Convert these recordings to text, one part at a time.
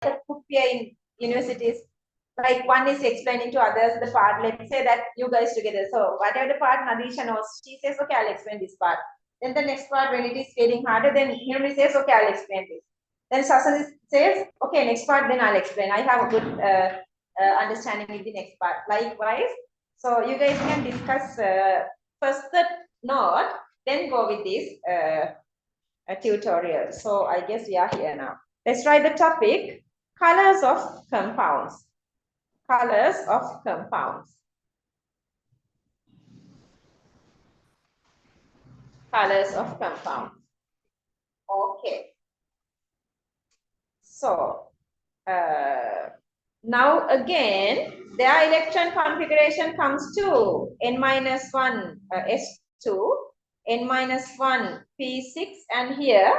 a group here in universities. Like one is explaining to others the part. Let's say that you guys together. So whatever the part Nadisha knows, she says, okay, I'll explain this part. Then the next part, when it is getting harder, then Henry says, okay, I'll explain this. Then Sasan says, okay, next part, then I'll explain. I have a good understanding with the next part. Likewise, so you guys can discuss first the note, then go with this tutorial. So I guess we are here now. Let's write the topic, colors of compounds. Colors of compounds. Colors of compounds. Okay. So now again, their electron configuration comes to N-1 S2, N-1 P6, and here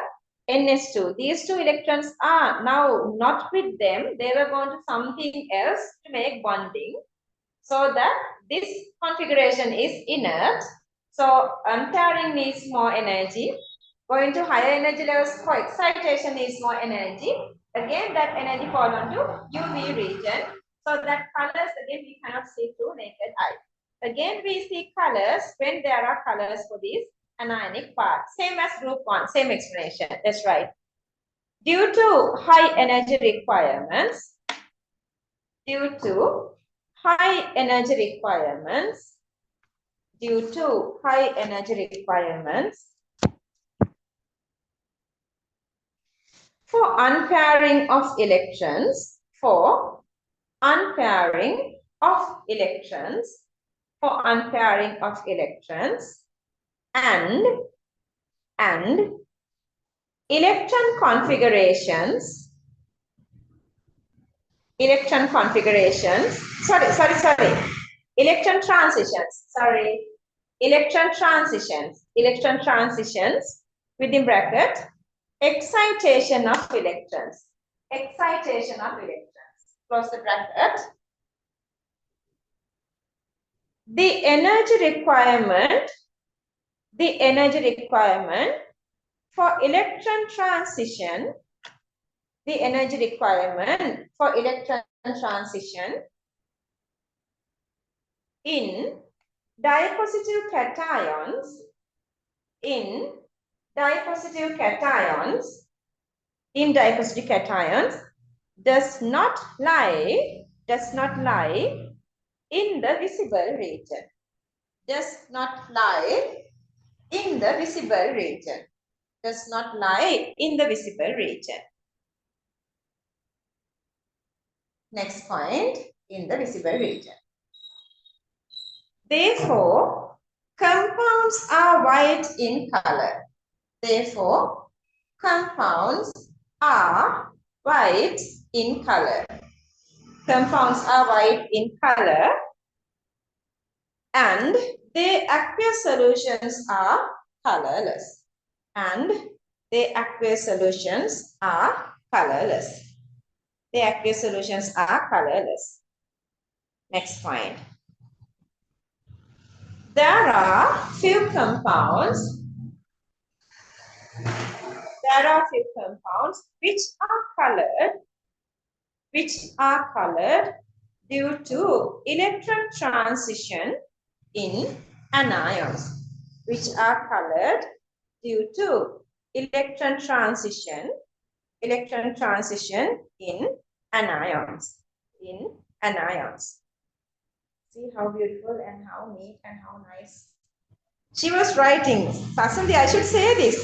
NS2. These two electrons are now not with them. They were going to something else to make bonding. So that this configuration is inert. So unpairing needs more energy. Going to higher energy levels for excitation needs more energy. Again, that energy falls onto UV region. So that colors, again, we cannot see through naked eye. Again, we see colors when there are colors for this anionic part. Same as group 1, same explanation. That's right. Due to high energy requirements, due to high energy requirements, for unpairing of electrons, and electron configurations, electron transitions within bracket, excitation of electrons, close the bracket. The energy requirement for electron transition, in dipositive cations does not lie in the visible region. Next point, in the visible region. Therefore, compounds are white in color. And their aqueous solutions are colorless. Next point. There are few compounds which are colored due to electron transition in anions. See how beautiful and how neat and how nice. She was writing, Vasanthi, I should say this.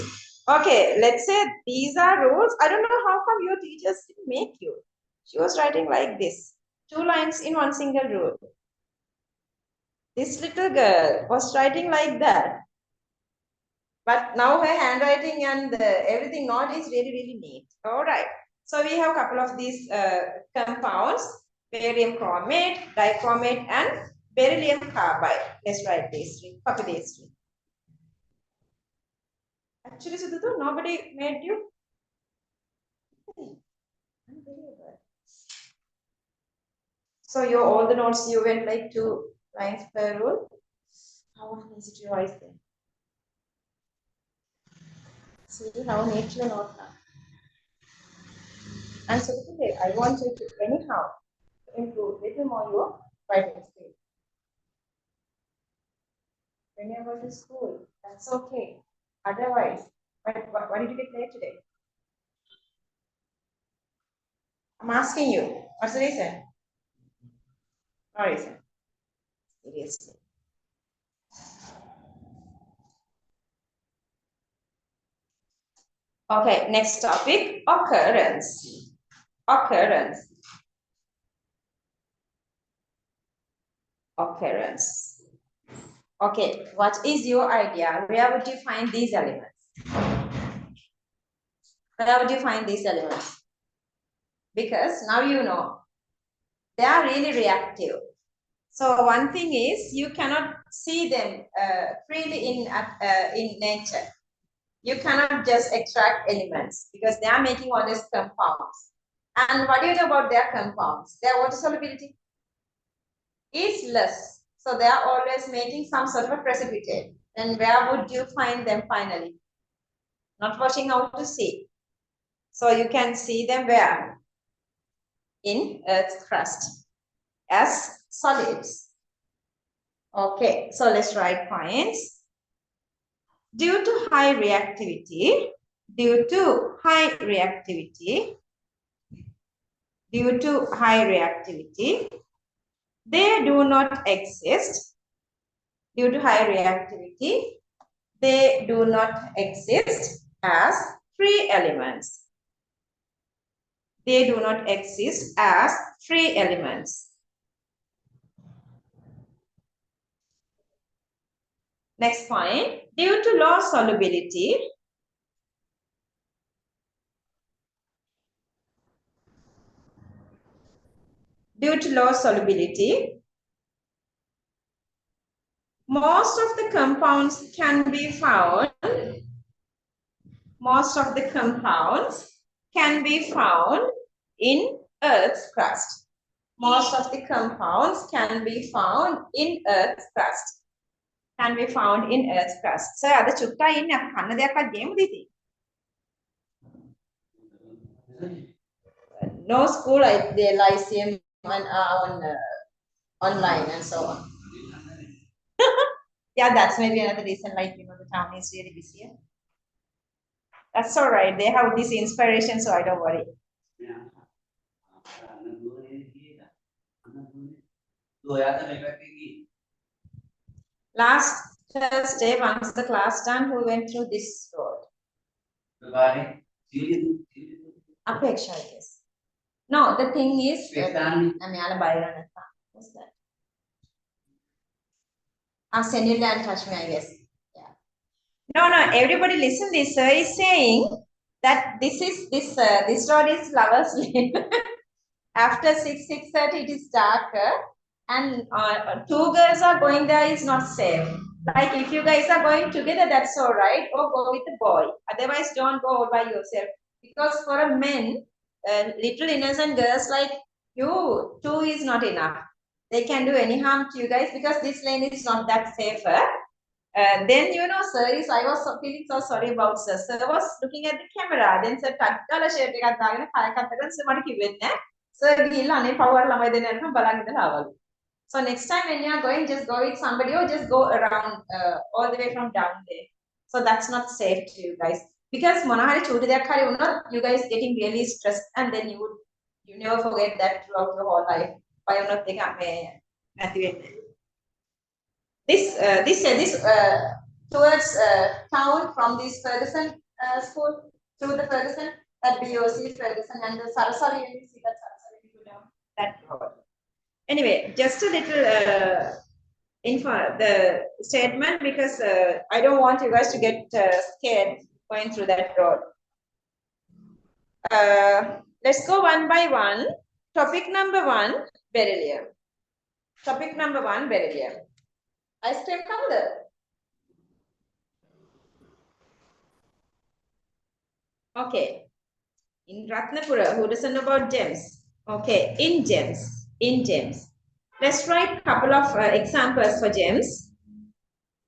Okay, let's say these are rules. I don't know how come your teachers didn't make you. She was writing like this. 2 lines in one single rule. This little girl was writing like that. But now her handwriting and everything not is really, really neat. All right. So we have a couple of these compounds. Barium chromate, dichromate, and beryllium carbide. Let's write these three. Copy these three. Actually, Sudhutu, nobody made you. So your all the notes you went like 2 lines per rule. How easy to revise them? See how neat your note now. And so today I want you to anyhow improve little more your writing speed. When you go to school, that's okay. Otherwise, why did you get late today? I'm asking you. What's the reason? No reason. Seriously. Okay, next topic, occurrence. Occurrence. Occurrence. Okay, what is your idea? Where would you find these elements? Where would you find these elements? Because now you know they are really reactive. So one thing is you cannot see them freely in nature. You cannot just extract elements because they are making all these compounds. And what do you know about their compounds? Their water solubility is less. So they are always making some sort of a precipitate. And where would you find them finally? Not watching how to see. So you can see them where? In Earth's crust as solids. Okay, so let's write points. Due to high reactivity, due to high reactivity, they do not exist. Due to high reactivity, they do not exist as free elements. They do not exist as free elements. Next point, due to low solubility, most of the compounds can be found in Earth's crust. Most of the compounds can be found in Earth's crust. Can be found in Earth's crust. So, ada chutta inne අපි කන්න දෙයක් අත් ගේමුද ඉතින්? No school, they lyceum on online and so on. Yeah, that's maybe another reason, like, you know, the town is really busy. That's all right. They have this inspiration, so I don't worry. Last Thursday, once the class done, we went through this road. Apeksha, I guess. No, the thing is, what's that? I'll send you and touch me, I guess. Yeah. No, everybody listen, this sir is saying that this road is lovers lane. After 6:30 it is darker and two girls are going there is not safe. Like if you guys are going together, that's all right, or go with the boy. Otherwise, don't go all by yourself. Because for a men, little innocent girls like you, two is not enough. They can do any harm to you guys because this lane is not that safer. Then, you know, sir is, I was feeling so sorry about sir. Sir was looking at the camera. Then sir, takkala shirt එකක් දාගෙන කය කතරන් sir මට කිව්වෙත් නෑ. Sir ගිහිල්ලා අනේ power ළමයි දෙන්න යනකම් බලන් ඉඳලා ආවලු. So next time when you are going, just go with somebody or just go around all the way from down there. So that's not safe to you guys. Because මොන හරි චූටි දෙයක් හරි වුණොත් you guys getting really stressed and then you never forget that throughout your whole life. බය වුණොත් ඒක මේ නැති වෙන්නේ. This towards town from this Ferguson school through the Ferguson, that BOC Ferguson and the Sarasari, you see that Sarasari go down that road. Anyway, just a little info the statement because I don't want you guys to get scared going through that road. Let's go one by one. Topic number 1, beryllium. Topic number 1, beryllium. Ice cream color. Okay. In Ratnapura, who doesn't know about gems? Okay, in gems. Let's write a couple of examples for gems.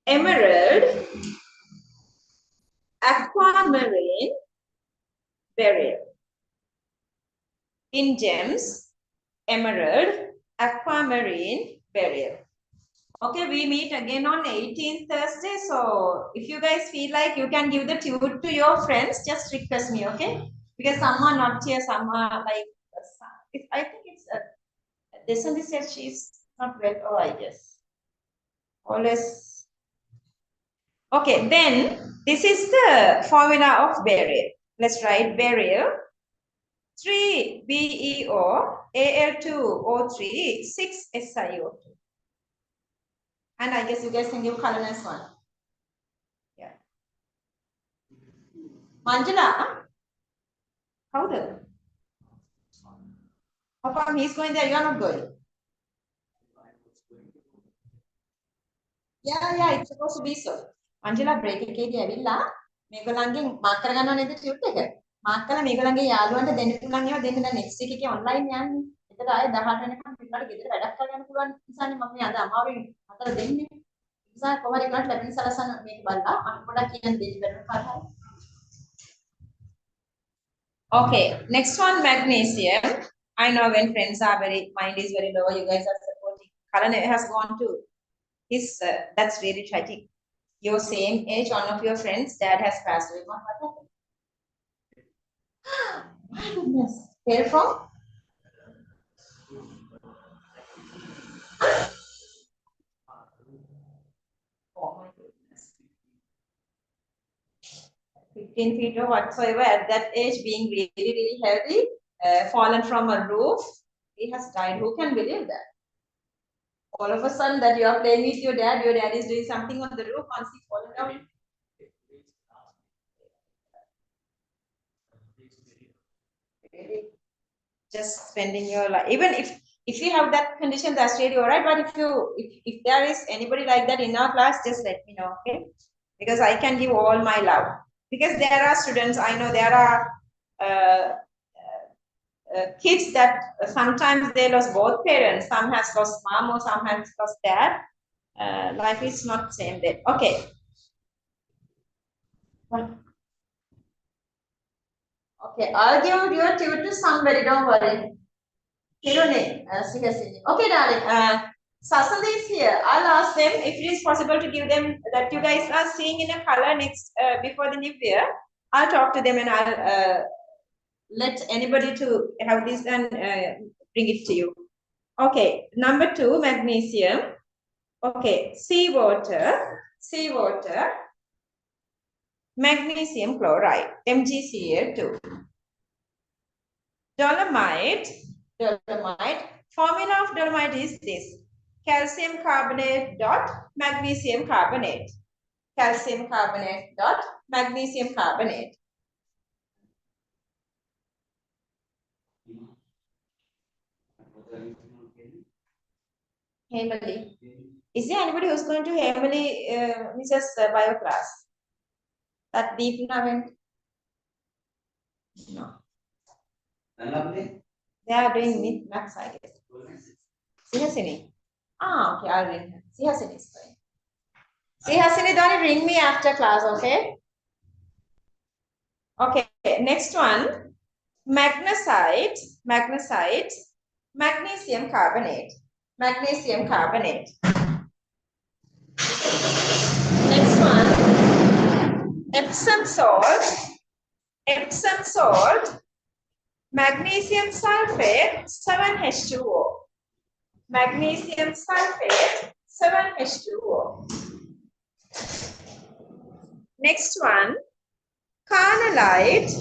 Emerald, aquamarine, beryl. in gems, emerald, aquamarine, beryl. Okay, we meet again on 18th Thursday. So if you guys feel like you can give the tune to your friends, just request me, okay? Because some are not here, some are like, I think it's, Descendant said she's not well. Oh, I guess. Always. Okay, then this is the formula of barium. Let's write barium. 3 BeO, Al2O3, 6 SiO2. And I guess you guys can give colorless one. Yeah. Manjula, how the? How come he's going there? You are not going. Yeah, it's supposed to be so. Manjula break එකේදී ඇවිල්ලා මේගොල්ලන්ගෙන් mark කරගන්නව නේද tute එක? Mark කරලා මේගොල්ලන්ගේ යාළුවන්ට දෙන්න පුළුවන් ඒවා දෙන්න දැන් next week එකේ online යන්නේ. ඒතර ආයේ 18 වෙනකම් පිටරට ගෙදර වැඩක් කරගන්න පුළුවන් නිසානේ මම මේ අද අමාරුවෙන් අතර දෙන්නේ. ඒ නිසා කොහොමද ඒකට ලැබෙන සලසන මේක බලලා මම පොඩ්ඩක් කියන්න දෙන්න බැලුවා කරහරි. Okay, next one magnesium. I know when friends are mind is very low, you guys are supporting. Karan has gone to his, that's really tragic. Your same age, one of your friends, dad has passed away. What happened? My goodness. Where from? Oh my goodness. 15 feet or whatsoever at that age, being really, really healthy, fallen from a roof, he has died. Who can believe that? All of a sudden that you are playing with your dad is doing something on the roof, once he fallen down. Really, just spending your life. Even if you have that condition, that's really all right. But if there is anybody like that in our class, just let me know, okay? Because I can give all my love. Because there are students, I know there are kids that sometimes they lost both parents. Some has lost mom or some has lost dad. Life is not same day. Okay. Okay, I'll give your tune to somebody, don't worry. Hirone, okay, darling. Sasanda is here. I'll ask them if it is possible to give them that you guys are seeing in a color next before the new year. I'll talk to them and I'll let anybody to have this and bring it to you. Okay, number 2, magnesium. Okay, seawater, magnesium chloride, MgCl2. Dolomite, formula of dolomite is this: calcium carbonate dot magnesium carbonate. Calcium carbonate dot magnesium carbonate. Hemali. Is there anybody who's going to Hemali, Mrs. Bio class? That Deepna went? No. They are doing maths, I guess. Sihasini. Ah, okay, I'll ring her. Sihasini is fine. Sihasini, don't ring me after class, okay? Okay, next one. Magnesite, magnesium carbonate. Magnesium carbonate. Next one. Epsom salt, magnesium sulfate, 7H2O. Magnesium sulfate, 7H2O. Next one, carnallite,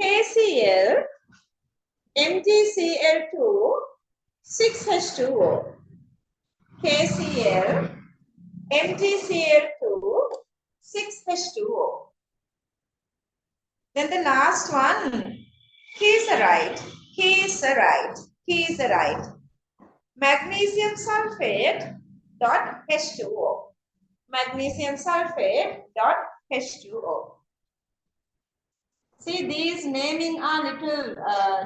KCl, MgCl2, 6H2O. KCl, MgCl2, 6H2O. Then the last one, kieserite. Magnesium sulfate dot H2O. Magnesium sulfate dot H2O. See, these naming are little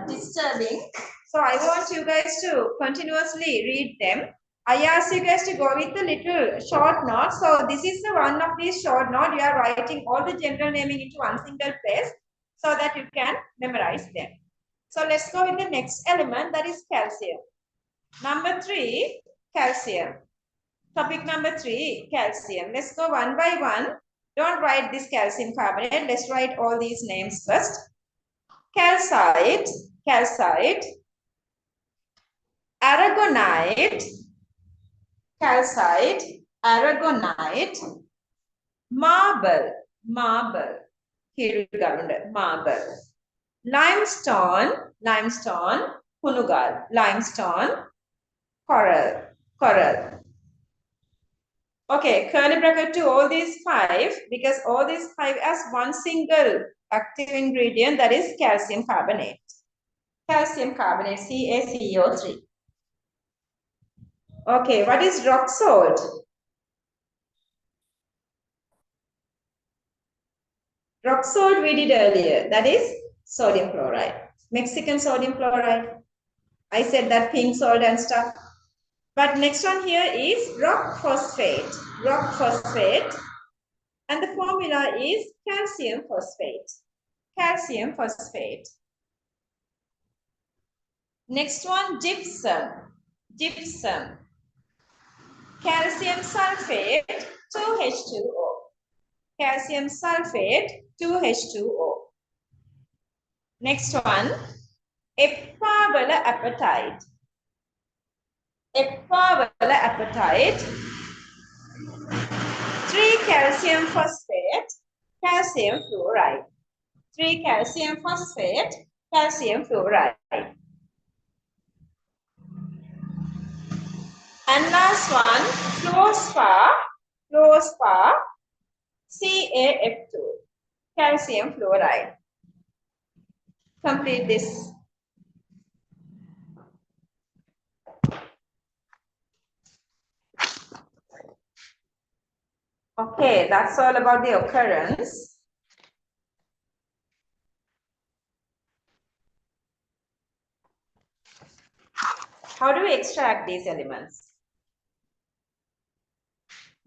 disturbing. So I want you guys to continuously read them. I ask you guys to go with the little short note. So this is the one of these short note. You are writing all the general naming into one single place. so that you can memorize them. So let's go with the next element, that is calcium. Number 3, calcium. Topic number 3, calcium. Let's go one by one. Don't write this calcium carbonate. Let's write all these names first. Calcite, calcite, aragonite, calcite, aragonite, marble, marble, marble, limestone, limestone, punugal, limestone, coral, coral. Okay, curly bracket to all these 5, because all these 5 as one single active ingredient, that is calcium carbonate. Calcium carbonate, CaCO3. Okay, what is rock salt? Rock salt we did earlier, that is sodium chloride. Mexican sodium chloride. I said that pink salt and stuff. But next one here is rock phosphate. Rock phosphate. And the formula is calcium phosphate. Calcium phosphate. Next one, gypsum. Gypsum. Calcium sulfate, 2H2O. Calcium sulfate, 2H2O. Next one, epavala apatite. Epavala apatite, 3 calcium phosphate, calcium fluoride. 3 calcium phosphate, calcium fluoride. And last one, fluorspar, fluorspar, CaF2, calcium fluoride. Complete this. Okay, that's all about the occurrence. How do we extract these elements?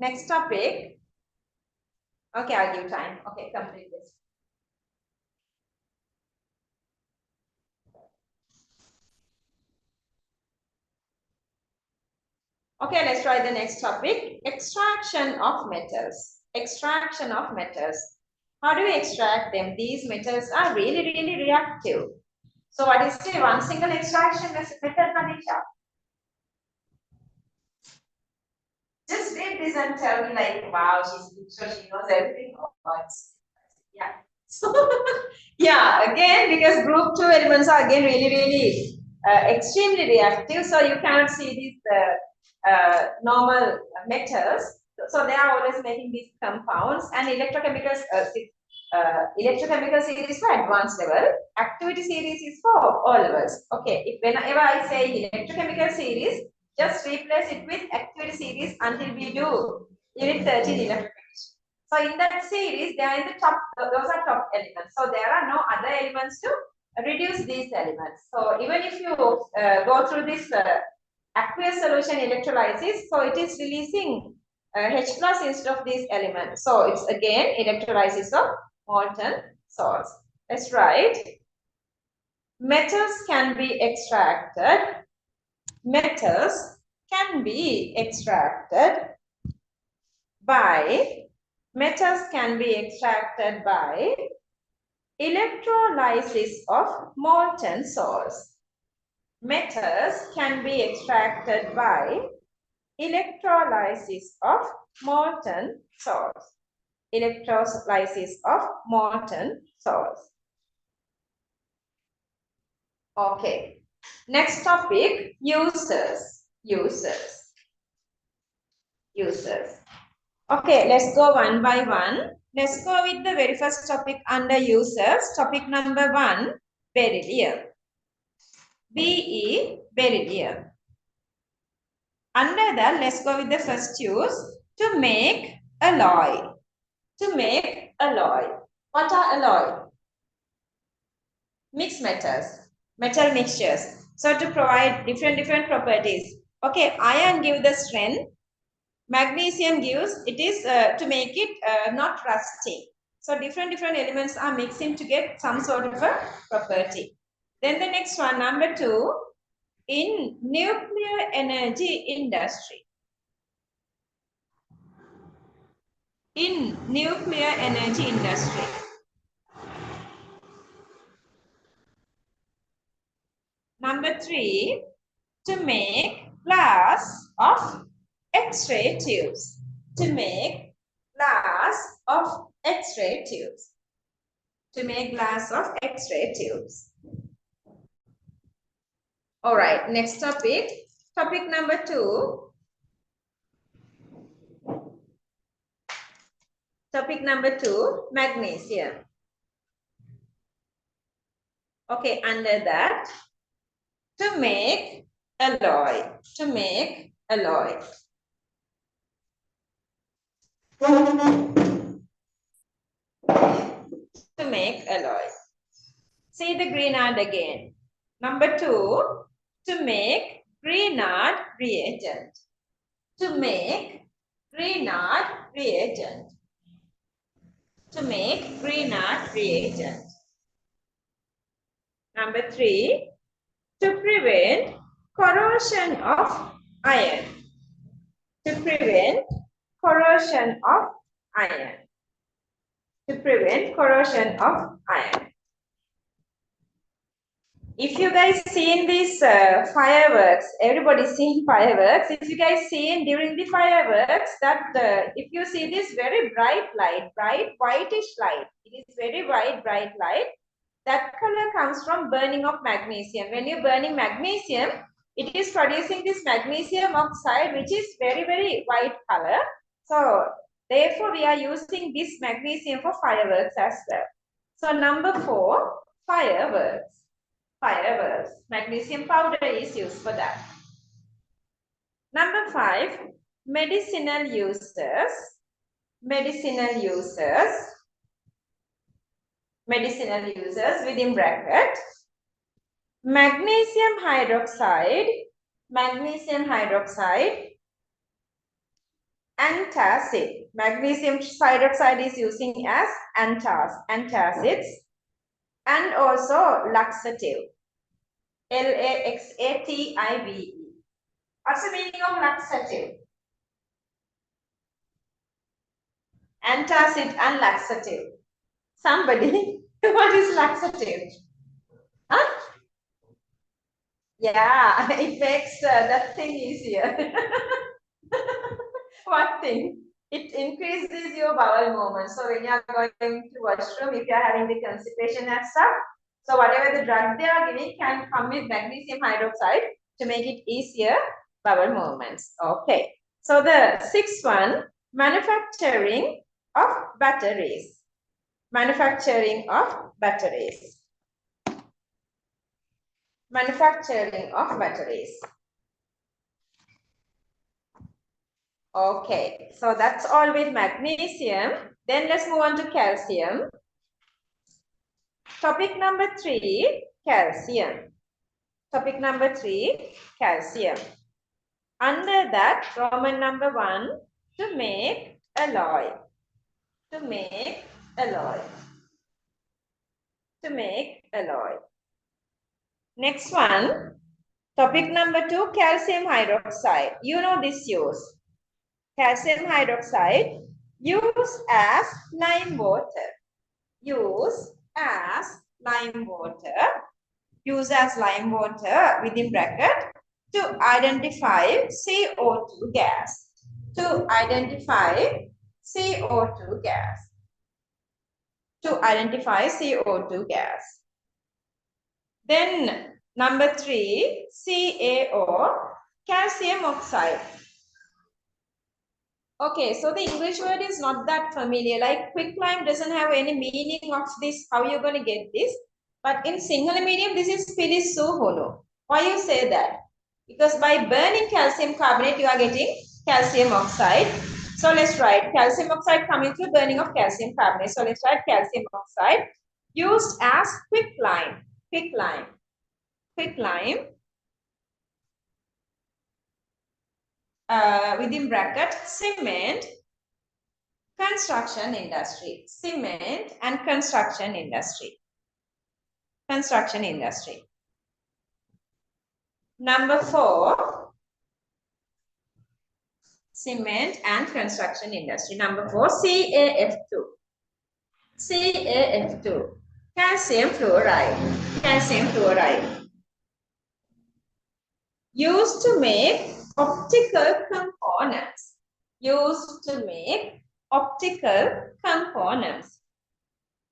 Next topic. Okay, I'll give time. Okay, complete this. Okay, let's try the next topic. Extraction of metals. Extraction of metals. How do we extract them? These metals are really, really reactive. So what is the one single extraction method, Manisha? Just read this and tell me like, wow, she's sure she knows everything. Oh, yeah. So, yeah, again, because group 2 elements are again really, really extremely reactive. So you cannot see these normal metals. So they are always making these compounds, and electrochemical series for advanced level, activity series is for all levels. Okay, if whenever I say electrochemical series, just replace it with activity series until we do unit 13 electrification. So in that series, they are in the top, those are top elements. So there are no other elements to reduce these elements. So even if you go through this aqueous solution electrolysis, so it is releasing H plus instead of these elements. So it's again electrolysis of molten salts. That's right. Metals can be extracted. Metals can be extracted by electrolysis of molten salts. Metals can be extracted by electrolysis of molten salts. Electrolysis of molten salts. Okay. Next topic, users. Users. Users. Okay, let's go one by one. Let's go with the very first topic under users. Topic number 1, beryllium. Be, beryllium. Under that, let's go with the first use, to make alloy. To make alloy. What are alloy? Mixed metals, metal mixtures. So to provide different properties. Okay, iron gives the strength. Magnesium gives, it is to make it not rusty. So different elements are mixing to get some sort of a property. Then the next one, number 2, in nuclear energy industry. In nuclear energy industry. Number 3, to make glass of X-ray tubes. To make glass of X-ray tubes. To make glass of X-ray tubes. All right, next topic. Topic number 2. Topic number 2, magnesium. Okay, under that, to make alloy. To make alloy. To make alloy. See the Grignard again. Number 2, to make Grignard reagent. To make Grignard reagent. To make Grignard reagent. Number 3, to prevent corrosion of iron. To prevent corrosion of iron. To prevent corrosion of iron. If you guys seen these fireworks, everybody's seen fireworks. If you guys seen during the fireworks that if you see this very bright light, bright whitish light, it is very bright light. That color comes from burning of magnesium. When you're burning magnesium, it is producing this magnesium oxide, which is very white color. So therefore, we are using this magnesium for fireworks as well. So number 4, fireworks. Fireworks. Magnesium powder is used for that. Number 5, medicinal users. Medicinal users. Medicinal users within bracket. Magnesium hydroxide. Magnesium hydroxide. Antacid. Magnesium hydroxide is using as antacids. And also laxative. Laxative. What's the meaning of laxative? Antacid and laxative. Somebody, what is laxative? Huh? Yeah, it makes that thing easier. What thing? It increases your bowel movement. So when you are going to washroom, if you are having the constipation and stuff, so whatever the drug they are giving can come with magnesium hydroxide to make it easier bowel movements. Okay. So the 6th one, manufacturing of batteries. Manufacturing of batteries. Manufacturing of batteries. Okay, so that's all with magnesium. Then let's move on to calcium. Topic number 3, calcium. Topic number 3, calcium. Under that, Roman number 1, to make alloy. To make alloy. To make alloy. Next one, topic number 2, calcium hydroxide. You know this use. Calcium hydroxide used as lime water. Use as lime water. Use as lime water within bracket to identify CO2 gas. To identify CO2 gas. To identify CO2 gas. Then number 3, CaO, calcium oxide. Okay, so the English word is not that familiar. Like quicklime doesn't have any meaning of this, how you're going to get this. But in Sinhala medium, this is pilissuhunu. Why you say that? Because by burning calcium carbonate, you are getting calcium oxide. So let's write calcium oxide coming through burning of calcium carbonate. So let's write calcium oxide used as quicklime. Quicklime. Quicklime. Within bracket, cement. Construction industry, cement and construction industry. Construction industry. Number 4, cement and construction industry. Number 4, CaF2. CaF2, calcium fluoride. Calcium fluoride. Used to make optical components. Used to make optical components.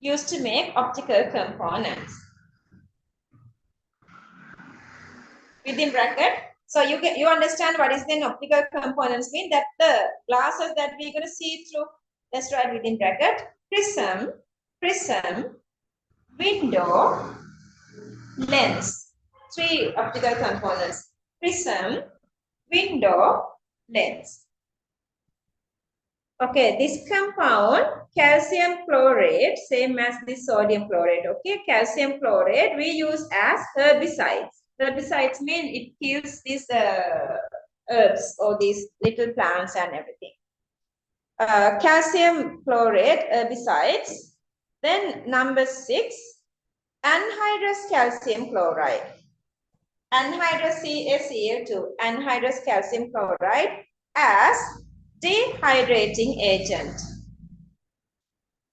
Used to make optical components. Within bracket. So you understand what is then optical components mean, that the glasses that we're going to see through. Let's write within bracket. Prism, prism, window, lens. 3 optical components. Prism, window, lens. Okay, this compound, calcium chloride, same as the sodium chloride. Okay, calcium chloride we use as herbicides. Herbicides mean it kills these herbs or these little plants and everything. Calcium chloride herbicides. Then number 6, anhydrous calcium chloride. Anhydrous CaCl2, anhydrous calcium chloride as dehydrating agent.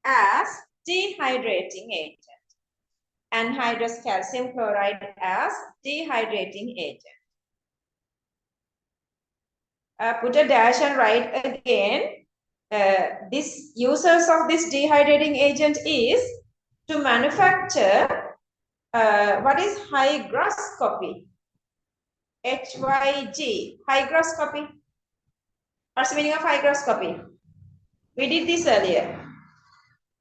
As dehydrating agent. Anhydrous calcium chloride as dehydrating agent. Put a dash and write again. This users of this dehydrating agent is to manufacture what is hygroscopy? HYG, hygroscopy. What's the meaning of hygroscopy? We did this earlier.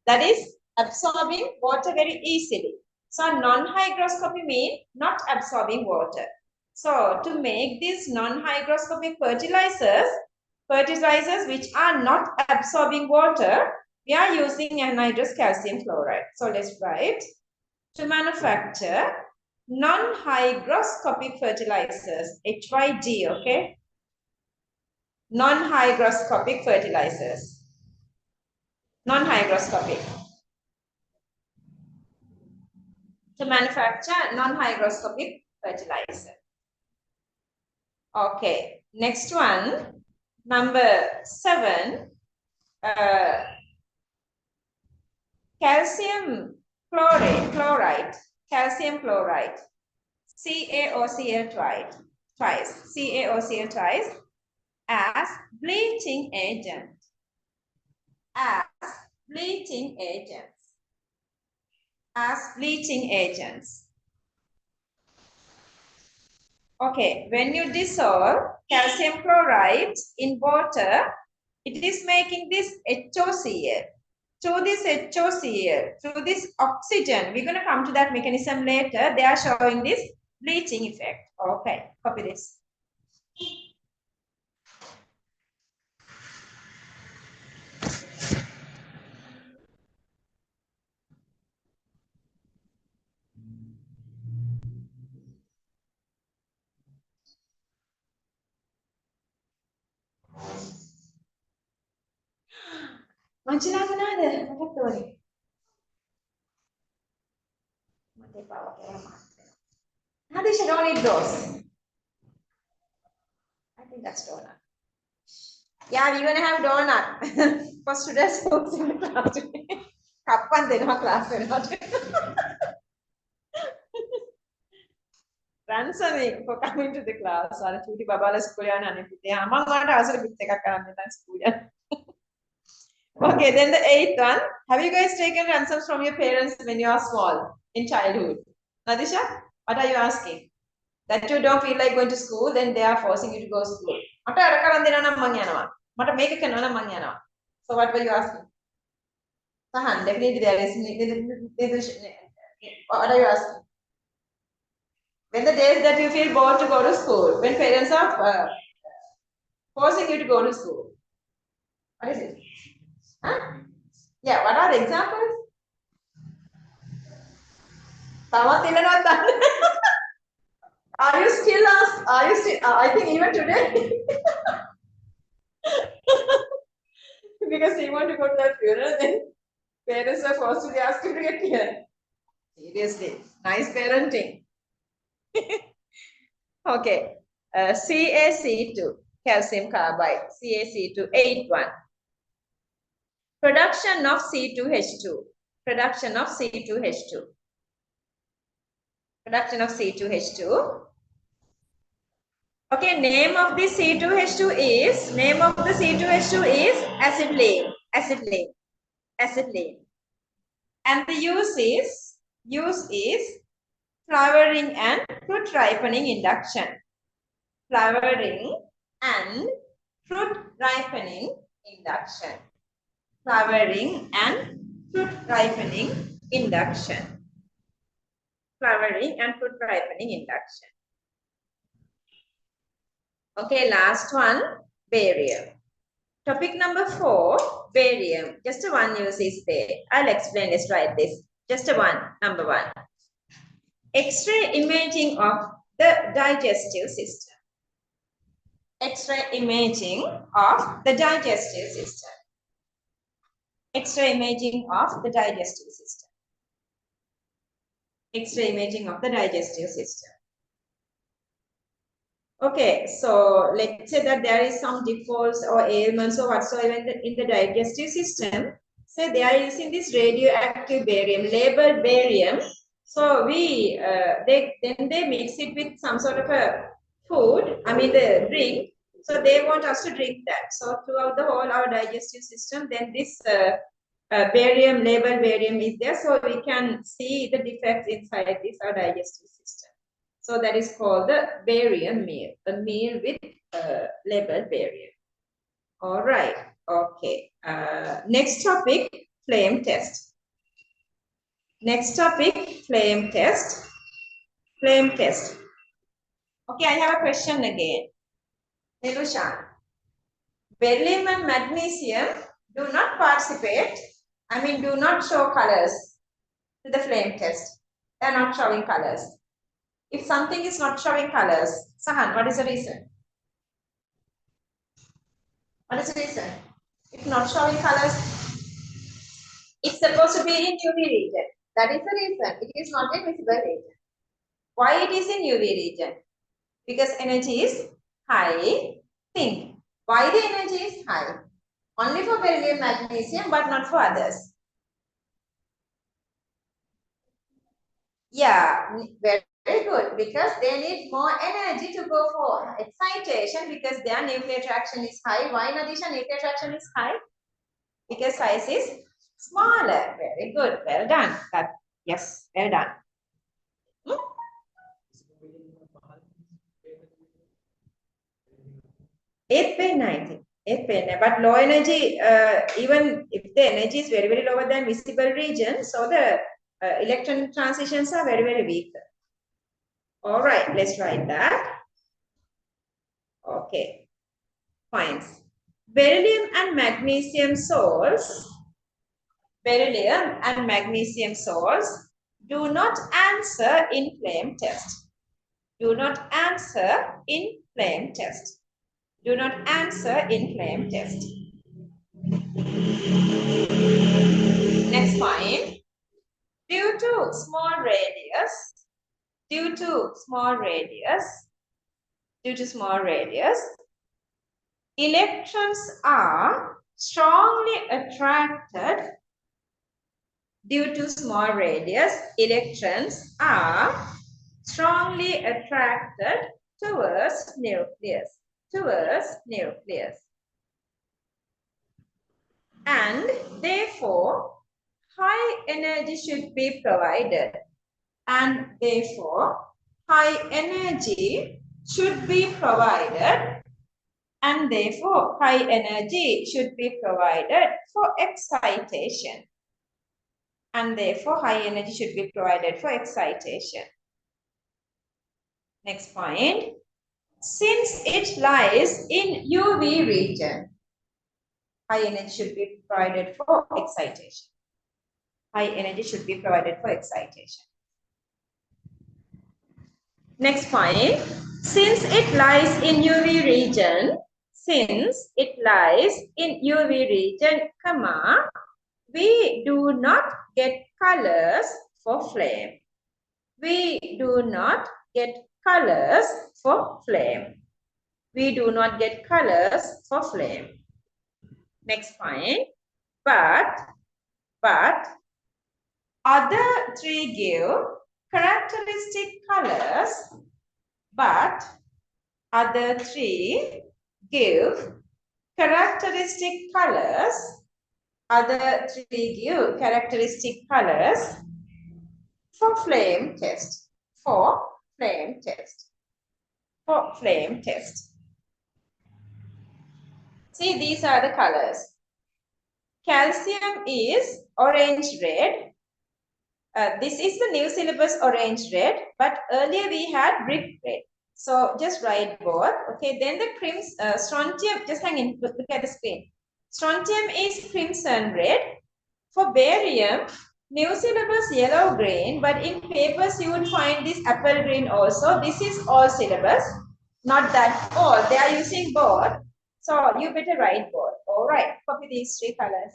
That is absorbing water very easily. So non-hygroscopy means not absorbing water. So to make these non-hygroscopic fertilizers which are not absorbing water, we are using anhydrous calcium chloride. So let's write to manufacture non-hygroscopic fertilizers, HYG, okay? Non-hygroscopic fertilizers. Non-hygroscopic. To manufacture non-hygroscopic fertilizer. Okay, next one, number 7, calcium chloride, calcium chloride, CaOCl twice, CaOCl twice as bleaching agent, as bleaching agents, as bleaching agents. Okay, when you dissolve calcium chloride in water, it is making this HOCl. Through this HOCl, through this oxygen, we're going to come to that mechanism later. They are showing this bleaching effect. Okay, copy this. Manchila nada, nakatoni. Hadisha, don't eat those. I think that's donut. Yeah, we're gonna have donut for students who's in the class today. Kappan denwa class වෙනවට. Ransom for coming to the class. අර චූටි බබාලා school යන අනේ පුතේ. මම ඔයාලට අවසර පිට එකක් කරන්න දැන් ස්කූල් යන. Okay, then the 8th one. Have you guys taken ransoms from your parents when you are small in childhood? Nadisha, what are you asking? That you don't feel like going to school, then they are forcing you to go to school. මට අර කරන් දෙනවා නම් මං යනවා. මට මේක කරනවා නම් මං යනවා. So what were you asking? Sahan, definitely there is. What are you asking? When the days that you feel bored to go to school, when parents are forcing you to go to school. What is it? Huh? Yeah, what are the examples? Are you still asked? Are you still? I think even today. Because because he wanted to go to that funeral, then parents were forced to ask him to get here. Seriously, nice parenting. Okay, CaC2, calcium carbide, CaC2, 81. Production of C2H2. Production of C2H2. Production of C2H2. Okay, name of the C2H2 is, acetylene, acetylene. And the use is flowering and fruit ripening induction. Flowering and fruit ripening induction. Flowering and fruit ripening induction. Flowering and fruit ripening induction. Okay, last one, barium. Topic number 4, barium. Just one use is there. I'll explain. Let's write this. Just one, number 1. X-ray imaging of the digestive system. X-ray imaging of the digestive system. X-ray imaging of the digestive system. X-ray imaging of the digestive system. Okay, so let's say that there is some defaults or ailments or whatsoever in the digestive system. Say they are using this radioactive barium, labeled barium. So they mix it with some sort of a food, the drink. So they want us to drink that. So throughout the whole our digestive system, then this barium, labeled barium is there. So we can see the defects inside this our digestive system. So that is called the barium meal, a meal with labeled barium. All right. Okay. Next topic, flame test. Next topic, flame test. Flame test. Okay, I have a question again. Nilushan. Beryllium and magnesium do not participate, do not show colors to the flame test. They are not showing colors. If something is not showing colors, Sahan, what is the reason? What is the reason? If not showing colors, it's supposed to be in UV region. That is the reason. It is not a visible region. Why it is in UV region? Because energy is high. Think. Why the energy is high? Only for beryllium, magnesium, but not for others. Yeah, very good. Because they need more energy to go for excitation because their nuclear attraction is high. Why, Nadisha, nuclear attraction is high? Because size is smaller. Very good. Well done. Yes, well done. 8 by 90. 8 by 90. But low energy, even if the energy is very, very lower than visible region, so the electron transitions are very, very weak. All right, let's write that. Okay, fine. Beryllium and magnesium salts. Beryllium and magnesium salts do not answer in flame test. Do not answer in flame test. Do not answer in flame test. Next point. Due to small radius, electrons are strongly attracted. Due to small radius, electrons are strongly attracted towards nucleus. And therefore, high energy should be provided. And therefore, high energy should be provided. And therefore, high energy should be provided for excitation. And therefore, high energy should be provided for excitation. Next point. Since it lies in UV region, high energy should be provided for excitation. High energy should be provided for excitation. Next point. Since it lies in UV region, since it lies in UV region, comma, we do not get colors for flame. We do not get colors for flame. We do not get colors for flame. Next point. But other three give characteristic colors. But other three give characteristic colors. Other three give characteristic colors for flame test. For flame test. For flame test. See, these are the colors. Calcium is orange red. This is the new syllabus orange red, but earlier we had brick red. So just write both. Okay, then the strontium, just hang in, look at the screen. Strontium is crimson red. For barium, new syllabus yellow green, but in papers you would find this apple green also. This is all syllabus, not that all. They are using both. So you better write both. All right, copy these three colors.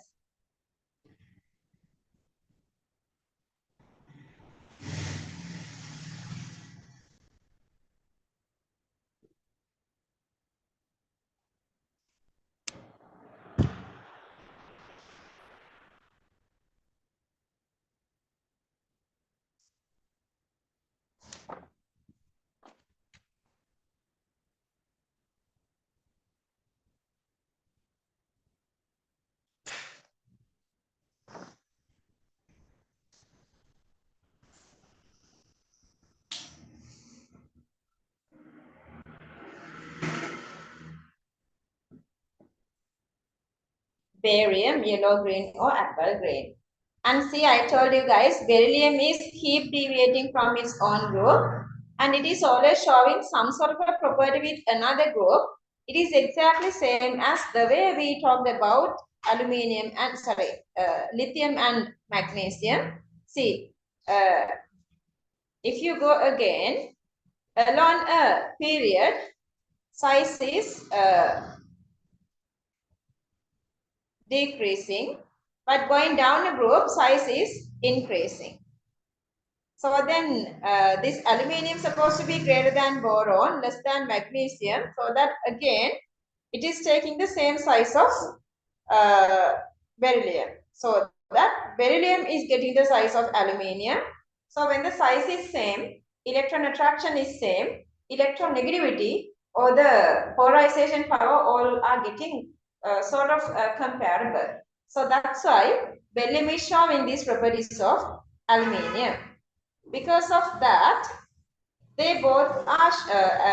Barium, yellow green or apple green. And see, I told you guys, beryllium is keep deviating from its own group and it is always showing some sort of a property with another group. It is exactly same as the way we talked about aluminium and lithium and magnesium. See, if you go again, along a period, size is decreasing, but going down a group, size is increasing. So then this aluminium is supposed to be greater than boron, less than magnesium. So that again, it is taking the same size of beryllium. So that beryllium is getting the size of aluminium. So when the size is same, electron attraction is same, electron negativity or the polarization power all are getting sort of comparable. So that's why beryllium is showing these properties of aluminium. Because of that, they both are,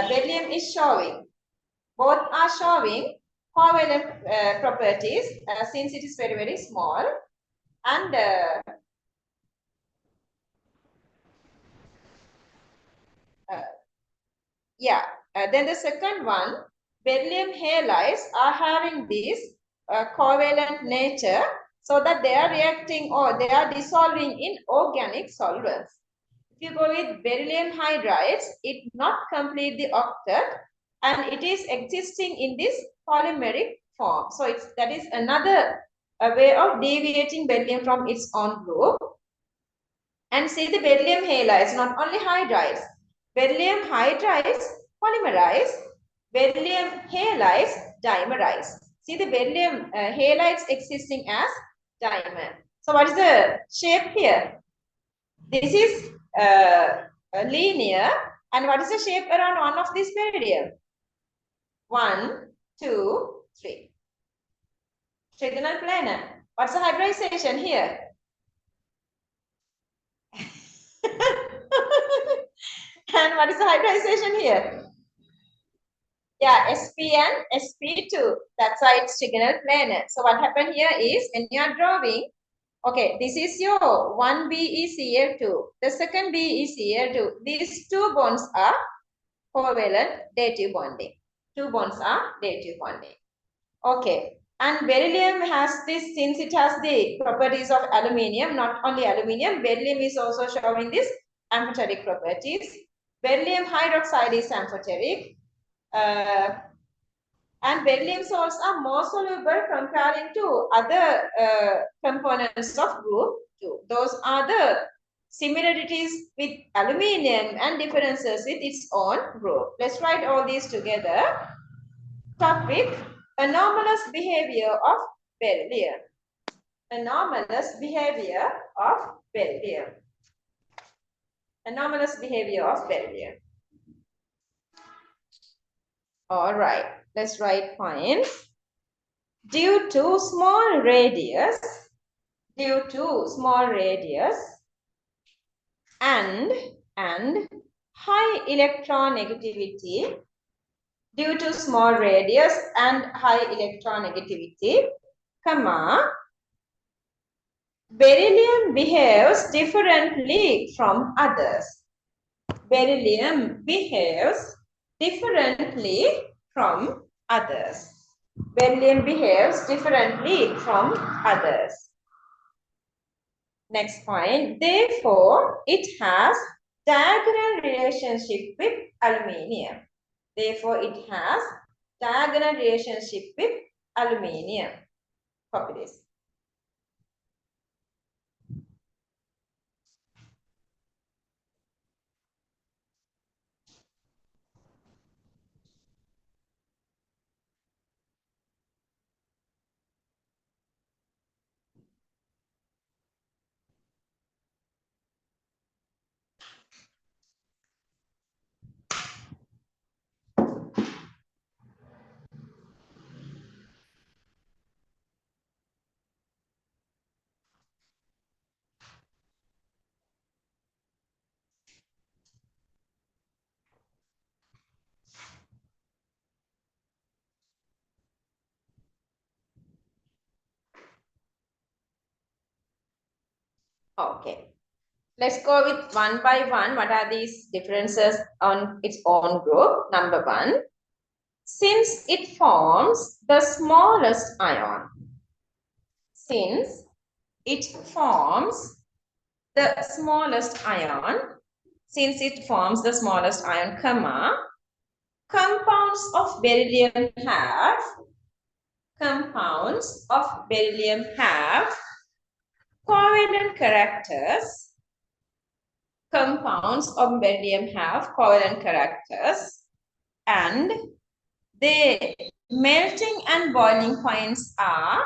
beryllium is showing, both are showing covalent properties since it is very, very small. And then the second one, beryllium halides are having this covalent nature so that they are reacting or they are dissolving in organic solvents. If you go with beryllium hydrides, it not complete the octet and it is existing in this polymeric form. So that is another way of deviating beryllium from its own group. And see the beryllium halides, not only hydrides. Beryllium hydrides polymerize, beryllium halides dimerize. See the beryllium halides existing as dimer. So what is the shape here? This is linear. And what is the shape around one of these beryllium? 1, 2, 3. Trigonal planar. What's the hybridization here? And what is the hybridization here? Yeah, SP and SP2. That's why it's trigonal planar. So what happened here is when you are drawing, okay, this is your 1BeCl2. The second BeCl2. These two bonds are covalent dative bonding. Two bonds are dative bonding. Okay. And beryllium has this, since it has the properties of aluminium, not only aluminium, beryllium is also showing this amphoteric properties. Beryllium hydroxide is amphoteric. And beryllium salts are more soluble comparing to other components of group 2. Those are the similarities with aluminium and differences with its own group. Let's write all these together. Topic: anomalous behavior of beryllium. Anomalous behavior of beryllium. Anomalous behavior of beryllium. All right, let's write points. Due to small radius and high electronegativity, due to small radius and high electronegativity, comma, beryllium behaves differently from others. Beryllium behaves differently from others. Beryllium behaves differently from others. Next point. Therefore, it has diagonal relationship with aluminium. Therefore, it has diagonal relationship with aluminium. Copy this. Okay. Let's go with one by one. What are these differences on its own group? Number one, since it forms the smallest ion. Since it forms the smallest ion, comma, compounds of beryllium have covalent characters. Compounds of beryllium have covalent characters, and their melting and boiling points are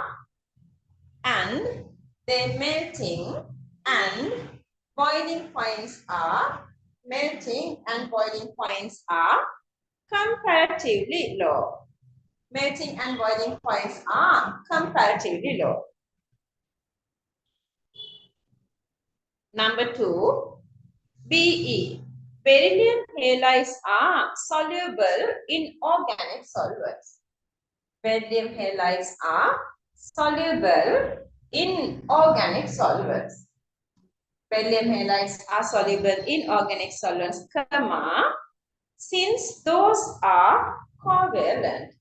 comparatively low. Melting and boiling points are comparatively low. Number two, BE. Beryllium halides are soluble in organic solvents. Beryllium halides are soluble in organic solvents. Beryllium halides are soluble in organic solvents, comma, since those are covalent.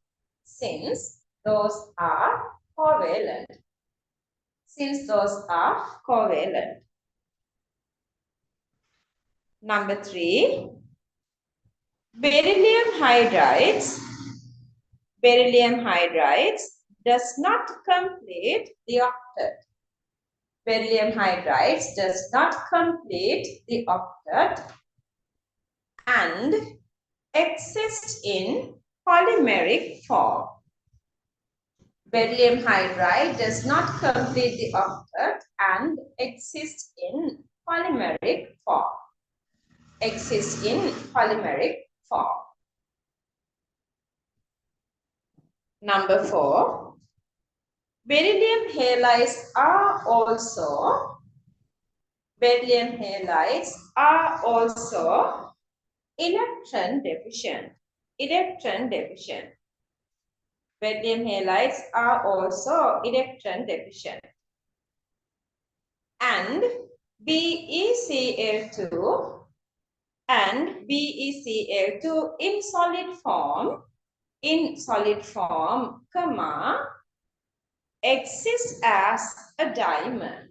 Since those are covalent. Number three, beryllium hydrides does not complete the octet. Beryllium hydrides does not complete the octet and exist in polymeric form. Beryllium hydride does not complete the octet and exists in polymeric form. Number four, beryllium halides are also electron deficient. Beryllium halides are also electron deficient. And BeCl2 in solid form, comma, exists as a dimer.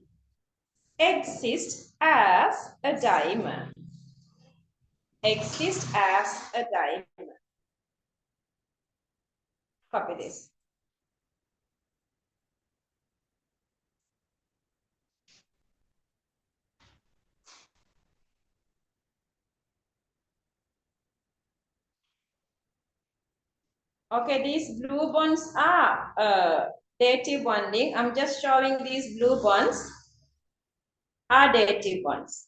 Copy this. Okay, these blue bonds are dative bonding. I'm just showing these blue bonds are dative bonds.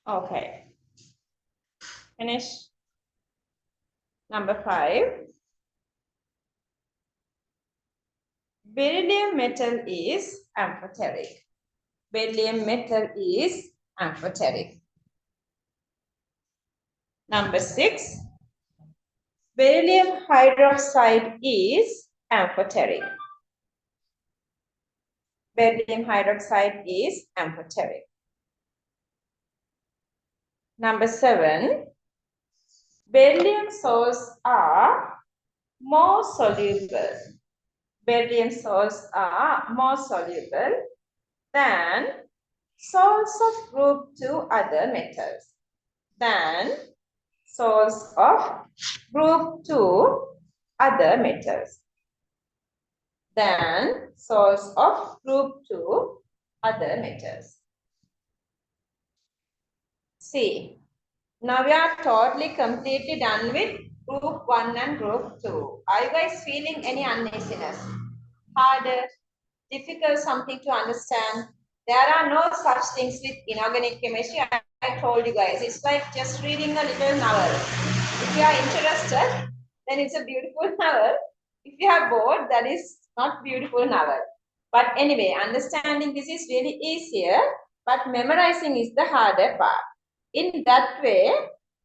Okay. Finish. Number 5. Beryllium metal is amphoteric. Beryllium metal is amphoteric. Number 6. Beryllium hydroxide is amphoteric. Beryllium hydroxide is amphoteric. Number 7. Beryllium salts are more soluble. Beryllium salts are more soluble than salts of group 2 other metals. Than salts of group 2 other metals. Than salts of group 2 other metals. See, now we are totally completely done with group 1 and group 2. Are you guys feeling any uneasiness? Harder, difficult, something to understand? There are no such things with inorganic chemistry. I told you guys, it's like just reading a little novel. If you are interested, then it's a beautiful novel. If you are bored, that is not beautiful novel. But anyway, understanding this is really easier, but memorizing is the harder part. In that way,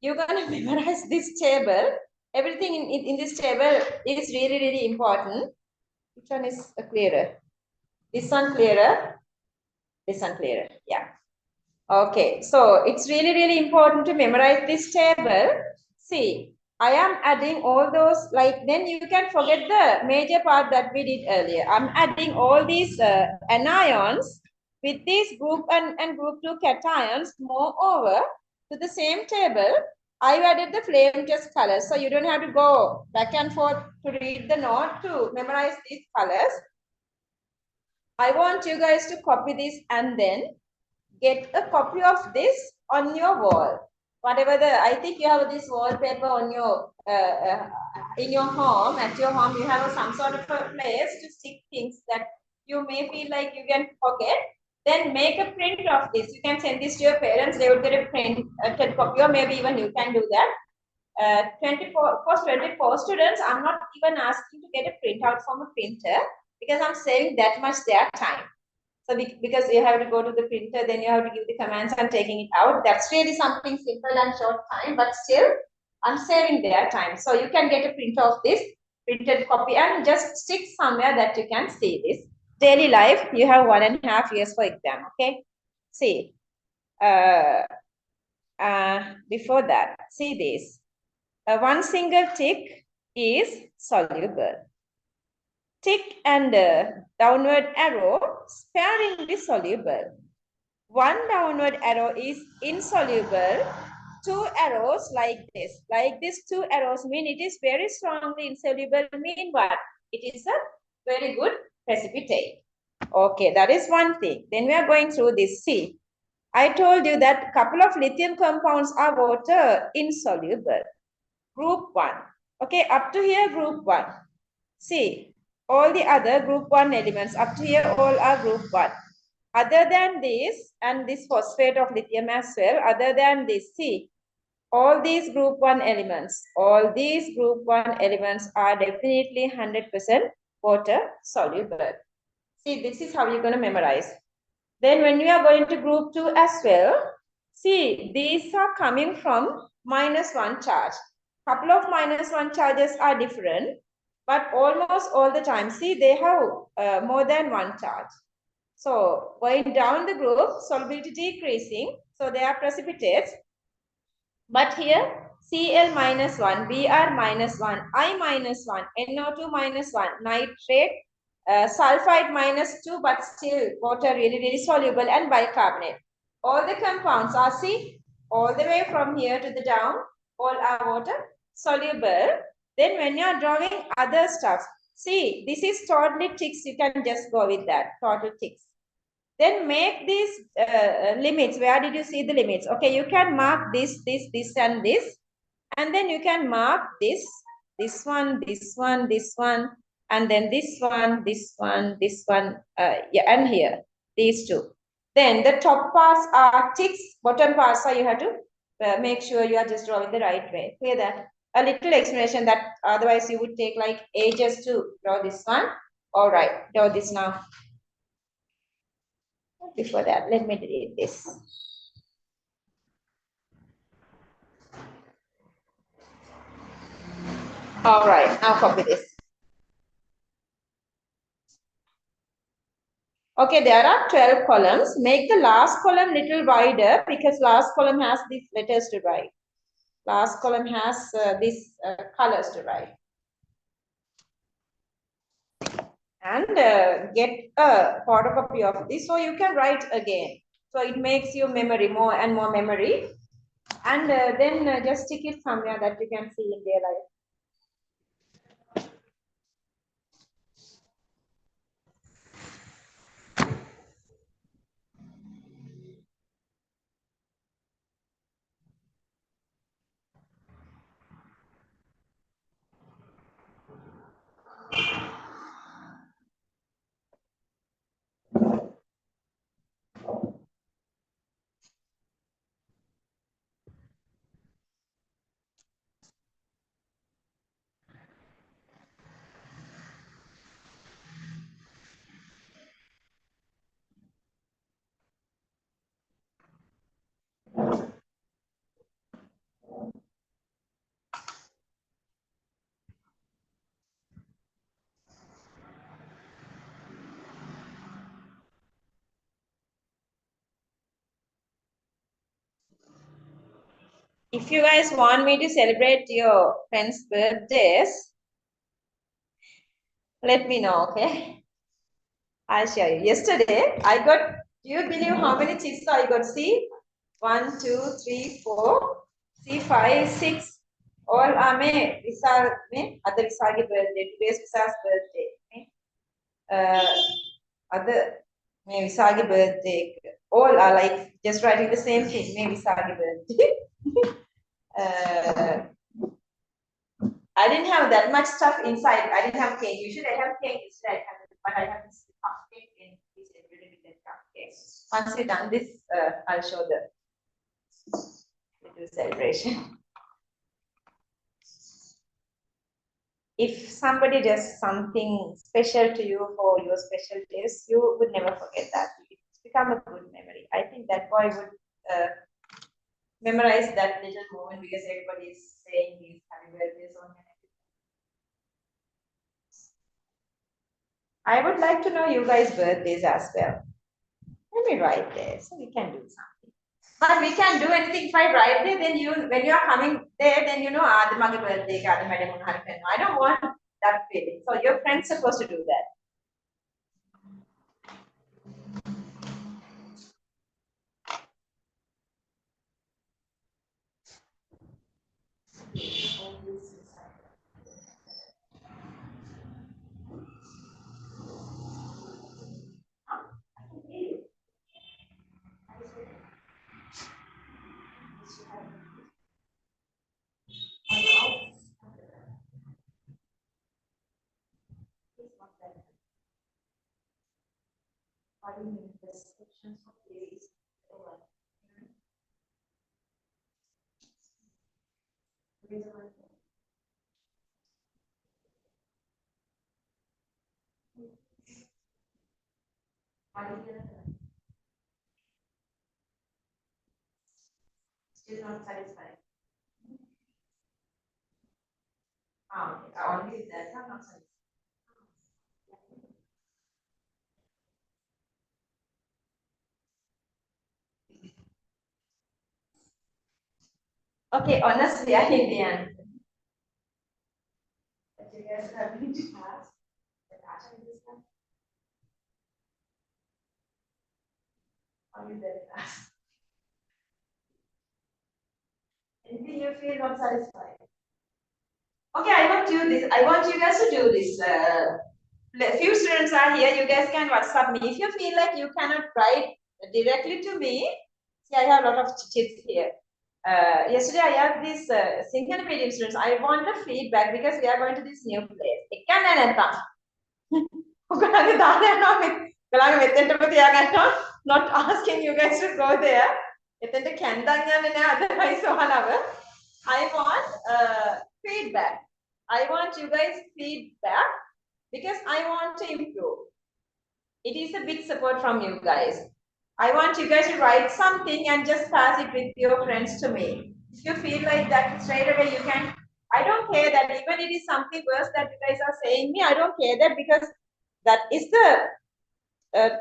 you're going to memorize this table. Everything in this table is really, really important. Which one is clearer? This one clearer? This one clearer. Yeah. Okay. So it's really, really important to memorize this table. See, I am adding all those, like, then you can forget the major part that we did earlier. I'm adding all these anions with these group and group 2 cations. Moreover, to the same table, I've added the flame test colors. So you don't have to go back and forth to read the note to memorize these colors. I want you guys to copy this and then get a copy of this on your wall. Whatever I think you have this wallpaper on your, in your home, at your home, you have some sort of a place to stick things that you may feel like you can forget. Then make a print of this. You can send this to your parents. They will get a printed copy, or maybe even you can do that. 24 students, I'm not even asking to get a printout from a printer because I'm saving that much their time. So because you have to go to the printer, then you have to give the commands and taking it out. That's really something simple and short time, but still I'm saving their time. So you can get a print of this printed copy and just stick somewhere that you can see this. Daily life, you have 1.5 years for exam, okay? See, before that, see this. One single tick is soluble. Tick and downward arrow sparingly soluble. One downward arrow is insoluble. 2 arrows like this 2 arrows mean it is very strongly insoluble, mean what? It is a very good precipitate. Okay, that is one thing. Then we are going through this. See, I told you that couple of lithium compounds are water insoluble. Group 1. Okay, up to here, group 1. See, all the other group 1 elements up to here all are group 1. Other than this, and this phosphate of lithium as well, other than this, see, all these group 1 elements, all these group 1 elements are definitely 100% water soluble. See, this is how you're going to memorize. Then when we are going to group 2 as well, see, these are coming from -1 charge. Couple of -1 charges are different, but almost all the time, see, they have more than 1 charge. So going down the group, solubility decreasing, so they are precipitates. But here, Cl -1, Br -1, I -1, NO2 -1, nitrate, sulfide -2, but still water really soluble, and bicarbonate. All the compounds are, see, all the way from here to the down, all are water soluble. Then when you are drawing other stuff, see, this is totally ticks, you can just go with that, total ticks. Then make these limits. Where did you see the limits? Okay, you can mark this, and this. And then you can mark this one, this one, this one, and then this one, this one, this one, yeah, and here, these two. Then the top parts are ticks, bottom parts are you have to make sure you are just drawing the right way. Clear that? A little explanation that otherwise you would take like ages to draw this one. All right, draw this now. Before that, let me delete this. All right, now copy this. Okay, there are 12 columns. Make the last column little wider because last column has these letters to write. Last column has these colors to write. And get a photocopy of this so you can write again. So it makes your memory more and more memory. And then just stick it somewhere that you can see in their life. If you guys want me to celebrate your friends' birthdays, let me know, okay? I'll show you. Yesterday, I got, do you believe how many chicks I got? See? 1, 2, 3, 4, see 5, 6. All are me. Visa, me. Other Visagi birthday. Today's Visa's birthday. Me. Other me Visagi birthday. All are like just writing the same thing. Me Visagi birthday. I didn't have that much stuff inside. I didn't have cake. Usually I have cake instead, but I have this cupcake in this everyday cupcake. Once we've done this, I'll show the little celebration. If somebody does something special to you for your special days, you would never forget that. It's become a good memory. I think that boy would memorize that little moment because everybody is saying he's happy birthday song. I would like to know you guys' birthdays as well. Let me write there so we can do something. But we can't do anything if I write there, then you, when you are coming there, then you know, the mother birthday, I don't want that feeling. So your friend's supposed to do that. Still not satisfied. Only with that, I'm not satisfied. Okay, honestly, I hate the answer. But you guys are going to ask. But Asha, is this one? Only that class. Anything you feel not satisfied? Okay, I want you this. I want you guys to do this. Few students are here. You guys can WhatsApp me if you feel like you cannot write directly to me. See, I have a lot of tips here. Yesterday I had this Sinhala medium students. I want the feedback because we are going to this new place. එකන්න නැත්තම්. ඔයාලගේ දාලා යනවා මේ. ඔයාලගේ මෙතෙන්ටම තියාගන්නවා. Not asking you guys to go there. එතෙන්ට කැන්දන් යන්නේ නැහැ otherwise ඔයාලව. I want feedback. I want you guys feedback because I want to improve. It is a big support from you guys. I want you guys to write something and just pass it with your friends to me. If you feel like that straight away, you can. I don't care that even it is something worse that you guys are saying me. I don't care that because that is the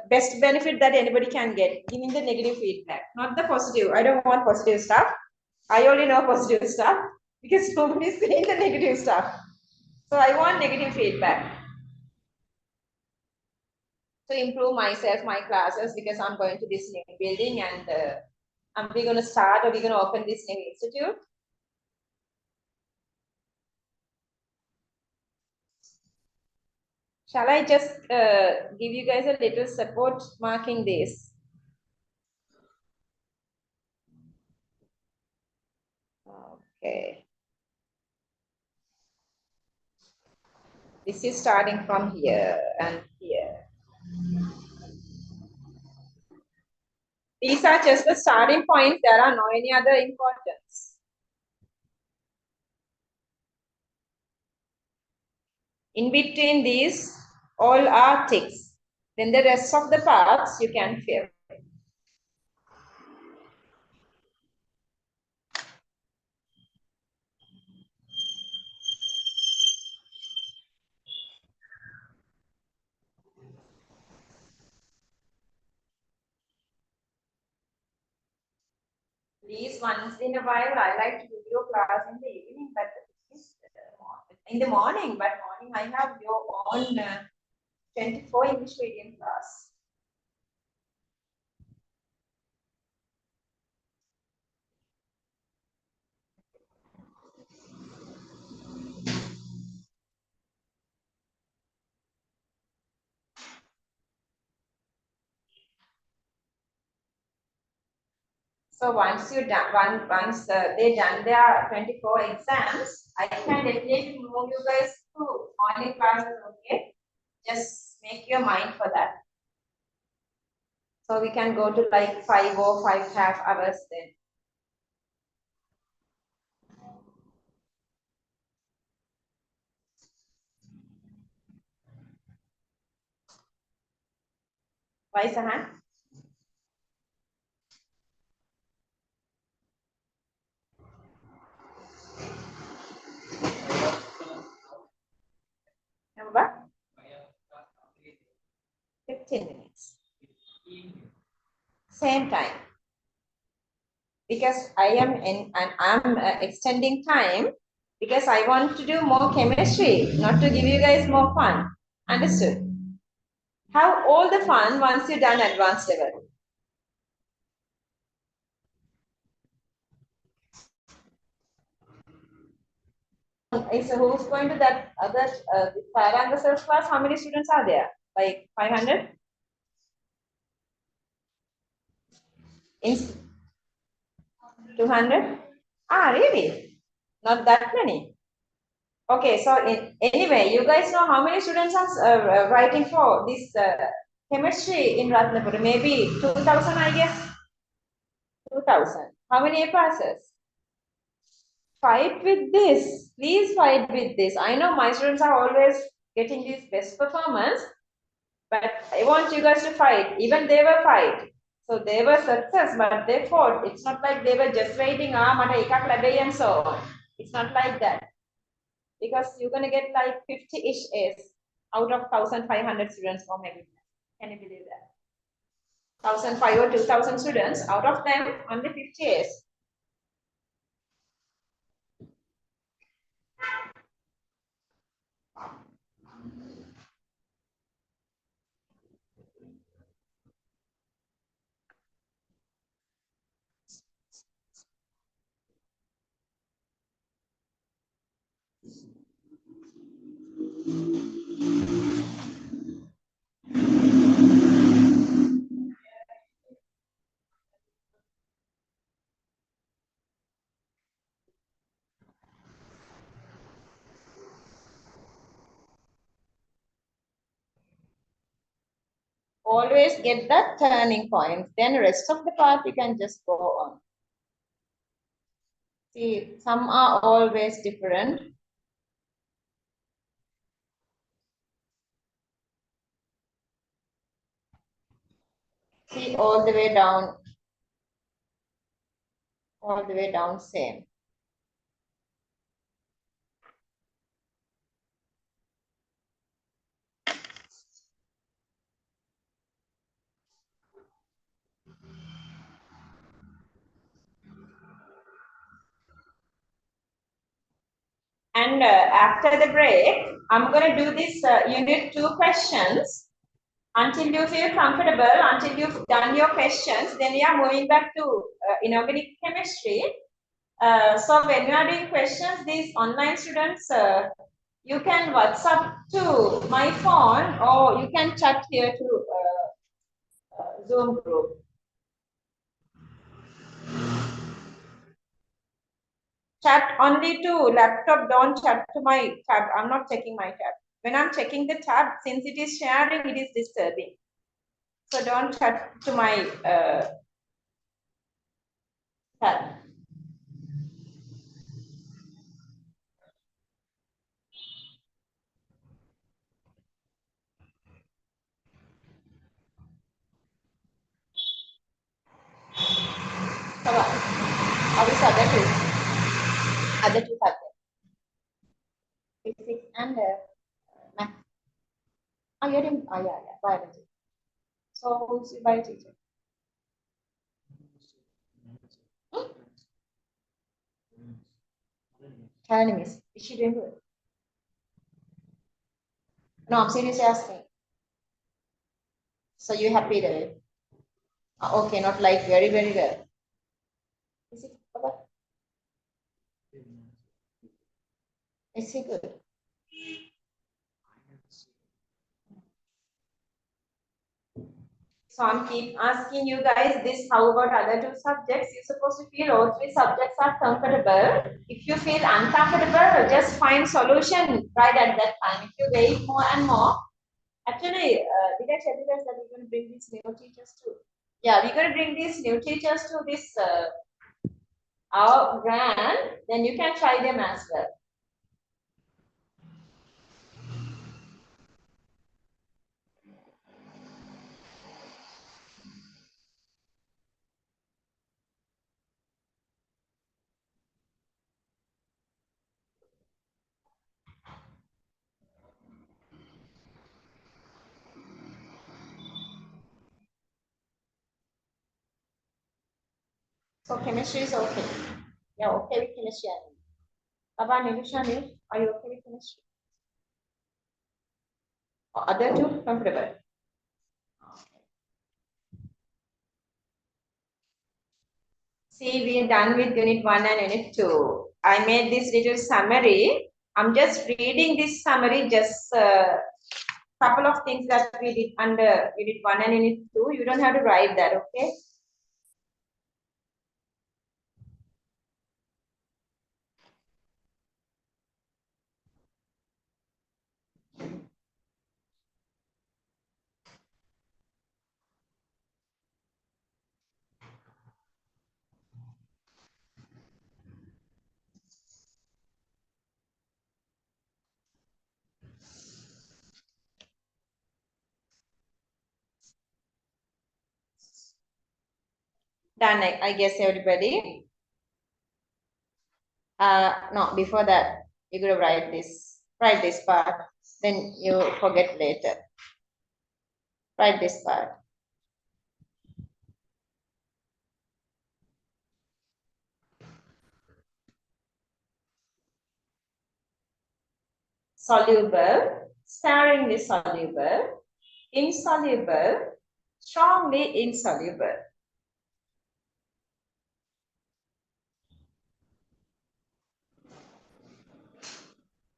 best benefit that anybody can get. Giving the negative feedback, not the positive. I don't want positive stuff. I only know positive stuff because nobody is saying the negative stuff. So I want negative feedback to improve myself, my classes, because I'm going to this new building and we're going to start or we're going to open this new institute. Shall I just give you guys a little support marking this? Okay. This is starting from here and here. These are just the starting points. There are no any other importance. In between these, all are ticks. Then the rest of the parts you can fill. Please, once in a while, I like to do your class in the evening, but in the morning. But morning, I have your own 24 English medium class. So once you done, once they done their 24 exams, I can definitely move you guys to morning classes. Okay, just make your mind for that. So we can go to like 5 or 5.5 hours then. Why, Sahan? Number 15 minutes. Same time. Because I am in and I'm extending time because I want to do more chemistry, not to give you guys more fun. Understood? Have all the fun once you're done advanced level. So who's going to that other Thailand research class? How many students are there? Like 500? In 200? Ah, really? Not that many. Okay, so anyway, you guys know how many students are writing for this chemistry in Ratnapuri? Maybe 2000, I guess. 2000. How many A passes? Fight with this. Please fight with this. I know my students are always getting this best performance, but I want you guys to fight. Even they were fight. So they were success, but they fought. It's not like they were just waiting, mata ekak labai and so on. It's not like that. Because you're gonna get like 50-ish A's out of 1,500 students for maybe. Can you believe that? 1,500 or 2,000 students, out of them, only 50 A's. Always get that turning point. Then rest of the part you can just go on. See, some are always different. See, all the way down. All the way down, same. And after the break, I'm going to do this unit 2 questions until you feel comfortable, until you've done your questions. Then we are moving back to inorganic chemistry. So when you are doing questions, these online students, you can WhatsApp to my phone or you can chat here to Zoom group. Chat only to laptop, don't chat to my tab. I'm not checking my tab. When I'm checking the tab, since it is sharing, it is disturbing. So don't chat to my tab. So what? How is other two subjects? Physics and math. Oh, you're in, oh yeah, biology. So who's your bio teacher? Tell me, is she doing good? No, I'm seriously asking. So you happy there? Okay, not like very, very well. Is it? Is he good? So I'm keep asking you guys this, how about other two subjects? You're supposed to feel all three subjects are comfortable. If you feel uncomfortable, just find solution right at that time. If you wait more and more, actually, did I tell you guys that we're going to bring these new teachers too? Yeah, we're going to bring these new teachers to this our brand, then you can try them as well. So chemistry is okay. Yeah, okay with chemistry. Baba Nilushani, are you okay with chemistry? Or other two comfortable? See, we are done with unit 1 and unit 2. I made this little summary. I'm just reading this summary, just a couple of things that we did under unit 1 and unit 2. You don't have to write that, okay? Done, I guess, everybody. No, before that, you're going to write this part. Then you forget later. Write this part. Soluble, sparingly soluble, insoluble, strongly insoluble.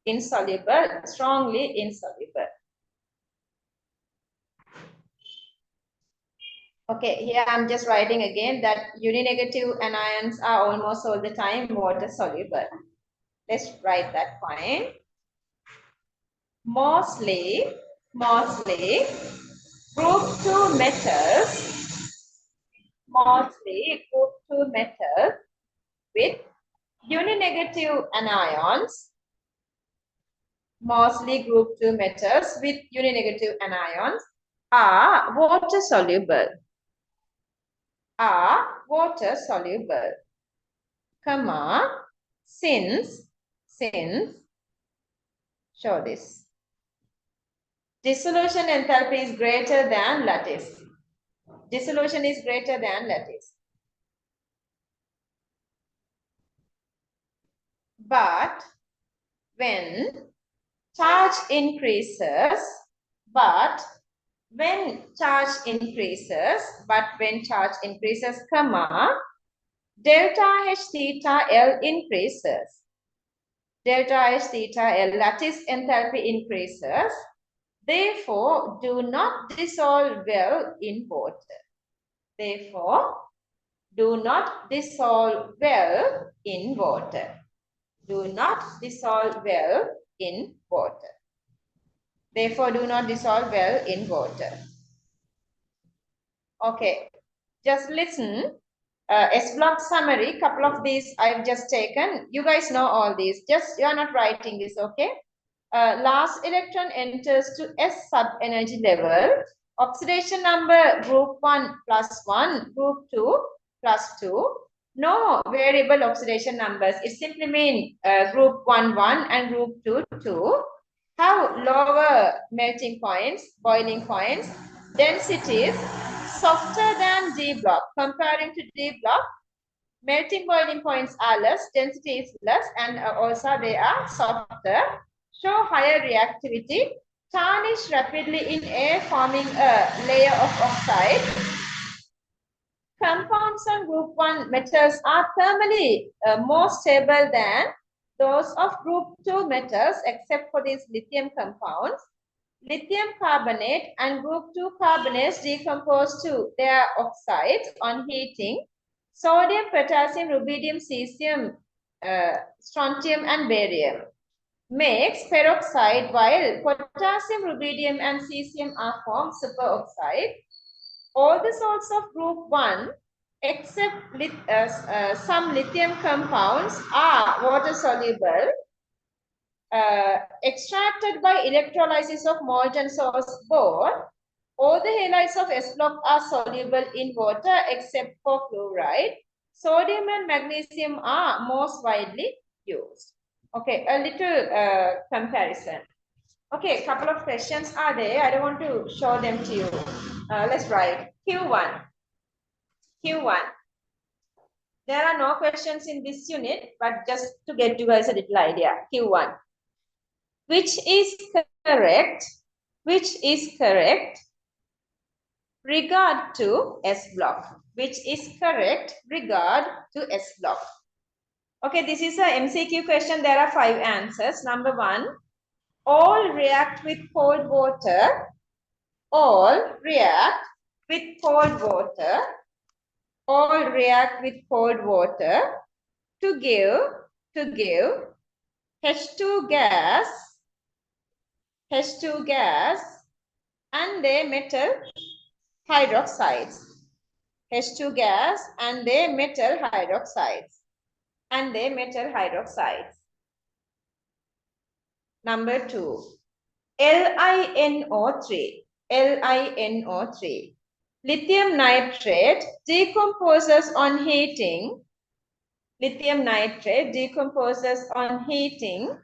Insoluble, strongly insoluble. Okay, here I'm just writing again that uninegative anions are almost all the time water soluble. Let's write that point. Mostly group 2 metals with uninegative anions, mostly group 2 metals with uninegative anions are water soluble, comma, since, show this. Dissolution enthalpy is greater than lattice. Dissolution is greater than lattice. But when charge increases, comma, delta H theta L increases. Delta H theta L lattice enthalpy increases. Therefore, do not dissolve well in water. Therefore, do not dissolve well in water. Do not dissolve well in water. Therefore, do not dissolve well in water. Okay, just listen. S block summary, couple of these I've just taken. You guys know all these. Just you are not writing this, okay? Last electron enters to S sub-energy level. Oxidation number group 1 plus 1, group 2 plus 2. No variable oxidation numbers. It simply means group 1, 1 and group 2, 2. Have lower melting points, boiling points, densities softer than D block. Comparing to D block, melting boiling points are less, density is less, and also they are softer. Show higher reactivity, tarnish rapidly in air, forming a layer of oxide. Compounds on group 1 metals are thermally more stable than those of group 2 metals, except for these lithium compounds. Lithium carbonate and group 2 carbonates decompose to their oxides on heating. Sodium, potassium, rubidium, cesium, strontium, and barium makes peroxide, while potassium, rubidium, and cesium are formed superoxide. All the salts of group 1, except some lithium compounds, are water soluble. Extracted by electrolysis of molten source bore, all the halides of S block are soluble in water except for fluoride. Sodium and magnesium are most widely used. Okay, a little comparison. Okay, a couple of questions are there. I don't want to show them to you. Let's write Q1. There are no questions in this unit, but just to get you guys a little idea. Q1. Which is correct regard to S block. Which is correct regard to S block. Okay, this is a MCQ question. There are 5 answers. Number 1, all react with cold water. All react with cold water. All react with cold water to give H2 gas and their metal hydroxides. H2 gas and their metal hydroxides. Number 2, LiNO3. Lithium nitrate decomposes on heating. Lithium nitrate decomposes on heating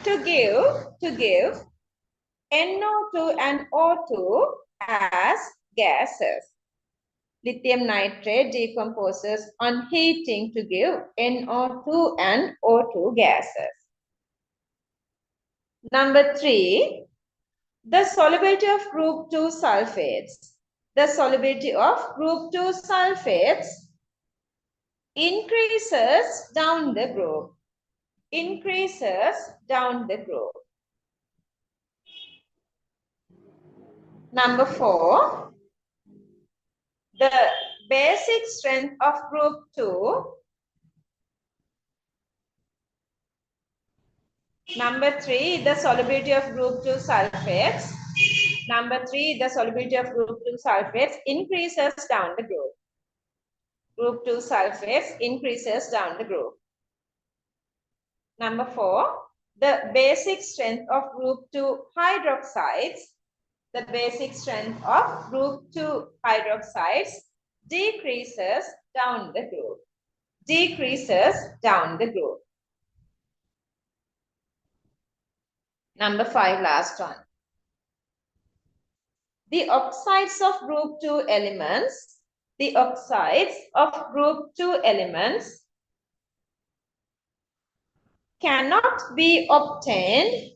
to give NO2 and O2 as gases. Lithium nitrate decomposes on heating to give NO2 and O2 gases. Number 3, the solubility of group 2 sulfates. The solubility of group 2 sulfates increases down the group. Increases down the group. Number 4, the basic strength of group 2. Number 3, the solubility of group 2 sulfates. Number 3, the solubility of group 2 sulfates increases down the group. Group 2 sulfates increases down the group. Number 4, the basic strength of group 2 hydroxides. The basic strength of group 2 hydroxides decreases down the group. Decreases down the group. Number 5, last one. The oxides of group 2 elements, the oxides of group 2 elements cannot be obtained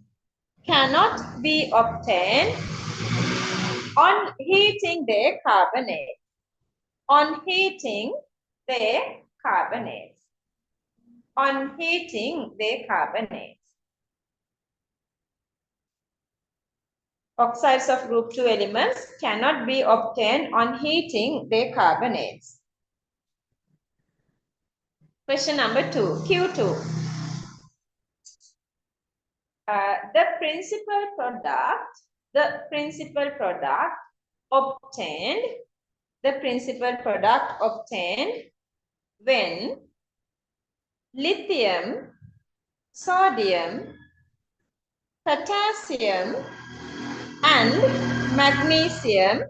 on heating their carbonates. On heating their carbonates. On heating their carbonates. Oxides of group 2 elements cannot be obtained on heating their carbonates. Question number 2, Q2. The principal product obtained when lithium, sodium, potassium and magnesium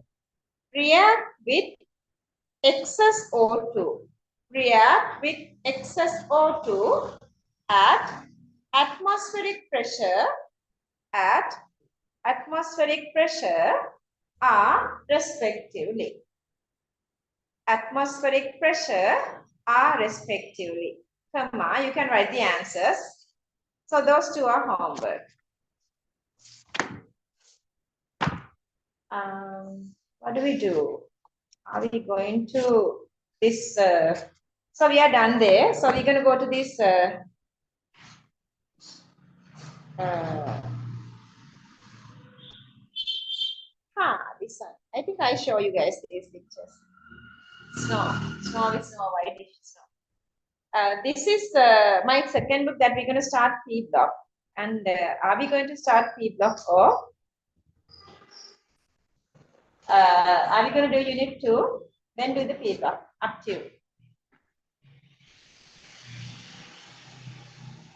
react with excess O2. React with excess O2 at atmospheric pressure are respectively. Atmospheric pressure are respectively. Comma, you can write the answers. So those two are homework. What do we do? Are we going to this? So we are done there. So we're going to go to this. This one. I think I show you guys these pictures. Snow with snow, whitish snow. This is my second book that we're going to start P block. And are we going to start P block or are we going to do unit 2? Then do the P block. Up to you.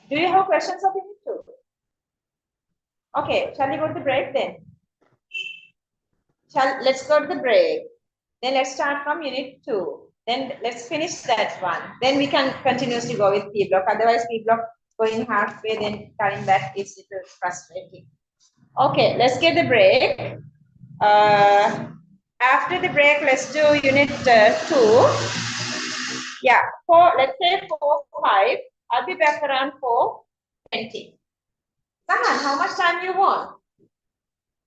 Do you have questions of unit 2? Okay, shall we go to the break then? Let's go to the break. Then let's start from unit 2. Then let's finish that one. Then we can continuously go with P block. Otherwise, P block going halfway, then coming back is frustrating. Okay, let's get the break. After the break, let's do unit 2. Yeah, let's say 4:05. I'll be back around 4:20. Sahan, how much time you want?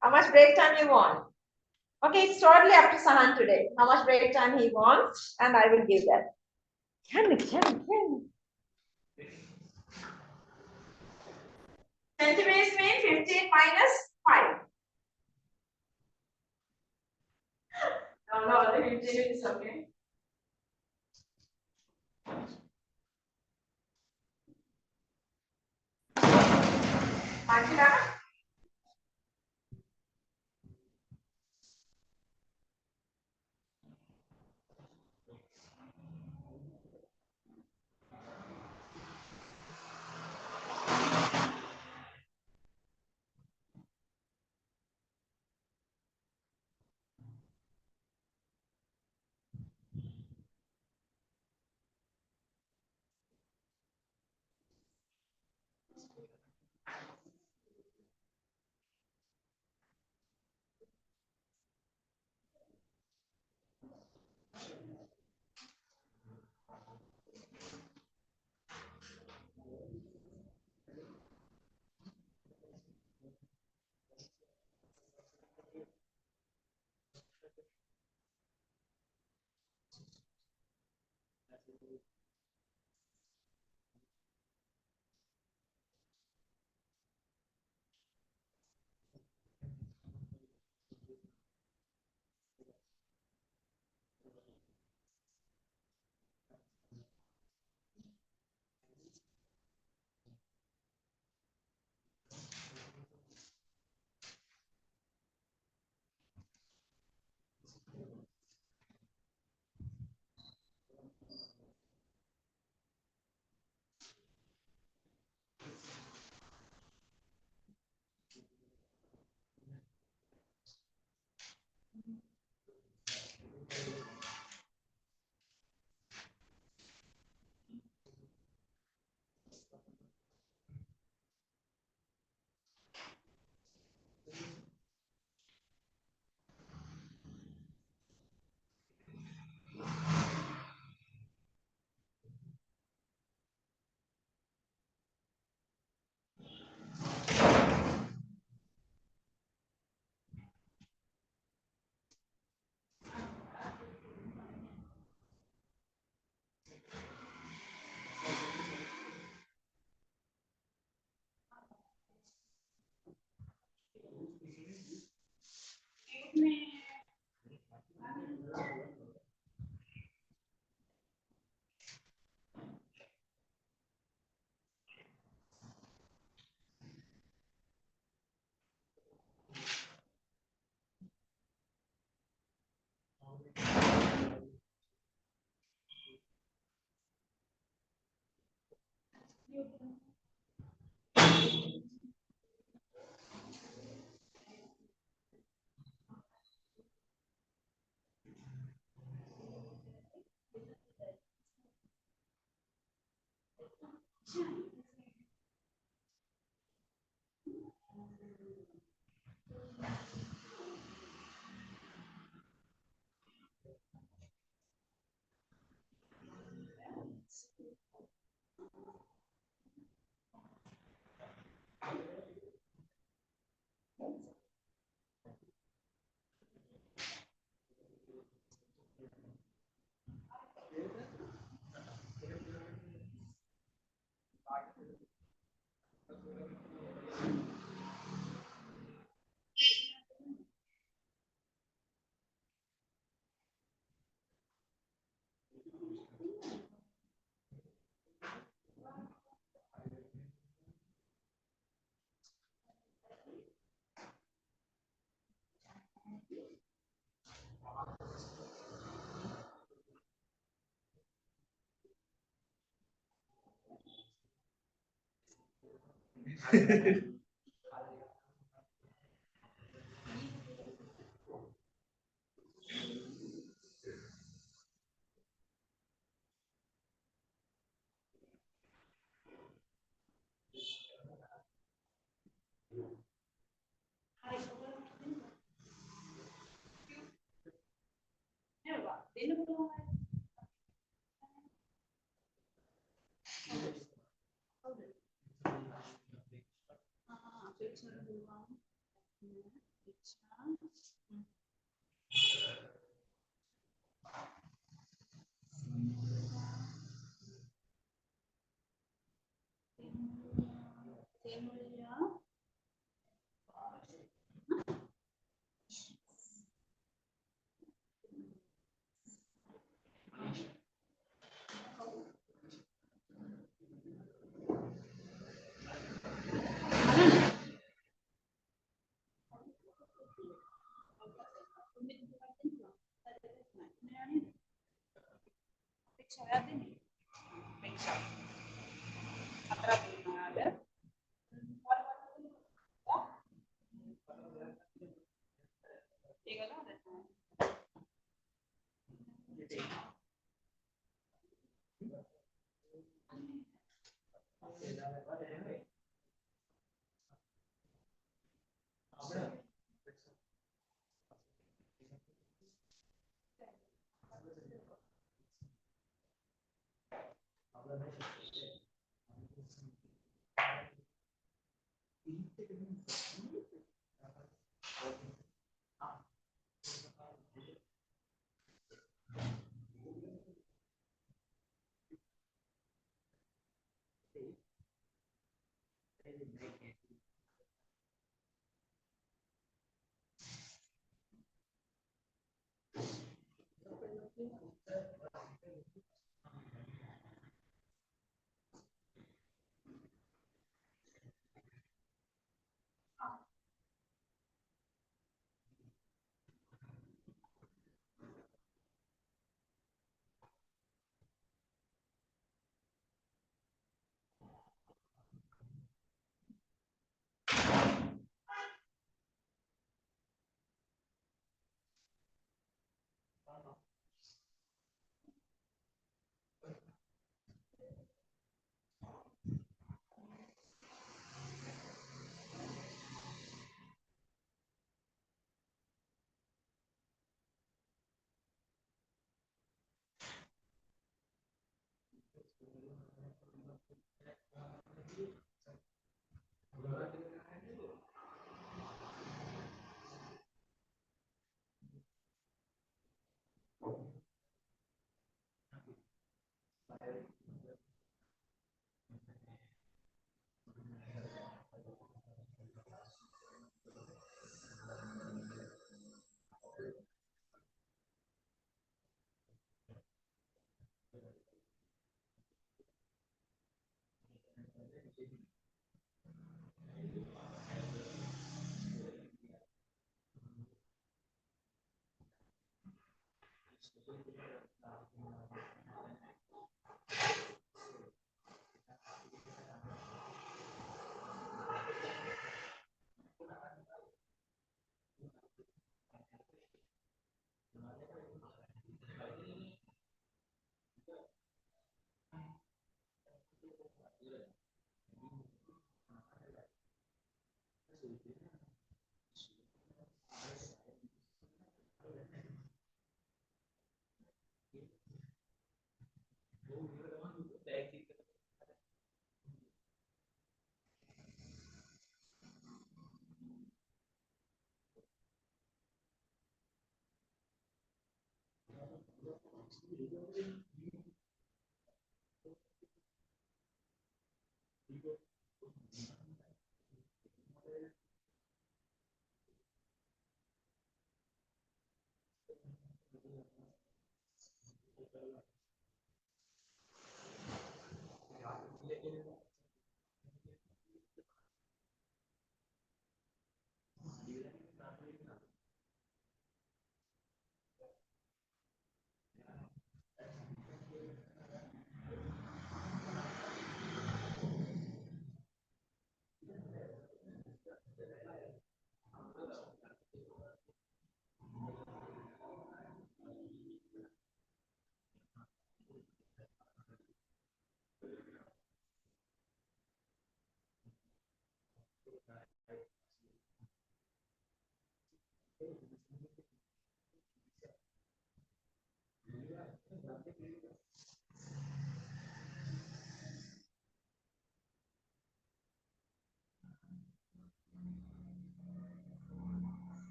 How much break time you want? Okay, it's totally up to Sahan today. How much break time he wants, and I will give that. Can. 20 minutes means 15 minus 5. No, the 15 minutes, okay. Akira?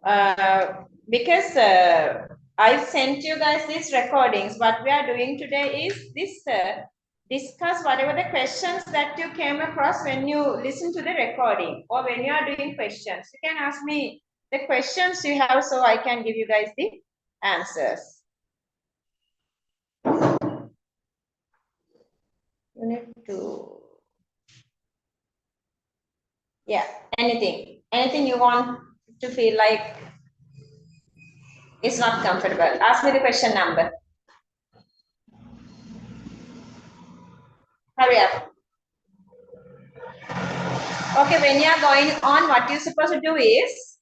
Because I sent you guys these recordings. What we are doing today is this discuss whatever the questions that you came across when you listen to the recording or when you are doing questions. You can ask me the questions you have so I can give you guys the answers. Unit 2. Yeah, anything. Anything you want to feel like it's not comfortable. Ask me the question number. Hurry up. Okay, when you are going on, what you're supposed to do is,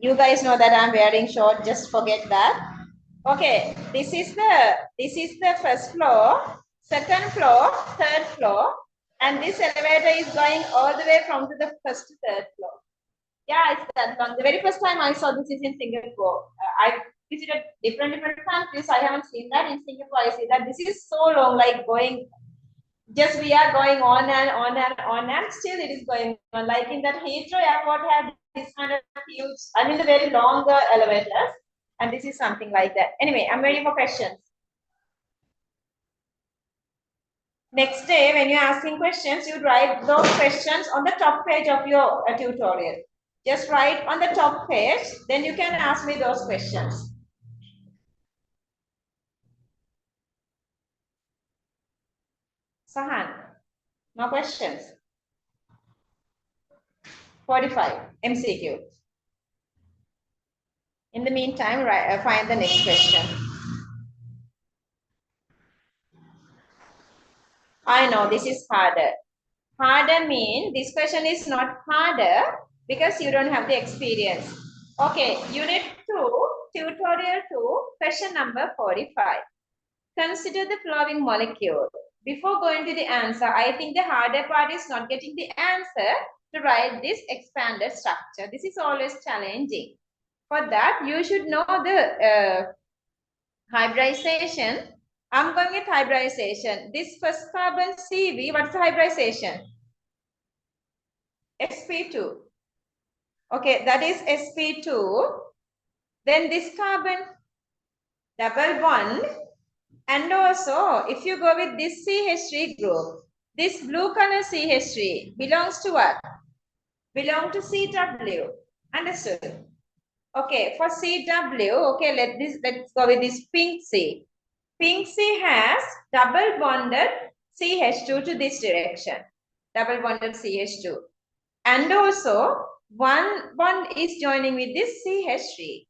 you guys know that I'm wearing short, just forget that. Okay, this is the first floor, second floor, third floor, and this elevator is going all the way from to the first to third floor. Yeah, it's that long. The very first time I saw this is in Singapore. I visited different countries. I haven't seen that in Singapore. I see that this is so long, like going. Just we are going on and on and on, and still it is going on. Like in that Heathrow Airport had this kind of huge, I mean, the very long elevators, and this is something like that. Anyway, I'm ready for questions. Next day, when you're asking questions, you write those questions on the top page of your tutorial. Just write on the top page, then you can ask me those questions. Sahan, no questions? 45, MCQ. In the meantime, find the next question. I know this is harder. Harder means this question is not harder because you don't have the experience. Okay, Unit 2, Tutorial 2, question number 45. Consider the following molecule. Before going to the answer, I think the harder part is not getting the answer to write this expanded structure. This is always challenging. For that, you should know the hybridization. I'm going with hybridization. This first carbon CV, what's the hybridization? sp2. Okay, that is sp2. Then this carbon double bond. And also, if you go with this CH3 group, this blue color CH3 belongs to what? Belong to CW. Understood? Okay, for CW, okay, let's go with this pink C. Pink C has double bonded CH2 to this direction. Double bonded CH2. And also, one bond is joining with this CH3.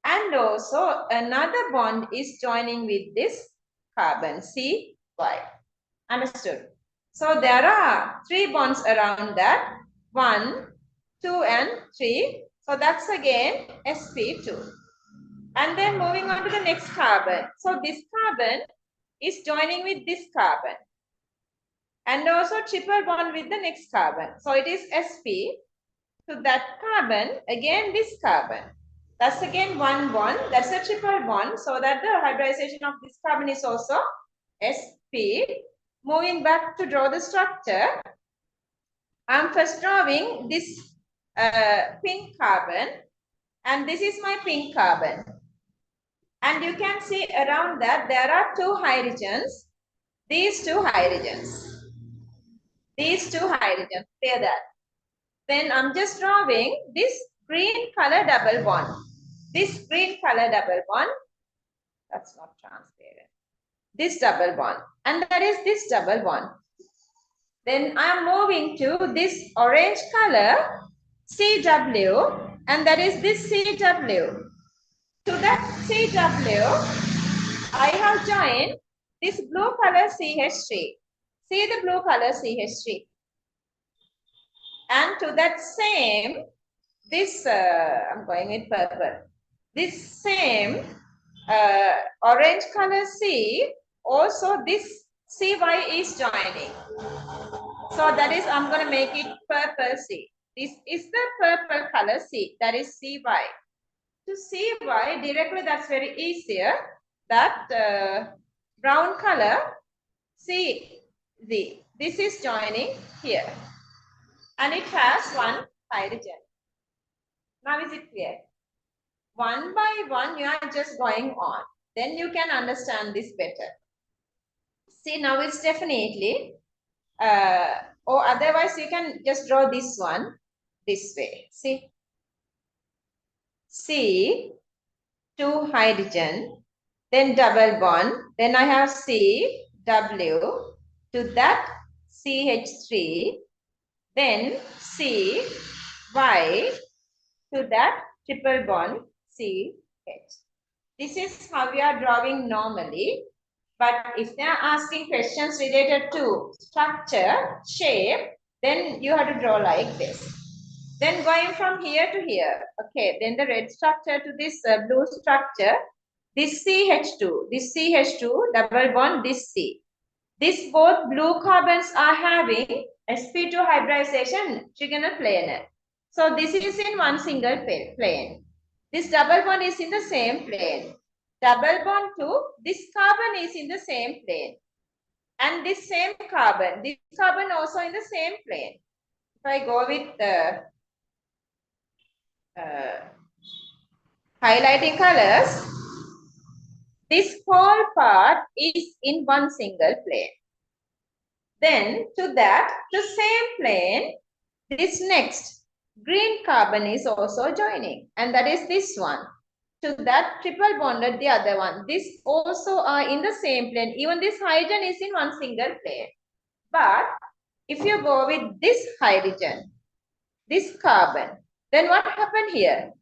And also, another bond is joining with this carbon, CY. Understood? So, there are 3 bonds around that. 1, 2, and 3. So, that's again sp2. And then moving on to the next carbon. So, this carbon is joining with this carbon. And also triple bond with the next carbon. So, it is sp. To that carbon, again this carbon. That's again one bond. That's a triple bond. So that the hybridization of this carbon is also sp. Moving back to draw the structure, I'm first drawing this pink carbon, and this is my pink carbon. And you can see around that there are 2 hydrogens. These 2 hydrogens. These 2 hydrogens. Clear that. Then I'm just drawing this green color double bond. This green color double bond, that's not transparent. This double bond, and that is this double bond. Then I'm moving to this orange color CW, and that is this CW. To that CW, I have joined this blue color CH3. See the blue color CH3. And to that same, this, I'm going with purple. This same orange color C, also this CY is joining. So that is, I'm going to make it purple C. This is the purple color C, that is CY. To CY, directly that's very easier. That brown color CZ. This is joining here. and it has one hydrogen. Now is it clear? One by one, you are just going on. Then you can understand this better. See, now it's definitely, or otherwise you can just draw this one this way. See, C, 2 hydrogen, then double bond, then I have C, W, to that CH3, then C, Y, to that triple bond CH. This is how we are drawing normally. But if they are asking questions related to structure, shape, then you have to draw like this. Then going from here to here, okay, then the red structure to this blue structure, this CH2, double bond, this C. This both blue carbons are having sp2 hybridization trigonal planar. So this is in one single plane. This double bond is in the same plane. Double bond to this carbon is in the same plane. And this same carbon, this carbon also in the same plane. If I go with the highlighting colors, this whole part is in one single plane. Then to that, the same plane, this next green carbon is also joining, and that is this one. To that triple bonded, the other one. This also are in the same plane. Even this hydrogen is in one single plane. But if you go with this hydrogen, this carbon, then what happened here?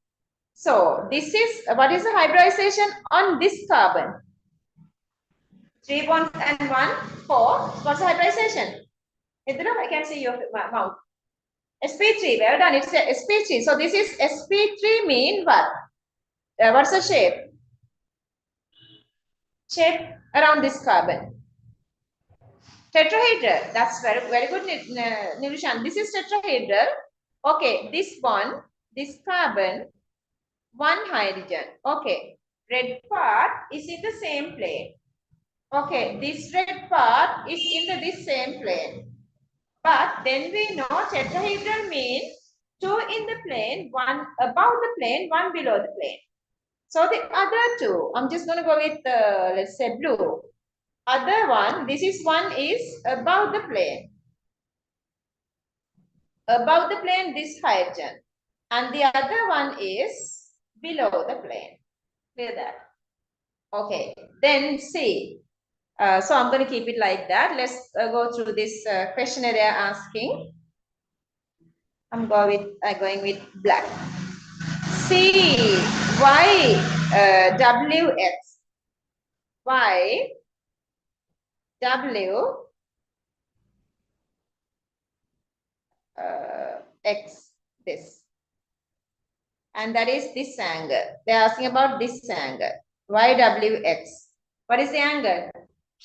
So this is, what is the hybridization on this carbon? 3 bonds and 1, 4. What's the hybridization? I can see your mouth. sp3, well done, it's sp3. So this is sp3 mean what? What's the shape? Shape around this carbon. Tetrahedral. That's very good, Nivishan. This is tetrahedral. Okay, this bond, this carbon, one hydrogen. Okay, red part is in the same plane. Okay, this red part is in this same plane. But then we know tetrahedral means 2 in the plane, 1 above the plane, 1 below the plane. So the other 2, I'm just going to go with, let's say blue. Other one, this is one is above the plane. Above the plane, this hydrogen. And the other one is below the plane. Clear that? Okay, then see. So I'm going to keep it like that. Let's go through this questionnaire they are asking. I'm going with black. C, Y, W, X. Y, W, X, this. And that is this angle. They are asking about this angle. YWX. What is the angle?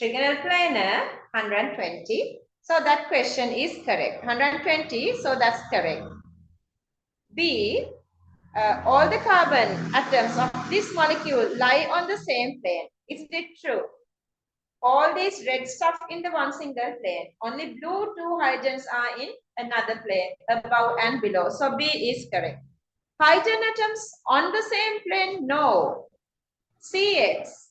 Trigonal planar, 120. So that question is correct. 120, so that's correct. B, all the carbon atoms of this molecule lie on the same plane. Is it true? All these red stuff in the one single plane. Only blue 2 hydrogens are in another plane, above and below. So B is correct. Hydrogen atoms on the same plane? No. CX.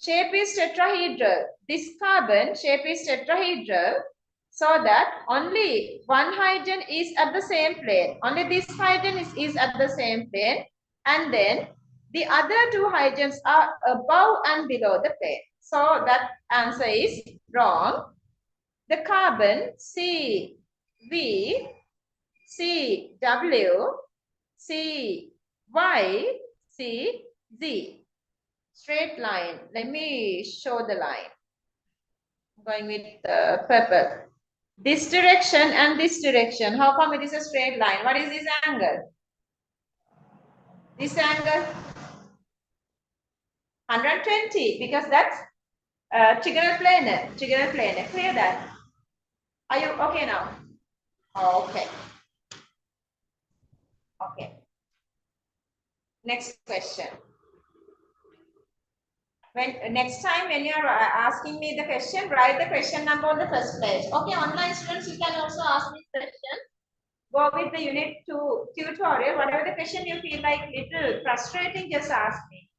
Shape is tetrahedral. This carbon shape is tetrahedral. So that only one hydrogen is at the same plane. Only this hydrogen is at the same plane. And then the other 2 hydrogens are above and below the plane. So that answer is wrong. The carbon CV, CW, CY, CZ. Straight line. Let me show the line. I'm going with purple. This direction and this direction. How come it is a straight line? What is this angle? This angle? 120, because that's trigonal planar. Trigonal planar. Clear that? Are you okay now? Okay. Okay. Next question. Next time when you are asking me the question, write the question number on the first page. Okay, online students, you can also ask this question. go with the unit 2 tutorial. Whatever the question you feel like little frustrating, just ask me.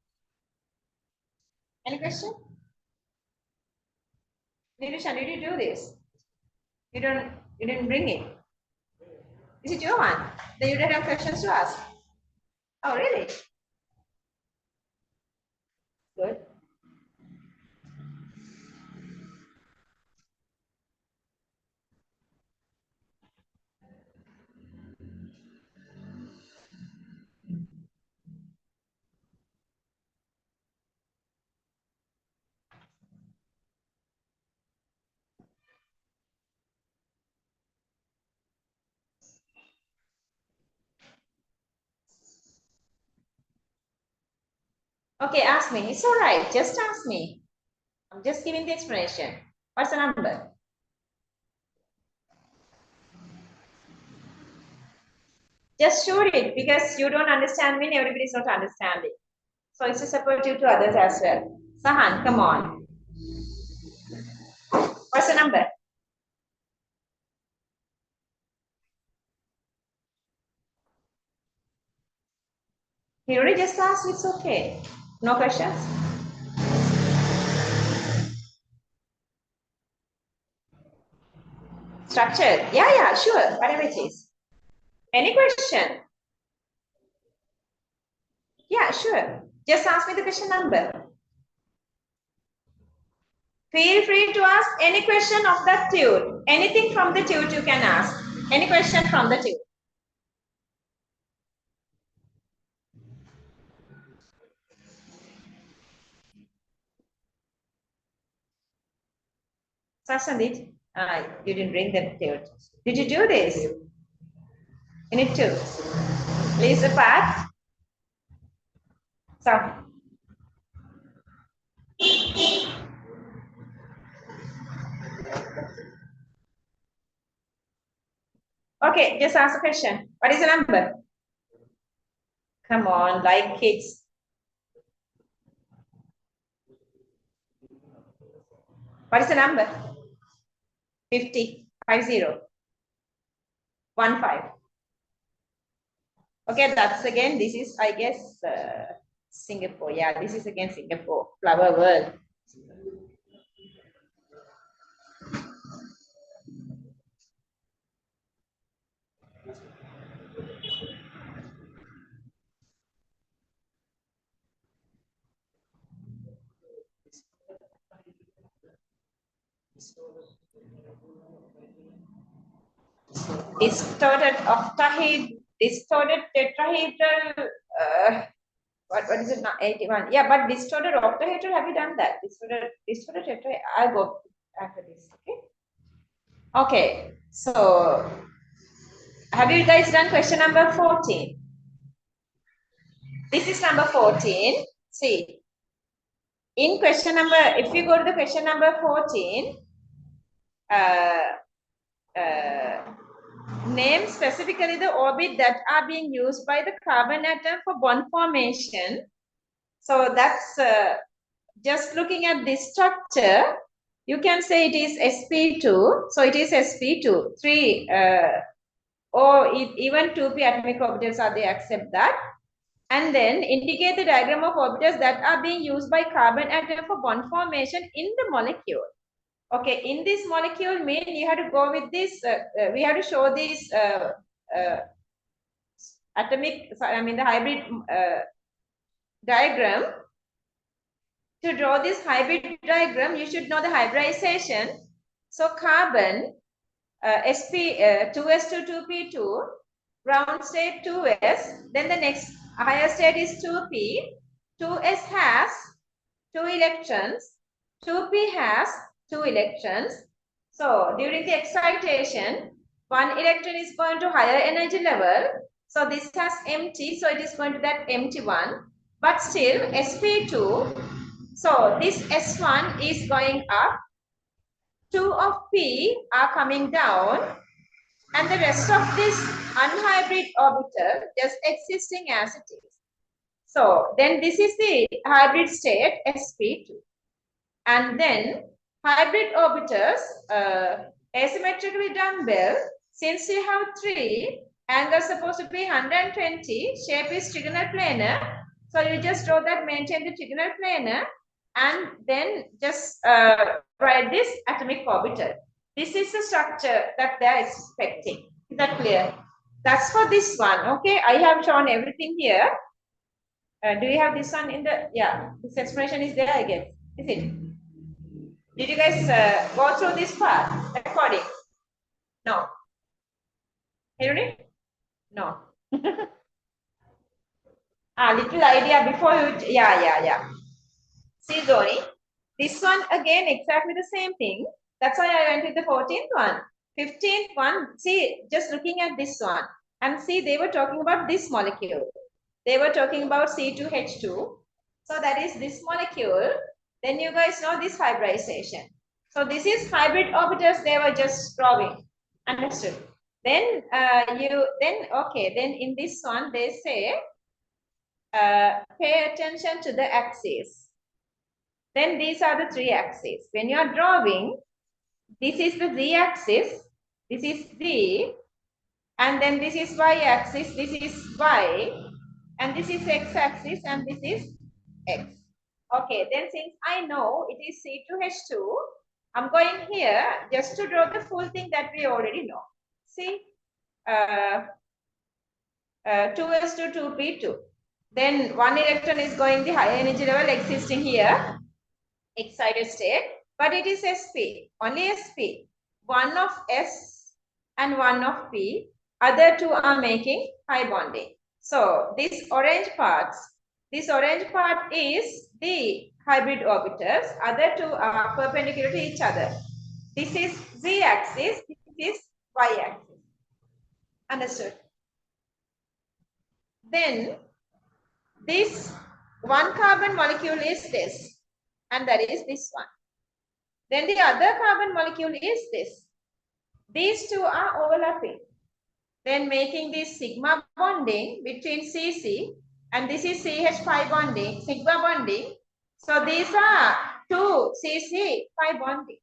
Any question? Nirisha, did you do this? You didn't bring it. Is it your one? Then you don't have questions to ask. Oh, really? Good. Okay, ask me. It's all right. Just ask me. I'm just giving the explanation. What's the number? Just shoot it because you don't understand me and everybody's not understanding. So it's a supportive to others as well. Sahan, come on. What's the number? He already just asked, it's okay. No questions? Structured? Yeah, sure. Whatever it is. Any question? Yeah, sure. Just ask me the question number. Feel free to ask any question of that tune. Anything from the tune you can ask. Any question from the tune. Sasandit, you didn't bring the tune. Did you do this? You need to. Please apart. So. Okay, just ask a question. What is the number? Come on, like kids. What is the number? 50, 50, 15. Okay, that's again, this is, I guess, Singapore. Yeah, this is again Singapore, flower world. Distorted octahedral, distorted tetrahedral, what is it now? 81. Yeah, but distorted octahedral, have you done that? Distorted tetrahedral, I'll go after this, okay? Okay, so have you guys done question number 14? This is number 14. See, in question number, if you go to the question number 14, name specifically the orbit that are being used by the carbon atom for bond formation. So that's just looking at this structure, you can say it is sp2. So it is sp2, 3 or even 2p atomic orbitals are they accept that. And then indicate the diagram of orbitals that are being used by carbon atom for bond formation in the molecule. Okay, in this molecule, mean you have to go with this. We have to show this atomic. I mean the hybrid diagram. To draw this hybrid diagram, you should know the hybridization. So carbon sp 2s to 2p2, ground state 2s. Then the next higher state is 2p. 2s has 2 electrons. 2p has 2 electrons. So during the excitation, 1 electron is going to higher energy level. So this has empty, so it is going to that empty one. But still sp2. So this s1 is going up. 2 of p are coming down. And the rest of this unhybrid orbital just existing as it is. So then this is the hybrid state sp2. And then hybrid orbitals asymmetrically dumbbell, since we have 3, Angle supposed to be 120. Shape is trigonal planar. So you just draw that, maintain the trigonal planar, and then just write this atomic orbital. This is the structure that they are expecting. Is that clear? That's for this one. Okay, I have shown everything here. Do you have this one in the? Yeah, this explanation is there, I guess. Is it? Did you guys go through this part recording? No. Hearing? No. Little idea before you. Yeah. See, Dhoni, this one again exactly the same thing. That's why I went with the 14th one. 15th one, see, just looking at this one. And see, they were talking about this molecule. They were talking about C2H2. So that is this molecule. Then you guys know this hybridization. So this is hybrid orbitals they were just drawing. Understood? Then then in this one they say pay attention to the axis. Then these are the three axes. When you are drawing, this is the z axis, this is z, and then this is y axis, this is y, and this is x axis, and this is x. Okay, then since I know it is C2H2, I'm going here just to draw the full thing that we already know. See, 2s to 2p2. Then one electron is going the high energy level existing here, excited state, but it is sp, only sp. One of s and one of p. Other two are making pi bonding. So this orange part is the hybrid orbitals. Other two are perpendicular to each other. This is z axis. This is y axis. Understood? Then this one carbon molecule is this, and that is this one. Then the other carbon molecule is this. These two are overlapping. Then making this sigma bonding between CC, and this is CH pi bonding, sigma bonding. So these are two CC pi bonding.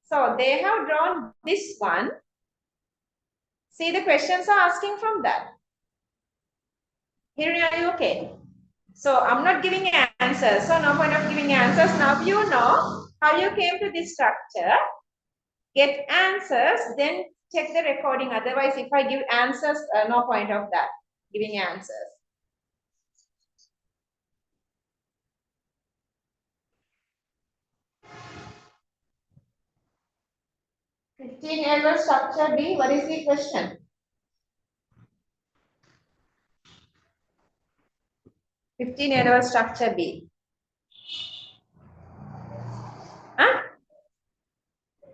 So they have drawn this one. See, the questions are asking from that. Here, are you okay? So I'm not giving answers. So no point of giving answers. Now you know how you came to this structure. Get answers, then check the recording. Otherwise, if I give answers, no point of that, giving answers. (15) structure B. What is the question? 15 structure B. Huh?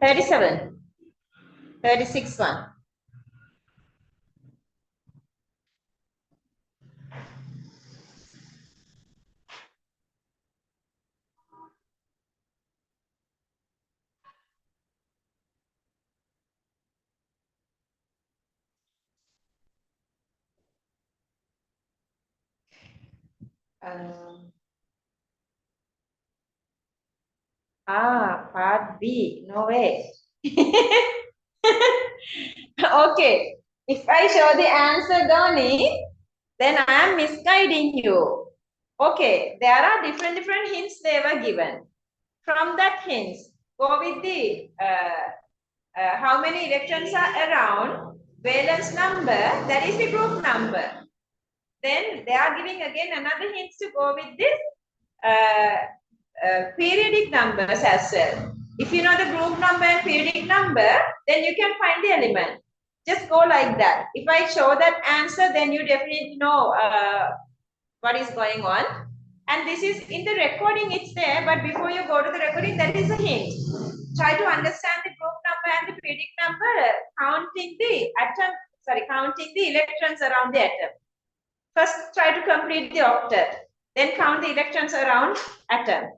37. 36 one. Part B. No way. Okay. If I show the answer, Dhoni, then I am misguiding you. Okay. There are different hints they were given. From that hints, go with the how many electrons are around, valence number, that is the group number. Then they are giving again another hints to go with this periodic numbers as well. If you know the group number and periodic number, then you can find the element. Just go like that. If I show that answer, then you definitely know what is going on. And this is in the recording, it's there, but before you go to the recording, that is a hint. Try to understand the group number and the periodic number, counting the electrons around the atom. First, try to complete the octet. Then count the electrons around atom.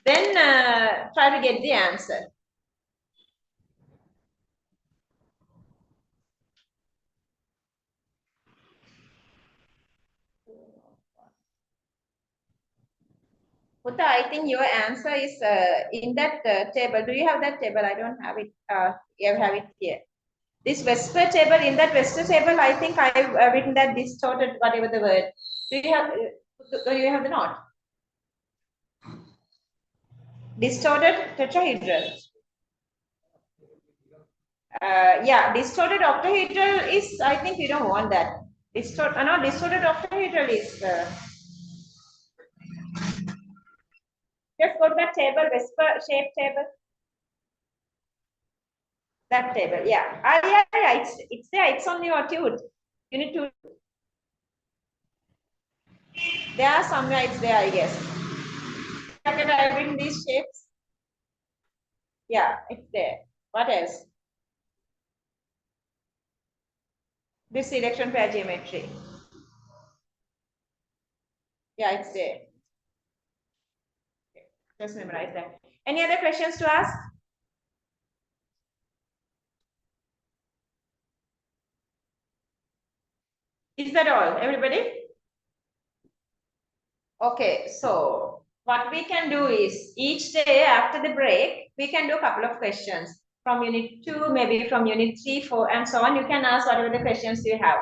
Then try to get the answer. Uta, I think your answer is in that table. Do you have that table? I don't have it. You have it here. This Vesper table, in that Vesper table, I think I've written that distorted, whatever the word. Do you have the note? Distorted tetrahedral. Yeah, distorted octahedral is, I think we don't want that. Distorted octahedral is, just go to that table, Vesper shape table. That table, yeah. Yeah, it's there, it's on your tube. You need to, there are somewhere it's there, I guess. Look at I've written these shapes. Yeah, it's there. What else? This selection pair geometry. Yeah, it's there. Just memorize that. Any other questions to ask? Is that all, everybody? Okay, so what we can do is each day after the break, we can do a couple of questions from unit 2, maybe from unit 3, 4, and so on. You can ask whatever the questions you have.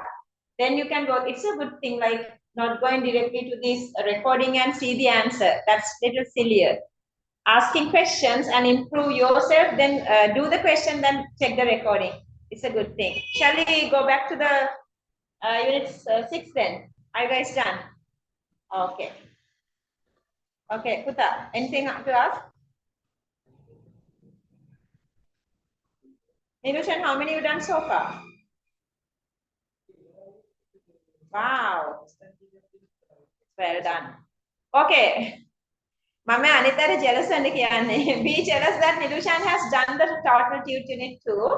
Then you can go, it's a good thing, like not going directly to this recording and see the answer. That's a little sillier. Asking questions and improve yourself, then do the question, then check the recording. It's a good thing. Shall we go back to the unit 6 then? Are you guys done? Okay. Okay, Kuta, anything to ask? Nirushan, how many you done so far? Wow. Well done. Okay. Mama Anita is jealous and be jealous that Nirushan has done the total unit 2.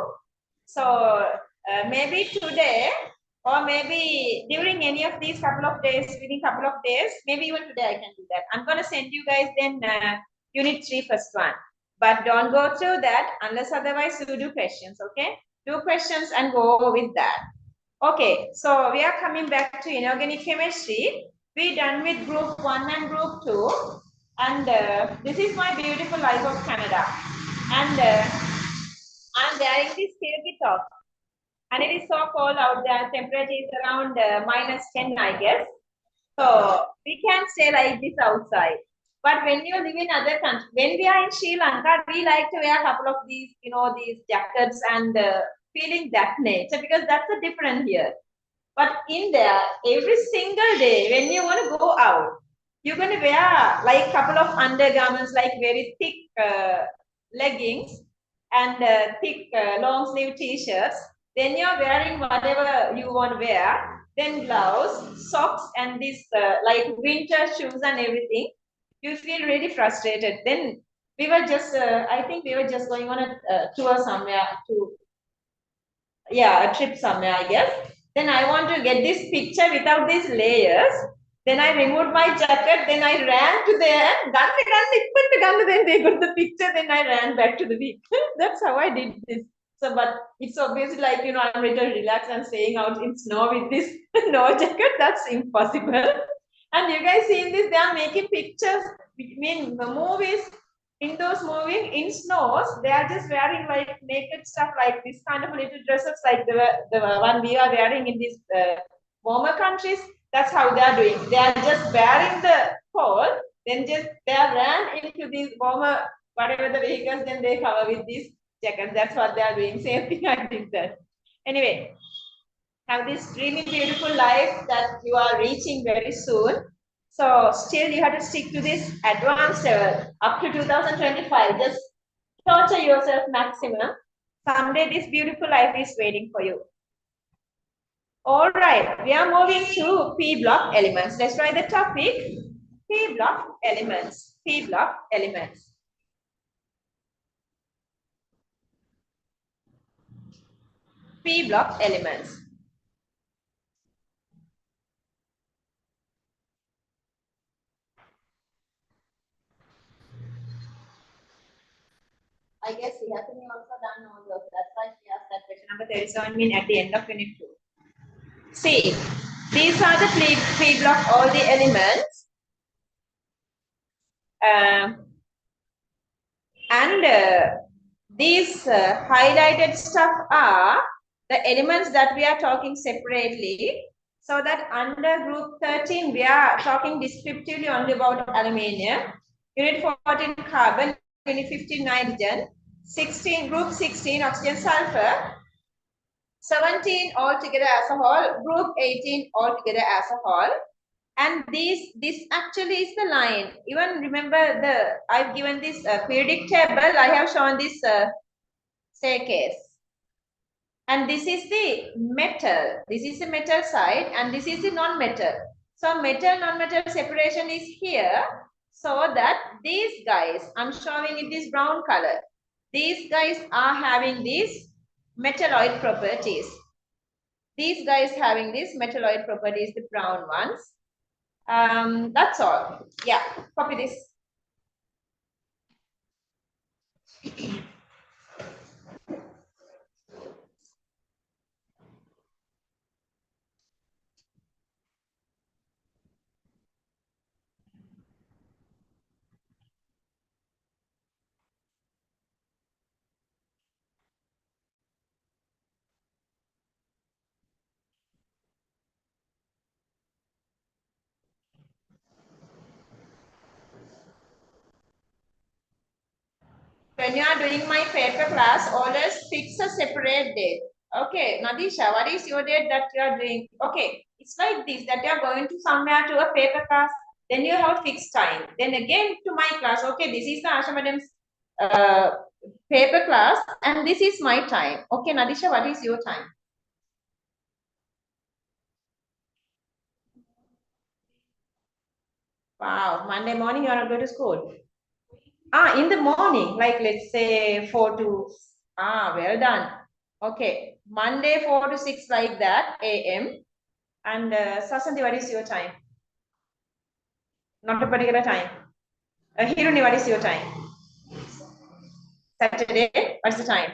So maybe today or maybe during any of these couple of days, within couple of days, maybe even today I can do that. I'm going to send you guys then unit 3 first one. But don't go through that unless otherwise you do questions, okay? Do questions and go with that. Okay, so we are coming back to inorganic chemistry. We done with group 1 and group 2. And this is my beautiful life of Canada. And I'm wearing this silky top. And it is so cold out there. Temperature is around -10, I guess. So we can stay like this outside. But when you live in other countries, when we are in Sri Lanka, we like to wear a couple of these, these jackets and feeling that nature because that's a different here. But in there, every single day, when you want to go out, you're going to wear like a couple of undergarments, like very thick leggings and thick long sleeve t-shirts. Then you're wearing whatever you want to wear. Then gloves, socks, and this like winter shoes and everything. You feel really frustrated. Then we were just, I think we were just going on a tour somewhere to, yeah, a trip somewhere, I guess. Then I want to get this picture without these layers. Then I removed my jacket. Then I ran to there. Then they got the picture. Then I ran back to the beach. That's how I did this. So, but it's obviously like, I'm ready to relax and staying out in snow with this no jacket. That's impossible. And you guys seen this? They are making pictures. I mean, the movies, indoors moving in snows, they are just wearing like naked stuff like this kind of little dresses like the one we are wearing in these warmer countries. That's how they are doing. They are just wearing the coat, then just they are ran into these warmer whatever the vehicles, then they cover with these jackets. That's what they are doing. Same thing I did that. Anyway, have this really beautiful life that you are reaching very soon. So still you have to stick to this advanced level up to 2025. Just torture yourself maximum. Someday this beautiful life is waiting for you. All right, we are moving to P block elements. Let's try the topic. P block elements. P block elements. P block elements. I guess he hasn't also done all those. That's why she asked that question number 37 mean at the end of unit 2. See, these are the P block, all the elements. And these highlighted stuff are the elements that we are talking separately, so that under group 13, we are talking descriptively only about aluminium. Unit 14, carbon. Unit 15, nitrogen. 16, group 16, oxygen, sulfur. 17 altogether as a whole. Group 18 altogether as a whole. And this actually is the line. Even remember I've given this periodic table. I have shown this staircase. And this is the metal. This is the metal side and this is the non-metal. So metal, non-metal separation is here, so that these guys, I'm showing it this brown color. These guys are having these metalloid properties. These guys having these metalloid properties, the brown ones. That's all. Yeah, copy this. When you are doing my paper class, always fix a separate date. Okay, Nadisha, what is your date that you are doing? Okay, it's like this, that you are going to somewhere to a paper class, then you have fixed time. Then again to my class, okay, this is the Asha madam's paper class and this is my time. Okay, Nadisha, what is your time? Wow, Monday morning you are not going to school. In the morning, like let's say 4 to, well done. Okay, Monday 4 to 6 like that, AM. And Sasanti, what is your time? Not a particular time. Hiruni, what is your time? Saturday, what's the time?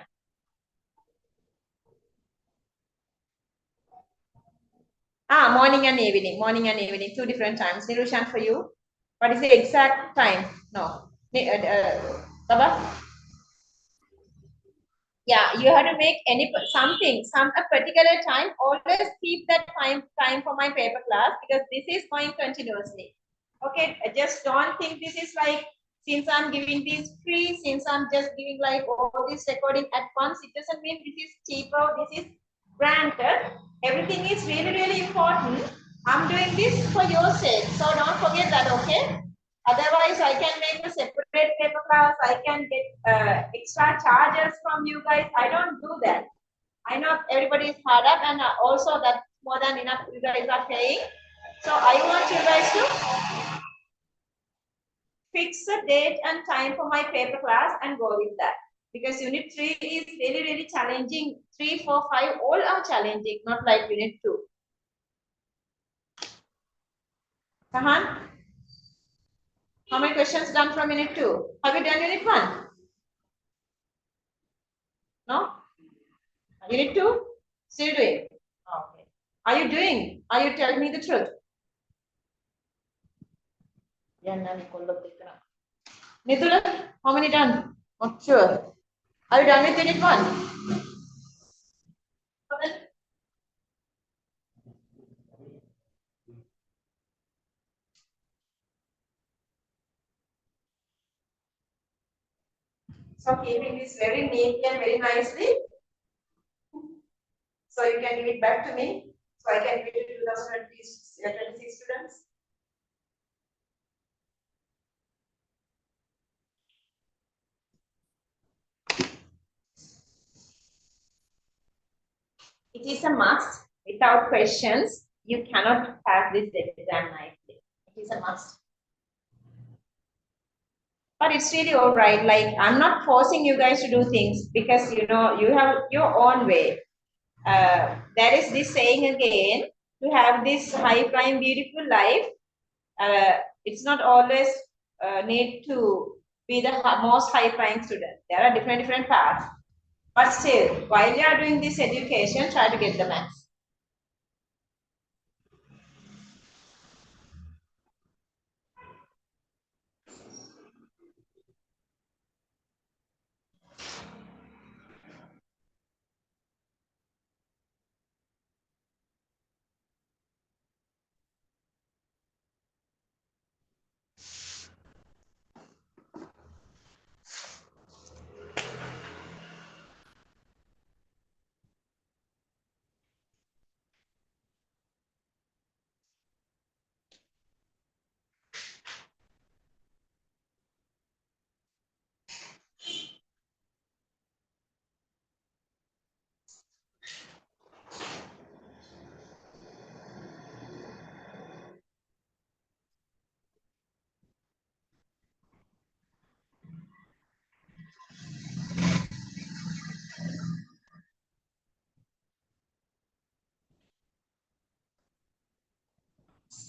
Morning and evening, two different times. Nirushan, for you, what is the exact time? No. Baba? Yeah, you have to make some a particular time. Always keep that time for my paper class because this is going continuously. Okay, just don't think this is like, since I'm giving this free, since I'm just giving like all this recording at once, it doesn't mean this is cheaper, this is granted. Everything is really, really important. I'm doing this for your sake, so don't forget that, okay? Otherwise, I can make a separate paper class. I can get extra charges from you guys. I don't do that. I know everybody is hard up, and also that more than enough you guys are paying. So I want you guys to fix a date and time for my paper class and go with that. Because unit 3 is really, really challenging. 3, 4, 5, all are challenging, not like unit 2. Sahan, how many questions done from unit 2? Have you done unit 1? No? Unit 2? Still doing? Okay. Are you doing? Are you telling me the truth? Nidula, how many done? Not sure. Are you done with unit 1? So keeping this very neatly and very nicely. So you can give it back to me. So I can give it to 2026 students. It is a must. Without questions, you cannot pass this exam nicely. It is a must. But it's really all right. Like, I'm not forcing you guys to do things because you know you have your own way. There is this saying again, to have this high flying beautiful life, it's not always need to be the most high flying student. There are different paths. But still, while you are doing this education, try to get the maths.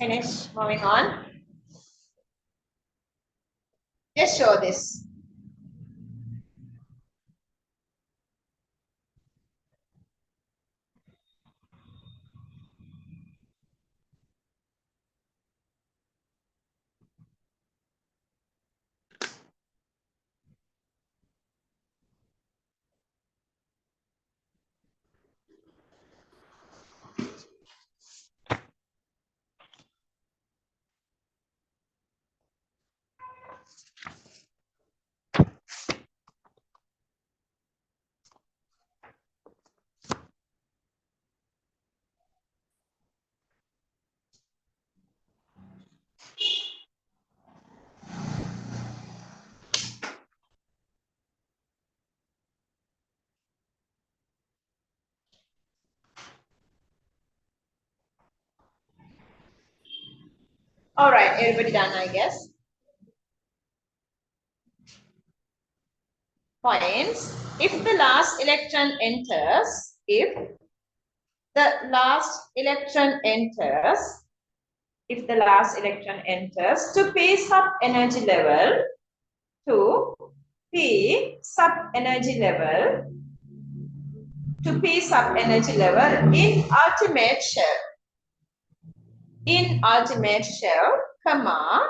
Finish. Moving on. Just show this. All right, everybody done, I guess. Points. If the last electron enters, if the last electron enters, to P sub energy level, to P sub energy level, in ultimate shell, comma,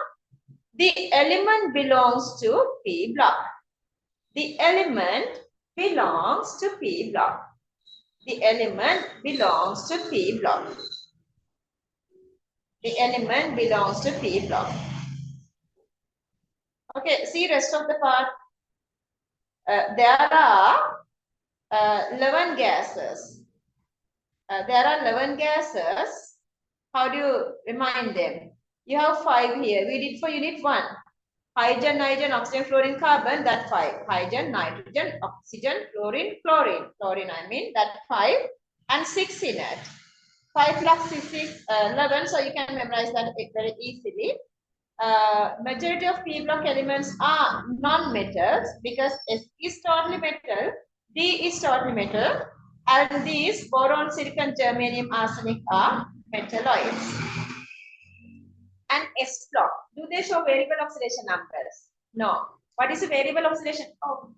the element belongs to P block. The element belongs to P block. The element belongs to P block. The element belongs to P block. Okay, see rest of the part. There are 11 gases. How do you remind them? You have 5 here. We did for unit 1. Hydrogen, nitrogen, oxygen, fluorine, carbon, that 5. Hydrogen, nitrogen, oxygen, fluorine, chlorine, I mean, that 5. And 6 in it. 5 plus 6 is 11, so you can memorize that very easily. Majority of P block elements are non-metals because S is totally metal, D is totally metal, and these boron, silicon, germanium, arsenic are metalloids. And S block, do they show variable oxidation numbers? No. What is a variable oxidation? Oh,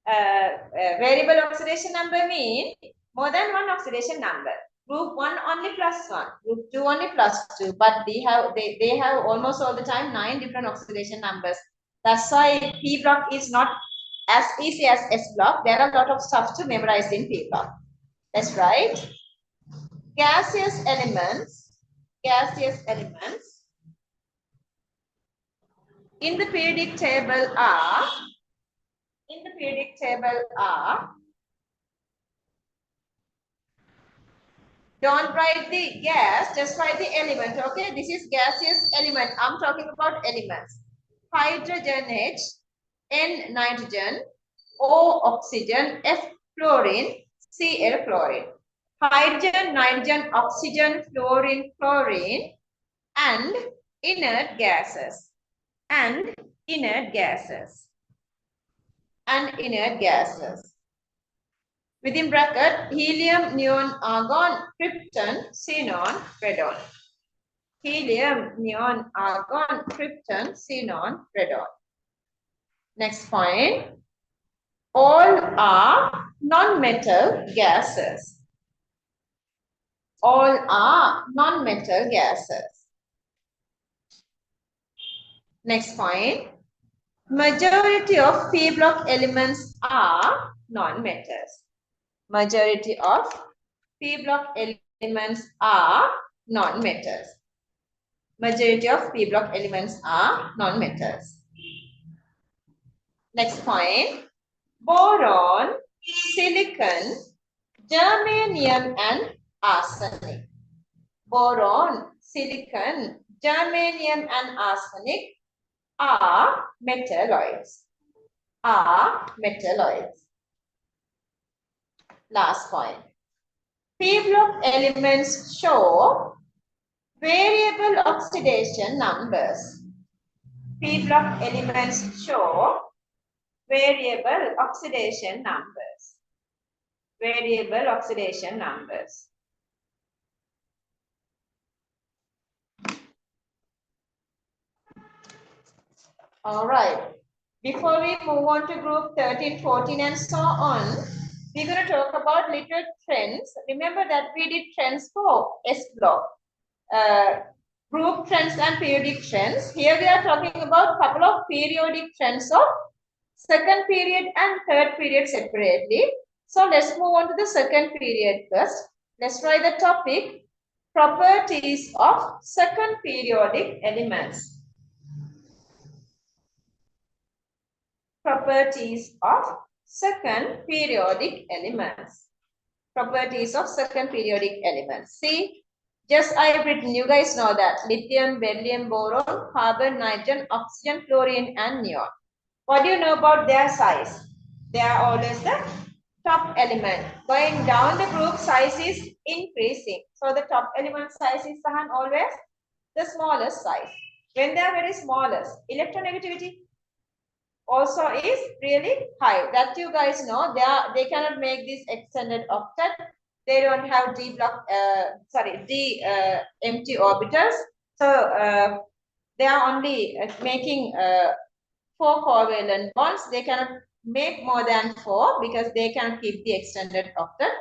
variable oxidation number means more than one oxidation number. Group 1 only +1, group 2 only +2, but they have almost all the time 9 different oxidation numbers. That's why P block is not as easy as S block. There are a lot of stuff to memorize in P block. That's right. Gaseous elements in the periodic table are don't write the gas, just write the element. Okay, this is gaseous element. I'm talking about elements. Hydrogen H, N nitrogen, O oxygen, F fluorine, Cl chlorine. Hydrogen, nitrogen, oxygen, fluorine, chlorine, and inert gases. Within bracket, helium, neon, argon, krypton, xenon, radon. Helium, neon, argon, krypton, xenon, radon. Next point. All are non-metal gases. All are non-metal gases. Next point. Majority of P block elements are non-metals. Majority of P block elements are non-metals. Majority of P block elements are non-metals. Next point. Boron, silicon, germanium, and arsenic. Boron, silicon, germanium, and arsenic are metalloids. Last point. P block elements show variable oxidation numbers. P block elements show variable oxidation numbers. All right. Before we move on to group 13, 14, and so on, we're going to talk about little trends. Remember that we did trends for S block. Group trends and periodic trends. Here we are talking about a couple of periodic trends of second period and third period separately. So let's move on to the second period first. Let's try the topic, properties of second periodic elements. Properties of second periodic elements. Properties of second periodic elements. See, just I have written, you guys know that lithium, beryllium, boron, carbon, nitrogen, oxygen, fluorine, and neon. What do you know about their size? They are always the top element. Going down, the group size is increasing. So the top element size is always the smallest size. When they are very smallest, electronegativity also is really high. That you guys know. They cannot make this extended octet. They don't have empty orbitals. So they are only making 4 covalent bonds. They cannot make more than 4 because they can keep the extended octet.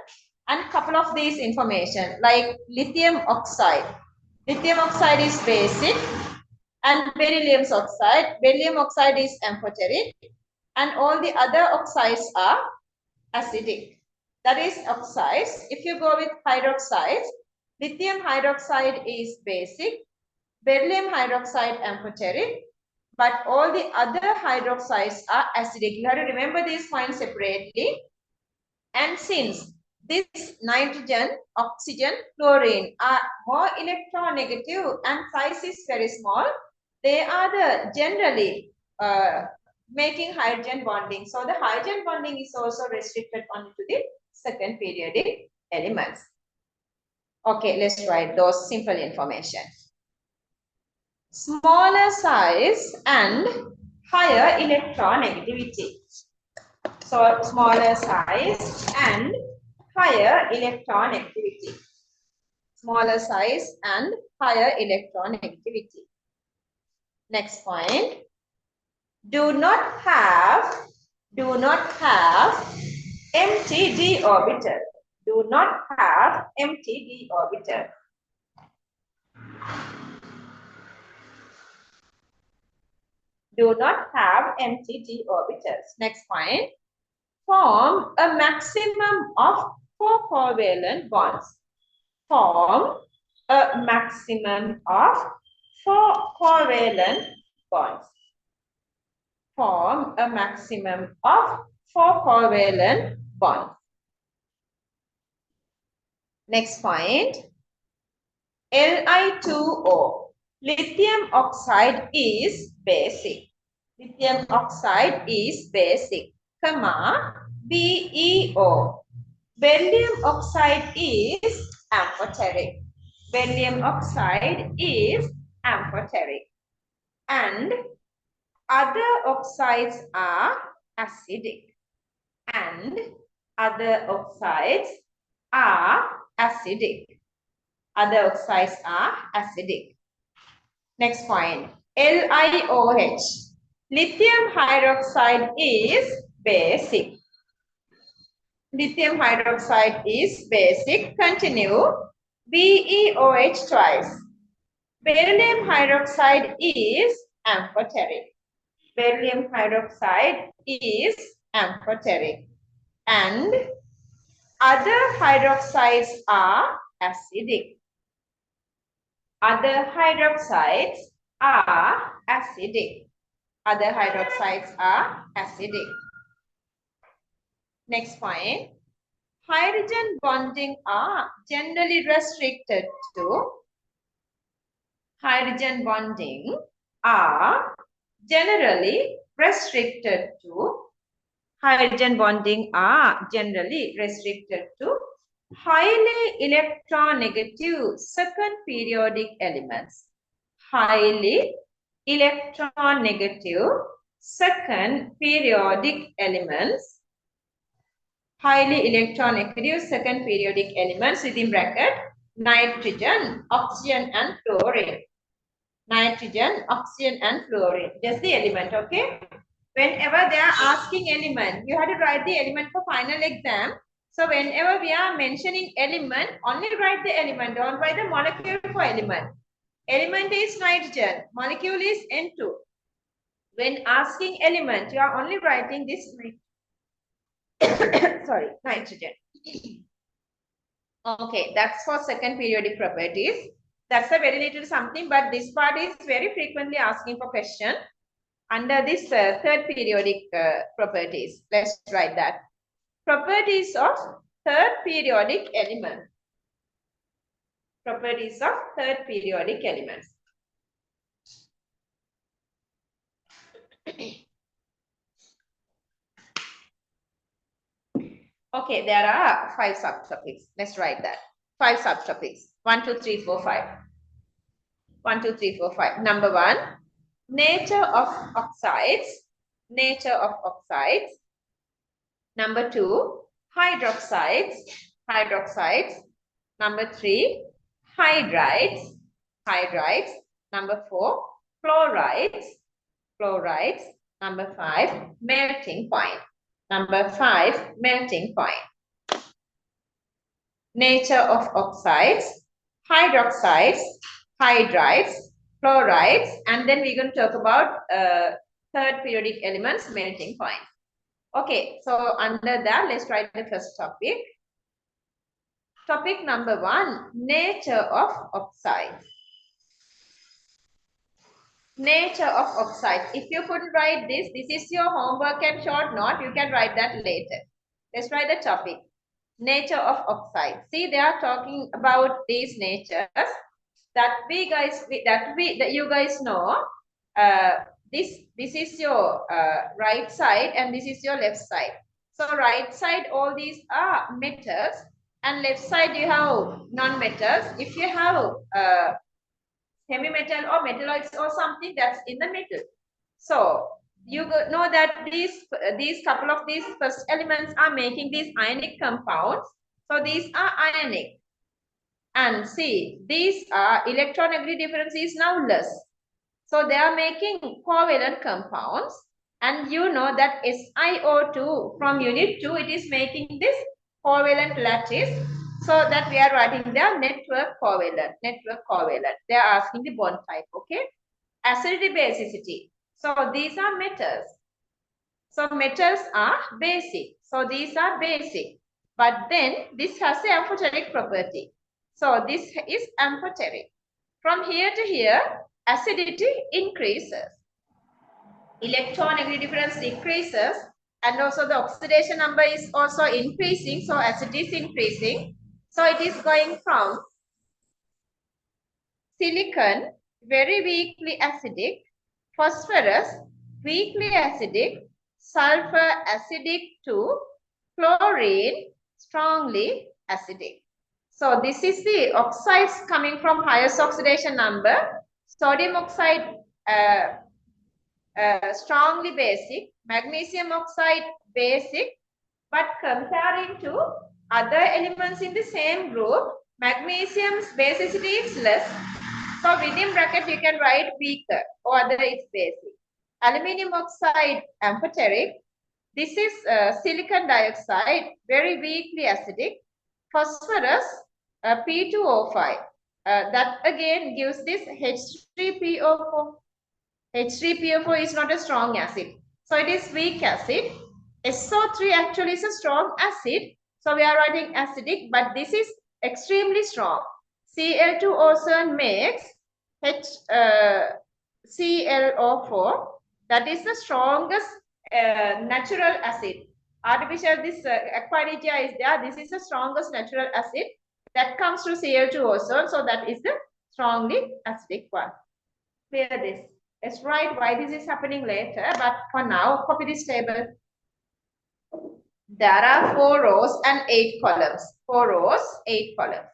And couple of these information like lithium oxide. Lithium oxide is basic, and beryllium oxide. Beryllium oxide is amphoteric, and all the other oxides are acidic. That is oxides. If you go with hydroxides, lithium hydroxide is basic, beryllium hydroxide amphoteric, but all the other hydroxides are acidic. You have to remember these points separately. And since this nitrogen, oxygen, fluorine are more electronegative and size is very small, they are the generally making hydrogen bonding. So the hydrogen bonding is also restricted only to the second periodic elements. Okay, let's write those simple information. Smaller size and higher electronegativity. So smaller size and higher electronegativity. Smaller size and higher electronegativity. Next point. Do not have empty d orbital. Do not have empty d orbital. Do not have empty d orbitals. Next point. Form a maximum of 4 covalent bonds. Form a maximum of 4 covalent bonds. Form a maximum of 4 covalent bonds. Next point. Li2O. Lithium oxide is basic. Lithium oxide is basic. Comma, BeO. Beryllium oxide is amphoteric. Beryllium oxide is amphoteric. And other oxides are acidic. And other oxides are acidic. Other oxides are acidic. Next point. LiOH. Lithium hydroxide is basic. Lithium hydroxide is basic. Continue. BeOH twice. Beryllium hydroxide is amphoteric. Beryllium hydroxide is amphoteric. And other hydroxides are acidic. Other hydroxides are acidic. Other hydroxides are acidic. Next point. Hydrogen bonding are generally restricted to. Hydrogen bonding are generally restricted to. Hydrogen bonding are generally restricted to highly electronegative second periodic elements. Highly electronegative second periodic elements. Highly electronegative second periodic elements within bracket nitrogen, oxygen, and fluorine. nitrogen, oxygen, and fluorine. Just the element, okay? Whenever they are asking element, you have to write the element for final exam. So whenever we are mentioning element, only write the element, don't write the molecule for element. Element is nitrogen, molecule is N2. When asking element, you are only writing this sorry, nitrogen. Okay, that's for second periodic properties. That's a very little something, but this part is very frequently asking for question under this third periodic properties. Let's write that. Properties of third periodic element. Properties of third periodic elements. Okay, there are 5 subtopics. Let's write that. 5 subtopics. 1, 2, 3, 4, 5. 1, 2, 3, 4, 5. Number 1, nature of oxides. Nature of oxides. Number 2, hydroxides. Hydroxides. Number 3, hydrides. Hydrides. Number 4, chlorides. Chlorides. Number 5, melting point. Number 5, melting point. Nature of oxides, hydroxides, hydrides, chlorides, and then we're going to talk about third periodic elements, melting point. Okay, so under that, let's write the first topic. Topic number 1, nature of oxides. Nature of oxides. If you couldn't write this is your homework and short note, you can write that later. Let's write the topic. Nature of oxides. See, they are talking about these natures that you guys know. This is your right side and this is your left side. So right side, all these are metals, and left side you have non-metals. If you have heavy metal or metalloids or something, that's in the middle. So you know that these couple of these first elements are making these ionic compounds. So these are ionic. And see, these are electronegativity difference is now less. So they are making covalent compounds. And you know that SiO2 from unit 2, it is making this covalent lattice. So that we are writing their network covalent. Network covalent. They are asking the bond type, okay? Acidity, basicity. So these are metals. So metals are basic. So these are basic. But then this has the amphoteric property. So this is amphoteric. From here to here, acidity increases. Electronegativity difference decreases. And also the oxidation number is also increasing. So acidity is increasing. So it is going from silicon, very weakly acidic, phosphorus, weakly acidic, sulfur acidic to chlorine, strongly acidic. So this is the oxides coming from highest oxidation number. Sodium oxide strongly basic, magnesium oxide basic, but comparing to other elements in the same group, magnesium's basicity is less. So within bracket you can write weaker or other is basic. Aluminium oxide amphoteric. This is silicon dioxide, very weakly acidic. Phosphorus P2O5. That again gives this H3PO4. H3PO4 is not a strong acid. So it is weak acid. SO3 actually is a strong acid. So we are writing acidic, but this is extremely strong. Cl2 also makes HClO4. That is the strongest natural acid. Artificial, this Aquaridia is there. This is the strongest natural acid that comes through Cl2 ozone. So that is the strongly acidic one. Clear this. Let's write why this is happening later. But for now, copy this table. There are 4 rows and 8 columns. 4 rows, 8 columns.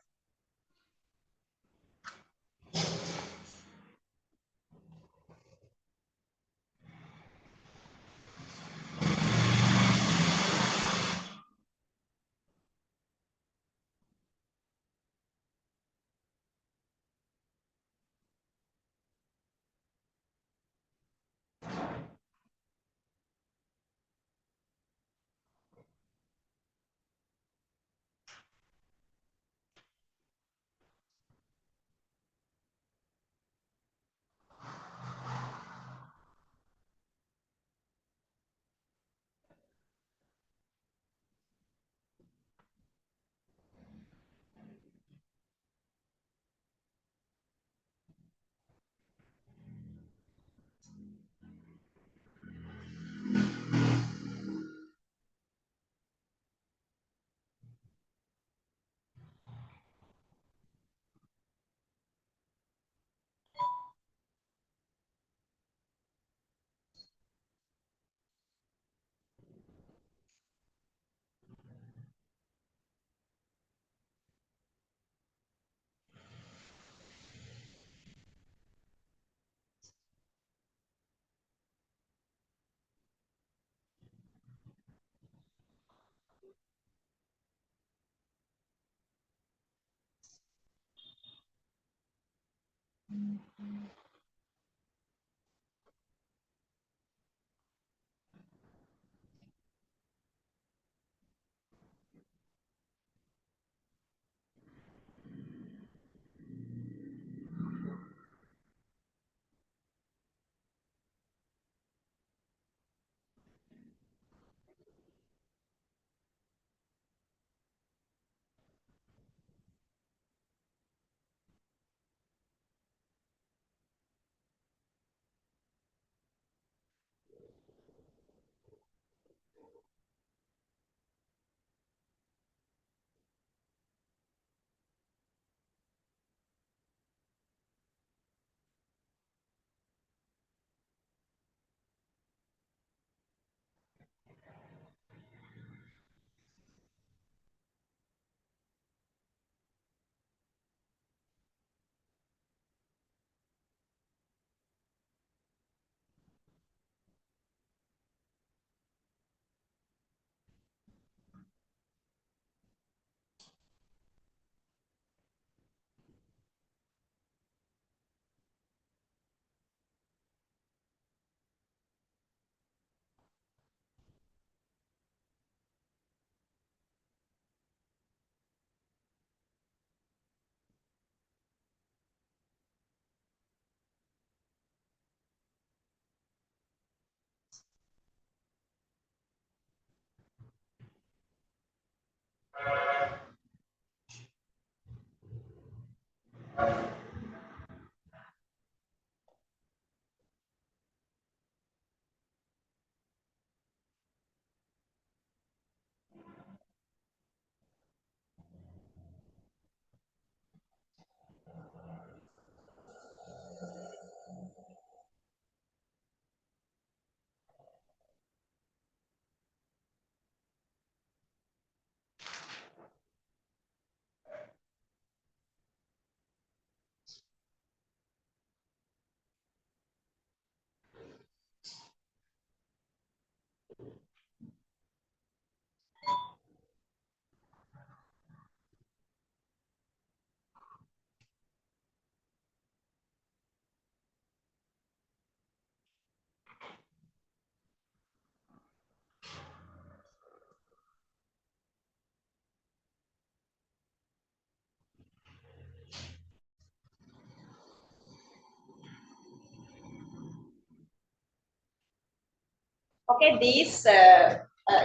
Okay, these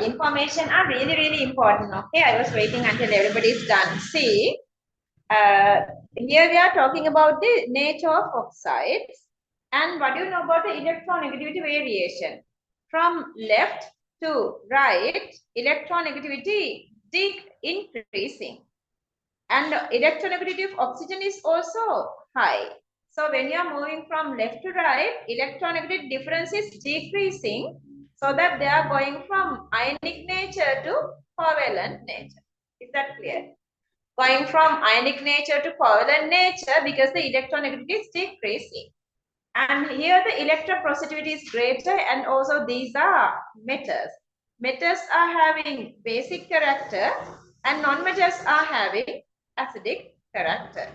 information are really, really important. Okay, I was waiting until everybody is done. See, uh, here we are talking about the nature of oxides. And what do you know about the electronegativity variation? From left to right, electronegativity increasing. And electronegativity of oxygen is also high. So when you are moving from left to right, electronegativity difference is decreasing, so that they are going from ionic nature to covalent nature. Is that clear? Going from ionic nature to covalent nature because the electronegativity is decreasing. And here the electropositivity is greater, and also these are metals. Metals are having basic character and non-metals are having acidic character.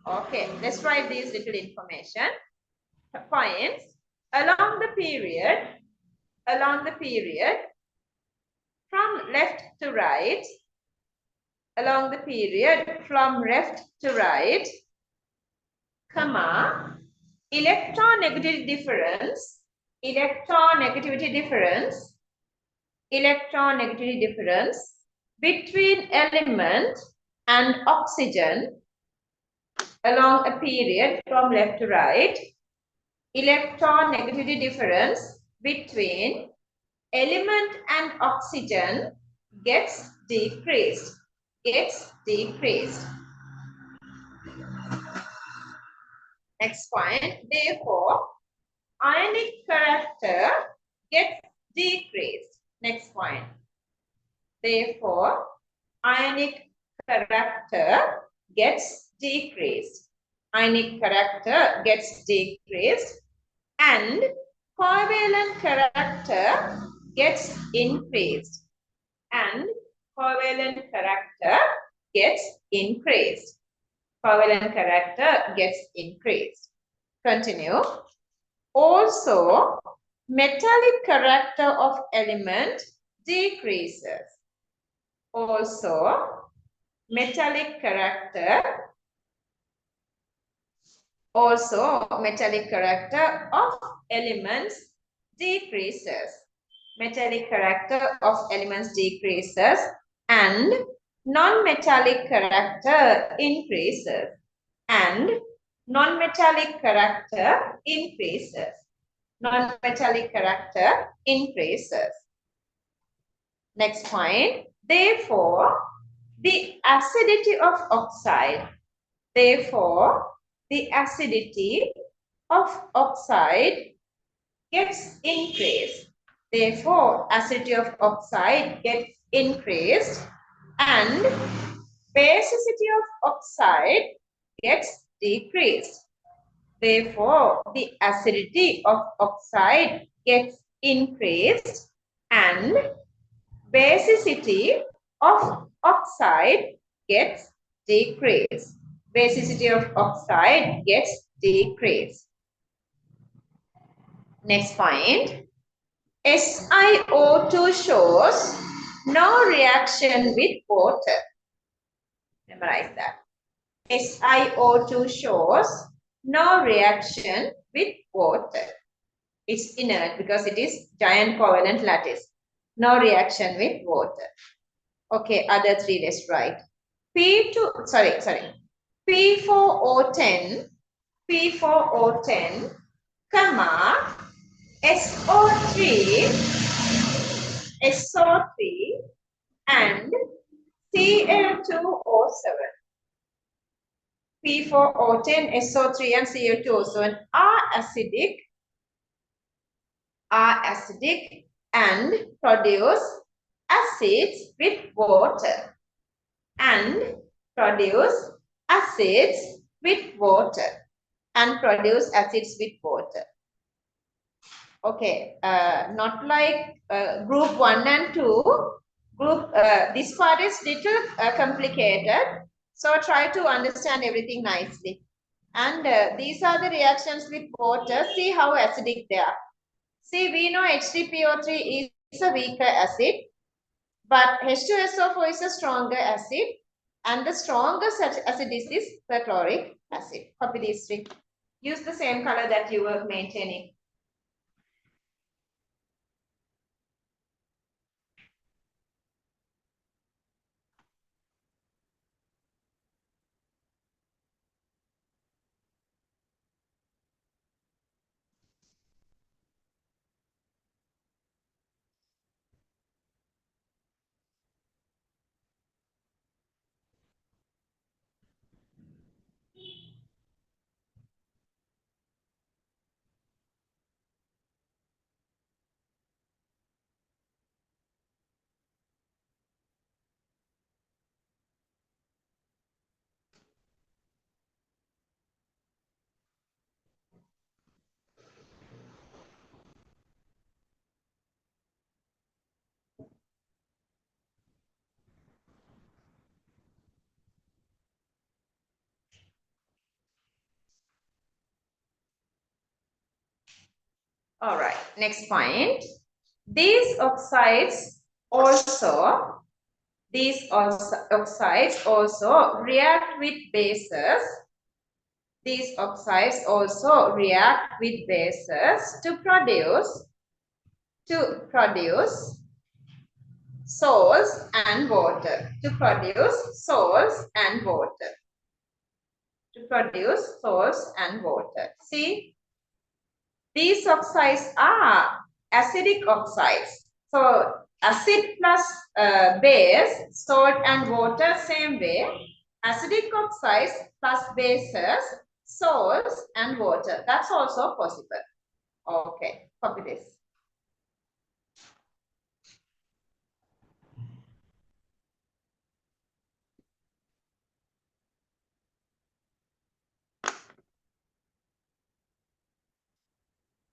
Okay, let's write these little information points along the period from left to right, along the period from left to right, comma, electronegativity difference between element and oxygen along a period from left to right, electronegativity difference between element and oxygen gets decreased. Next point, therefore, ionic character gets decreased. Next point, therefore, ionic character gets decreased. Ionic character gets decreased and covalent character gets increased. And covalent character gets increased. Covalent character gets increased. Continue. Also, metallic character of element decreases. Also, metallic character of elements decreases. Metallic character of elements decreases and non-metallic character increases. And non-metallic character increases. Non-metallic character increases. Next point. Therefore, the acidity of oxide. Therefore, the acidity of oxide gets increased. Therefore, acidity of oxide gets increased and basicity of oxide gets decreased. Therefore, the acidity of oxide gets increased and basicity of oxide gets decreased. Basicity of oxide gets decreased. Next point. SiO2 shows no reaction with water. Memorize that. SiO2 shows no reaction with water. It's inert because it is giant covalent lattice. No reaction with water. Okay, other three let's write. P4O10, comma, SO3, and Cl2O7. P4O10, SO3, and Cl2O7 are acidic and produce acids with water. And produce acids with water. Okay, not like group 1 and 2. This part is little complicated. So try to understand everything nicely. And these are the reactions with water. See how acidic they are. See, we know H3PO3 is a weaker acid, but H2SO4 is a stronger acid, and the strongest acid is this perchloric acid. Copy these three. Use the same color that you were maintaining. All right, next point. These oxides also react with bases. These oxides also react with bases to produce salts and water. See, these oxides are acidic oxides. So acid plus base, salt and water, same way. Acidic oxides plus bases, salts and water. That's also possible. Okay, copy this.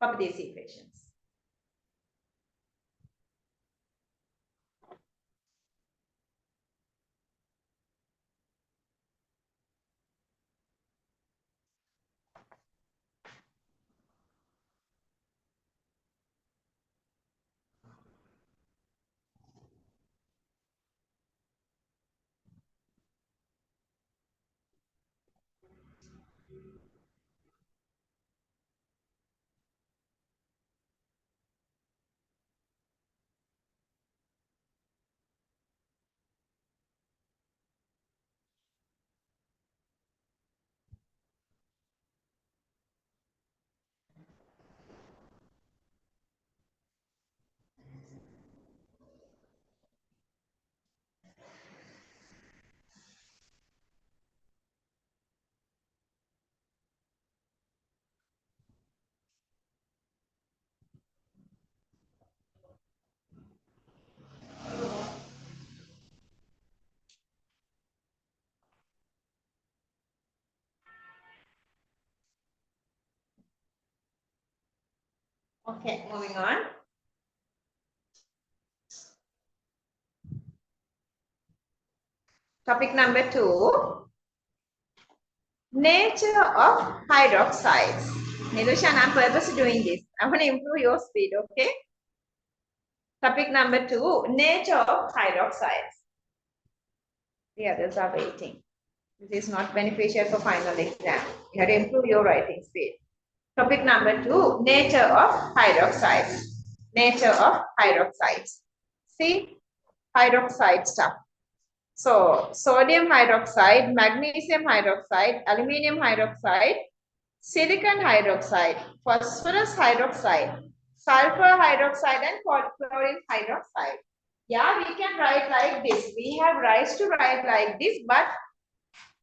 Copy these equations. Okay, moving on. Topic number 2, nature of hydroxides. Nilushan, I'm purposely doing this. I want to improve your speed, okay? Topic number 2, nature of hydroxides. The others are waiting. This is not beneficial for final exam. You have to improve your writing speed. Topic number 2, nature of hydroxides. Nature of hydroxides. See, hydroxide stuff. So, sodium hydroxide, magnesium hydroxide, aluminium hydroxide, silicon hydroxide, phosphorus hydroxide, sulfur hydroxide, and chlorine hydroxide. Yeah, we can write like this. We have rights to write like this, but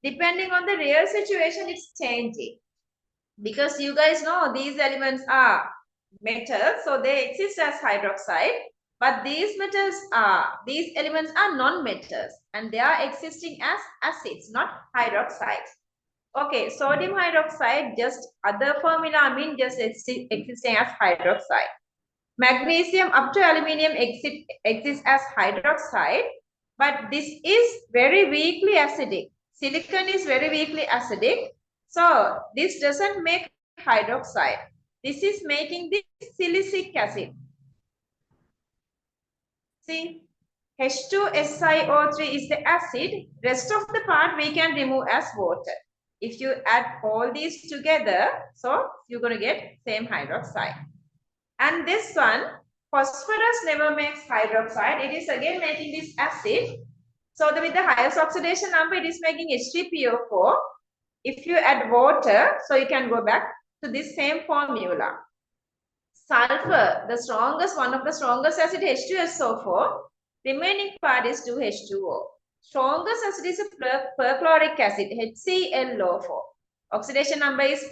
depending on the real situation, it's changing. Because you guys know these elements are metals, so they exist as hydroxide. But these elements are non-metals and they are existing as acids, not hydroxides. Okay, sodium hydroxide, just other formula mean just existing as hydroxide. Magnesium up to aluminium exists as hydroxide, but this is very weakly acidic. Silicon is very weakly acidic, so this doesn't make hydroxide. This is making this silicic acid. See, H2SiO3 is the acid. Rest of the part we can remove as water. If you add all these together, so you're going to get same hydroxide. And this one, phosphorus never makes hydroxide. It is again making this acid. So with the highest oxidation number, it is making H3PO4. If you add water, so you can go back to this same formula. Sulfur, the strongest, one of the strongest acid, H2SO4. Remaining part is 2H2O. Strongest acid is a perchloric acid, HClO4. Oxidation number is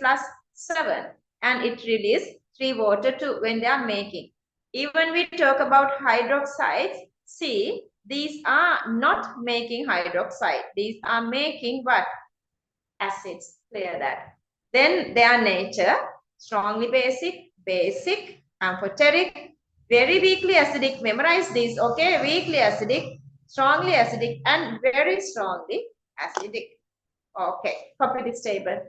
+7 and it releases 3 water too when they are making. Even we talk about hydroxides, see, these are not making hydroxide. These are making what? Acids. Clear that. Then their nature, strongly basic, amphoteric, very weakly acidic. Memorize these, okay? Weakly acidic, strongly acidic, and very strongly acidic. Okay, copy this table.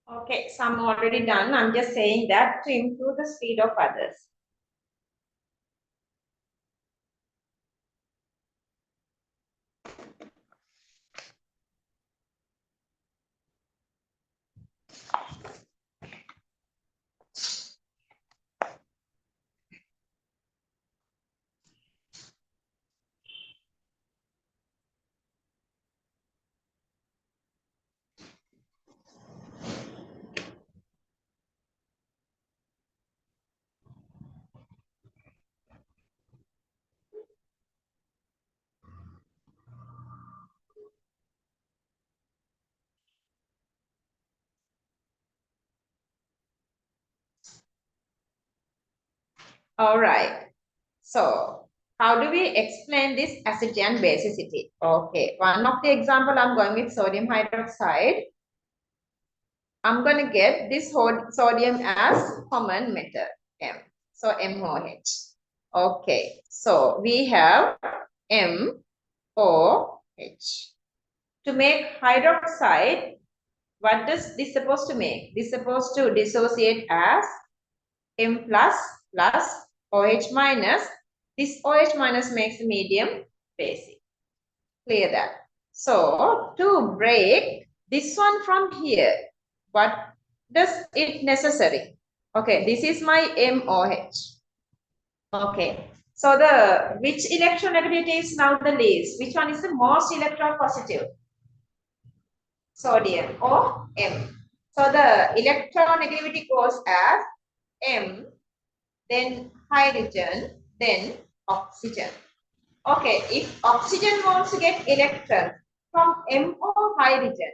Okay, some already done. I'm just saying that to improve the speed of others. All right. So, how do we explain this acidity and basicity? Okay, one of the example I'm going with sodium hydroxide. I'm going to get this sodium as common metal, M. So, MOH. Okay, so we have MOH. To make hydroxide, what does this supposed to make? This supposed to dissociate as M plus plus OH minus. This OH minus makes the medium basic. Clear that. So to break this one from here, what does it necessary? Okay, this is my MOH. Okay, so the which electronegativity is now the least? Which one is the most electropositive? Sodium or M. So the electronegativity goes as M, then hydrogen, then oxygen. Okay, if oxygen wants to get electron from M or hydrogen,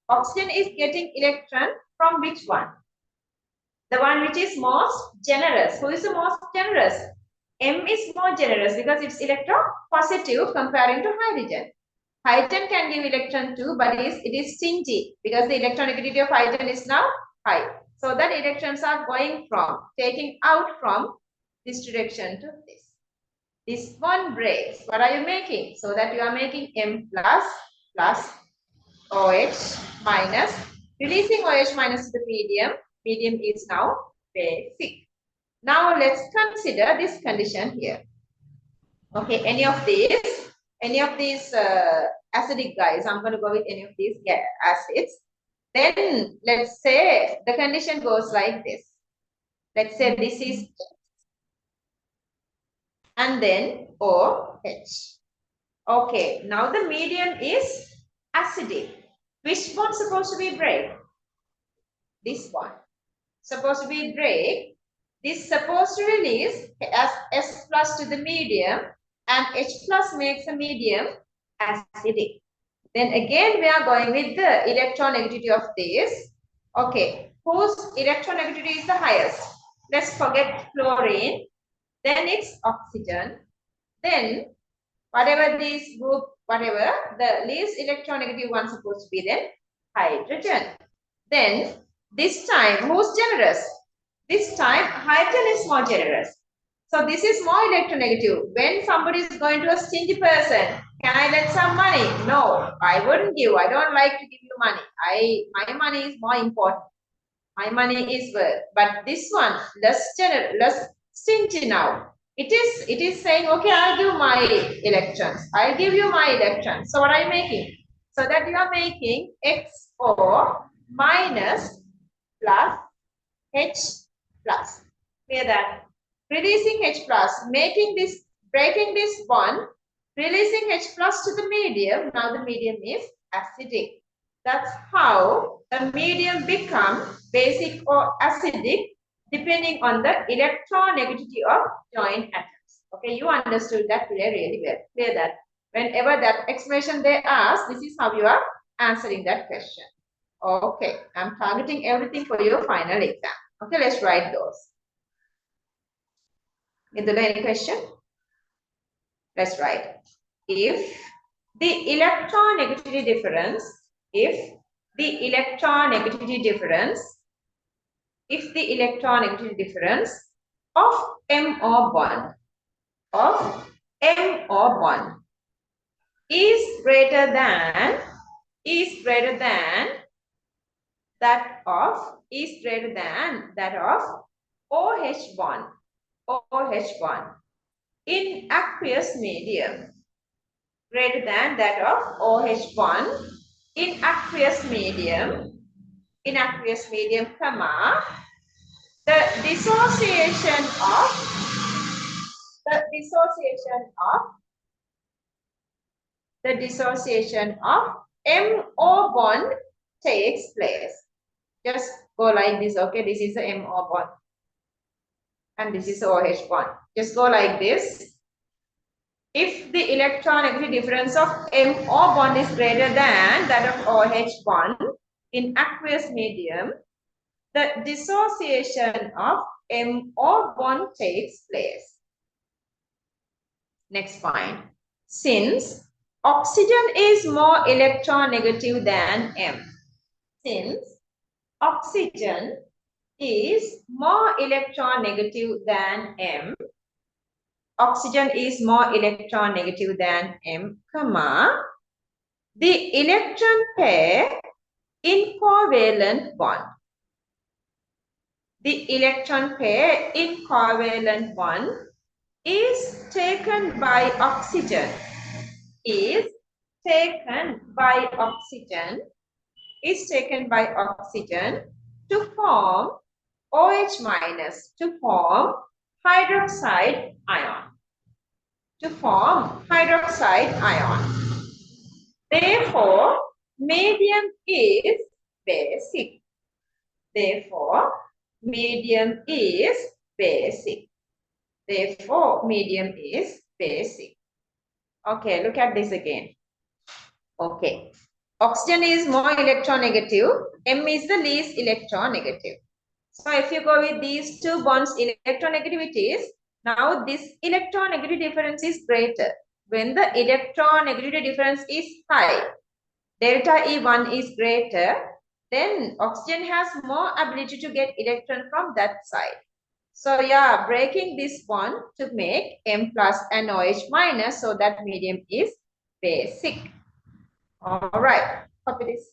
oxygen is getting electron from which one? The one which is most generous. Who is the most generous? M is more generous because it's electropositive comparing to hydrogen. Hydrogen can give electron too, but it is stingy because the electronegativity of hydrogen is now high. So that electrons are going from, taking out from this direction to this. This one breaks. What are you making? So that you are making M plus plus OH minus. Releasing OH minus to the medium. Medium is now basic. Now let's consider this condition here. Okay, any of these acidic guys, I'm going to go with any of these acids. Then let's say the condition goes like this. Let's say this is and then OH. Okay, now the medium is acidic. Which one supposed to be break? This one. Supposed to be break. This supposed to release as S plus to the medium and H plus makes a medium acidic. Then again we are going with the electronegativity of this. Okay, whose electronegativity is the highest? Let's forget fluorine. Then it's oxygen. Then whatever this group, whatever, the least electronegative one supposed to be then hydrogen. Then this time, who's generous? This time, hydrogen is more generous. So this is more electronegative. When somebody is going to a stingy person, can I lend some money? No, I wouldn't give. I don't like to give you money. My money is more important. My money is worth. But this one, less generous, less stingy now. It is saying, okay, I'll give my electrons. I'll give you my electrons. So what are you making? So that you are making XO minus plus H plus. Clear that? Releasing H plus, making this, breaking this bond, releasing H plus to the medium. Now the medium is acidic. That's how the medium becomes basic or acidic depending on the electronegativity of joint atoms. Okay, you understood that really well. Clear that? Whenever that expression they ask, this is how you are answering that question. Okay, I'm targeting everything for your final exam. Okay, let's write those. Is there any question? Let's write. If the electronegativity difference, if the electronegativity difference of MO bond is greater than that of is greater than that of OH1. OH1 in aqueous medium, greater than that of OH1 in aqueous medium, comma, the dissociation of MO bond takes place. Just go like this, okay? This is the MO bond and this is the OH bond. Just go like this. If the electronegativity difference of MO bond is greater than that of OH bond in aqueous medium, the dissociation of MO bond takes place. Next point. Since oxygen is more electronegative than M. Since oxygen is more electronegative than M, oxygen is more electronegative than M, comma, the electron pair in covalent bond. The electron pair in covalent bond is taken by oxygen, to form OH minus, to form hydroxide ion. Therefore, medium is basic. Okay, look at this again. Okay. Oxygen is more electronegative. M is the least electronegative. So if you go with these two bonds electronegativities, now this electronegativity difference is greater. When the electronegativity difference is high, delta E1 is greater, then oxygen has more ability to get electron from that side. So yeah, breaking this bond to make M plus and OH minus, so that medium is basic. All right, copy this.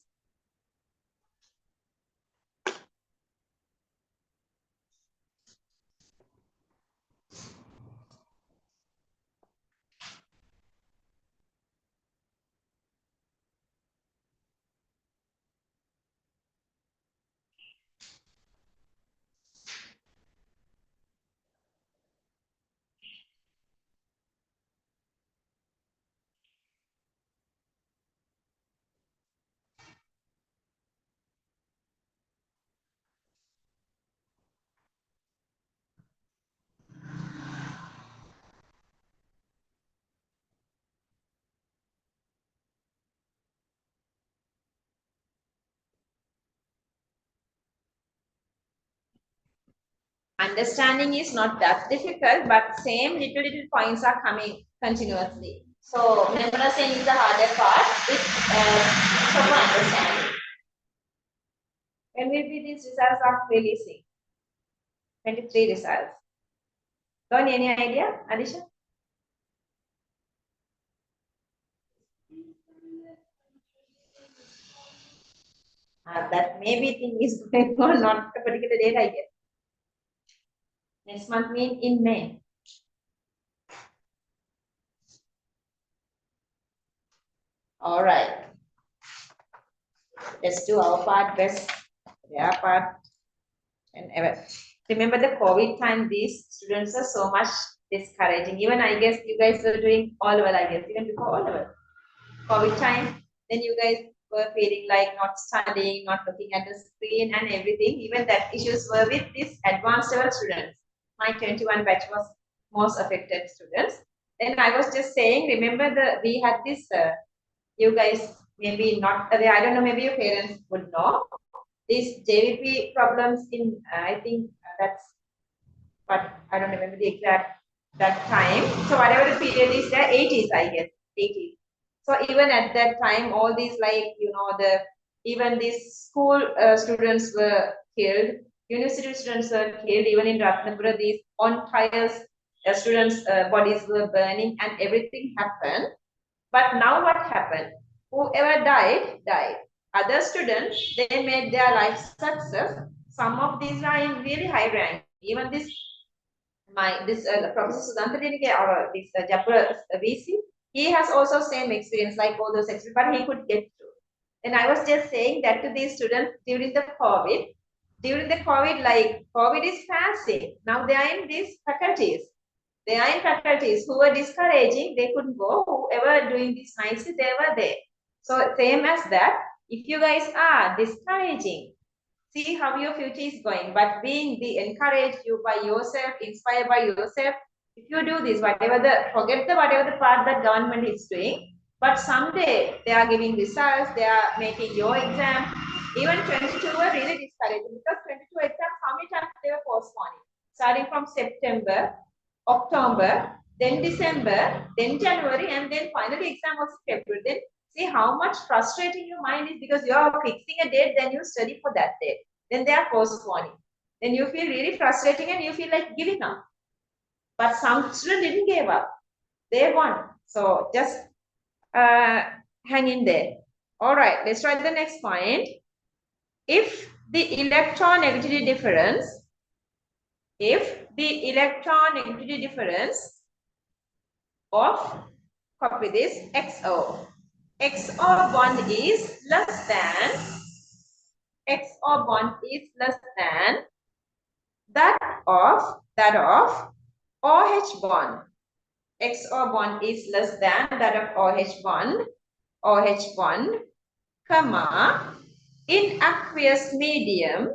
Understanding is not that difficult, but same little points are coming continuously. So memorizing is the harder part. It's proper understanding. When will be these results of releasing? 23 results. Don't any idea, Adisha? That maybe thing is going on, not a particular date, I guess. Next month mean in May. All right. Let's do our part best, their part, and ever. Remember the COVID time, these students are so much discouraging. Even I guess you guys were doing all level, I guess, even before all level. COVID time, then you guys were feeling like not studying, not looking at the screen and everything. Even that issues were with these advanced level students. My 21 batch was most affected students. Then I was just saying, remember we had this, you guys maybe not aware, I don't know, maybe your parents would know. These JVP problems in, I think that's, but I don't remember the exact that time. So whatever the period is there, 80s, I guess, 80s. So even at that time, all these even these school students were killed, university students were killed, even in Ratnapura, these on trials students' bodies were burning and everything happened. But now what happened? Whoever died, died. Other students, they made their life success. Some of these are in really high rank. Even this Professor Sudanta Denike, our this Japura VC, he has also same experience like all those experience, but he could get through. And I was just saying that to these students during the COVID. During the COVID, like COVID is passing. Now they are in these faculties. They are in faculties who were discouraging. They couldn't go. Whoever doing this nicely, they were there. So same as that. If you guys are discouraging, see how your future is going, but being the encourage you by yourself, inspired by yourself. If you do this, forget the whatever the part that government is doing, but someday they are giving results, they are making your exam. Even 22 were really discouraging because 22 exams, how many times they were postponing? Starting from September, October, then December, then January, and then finally exam was February. Then see how much frustrating your mind is because you are fixing a date, then you study for that date. Then they are postponing. Then you feel really frustrating and you feel like giving up. But some students didn't give up. They won. So just hang in there. All right, let's try the next point. If the electronegativity difference, of, copy this, XO bond is less than, XO bond is less than that of OH bond. XO bond is less than that of OH bond, comma, in aqueous medium,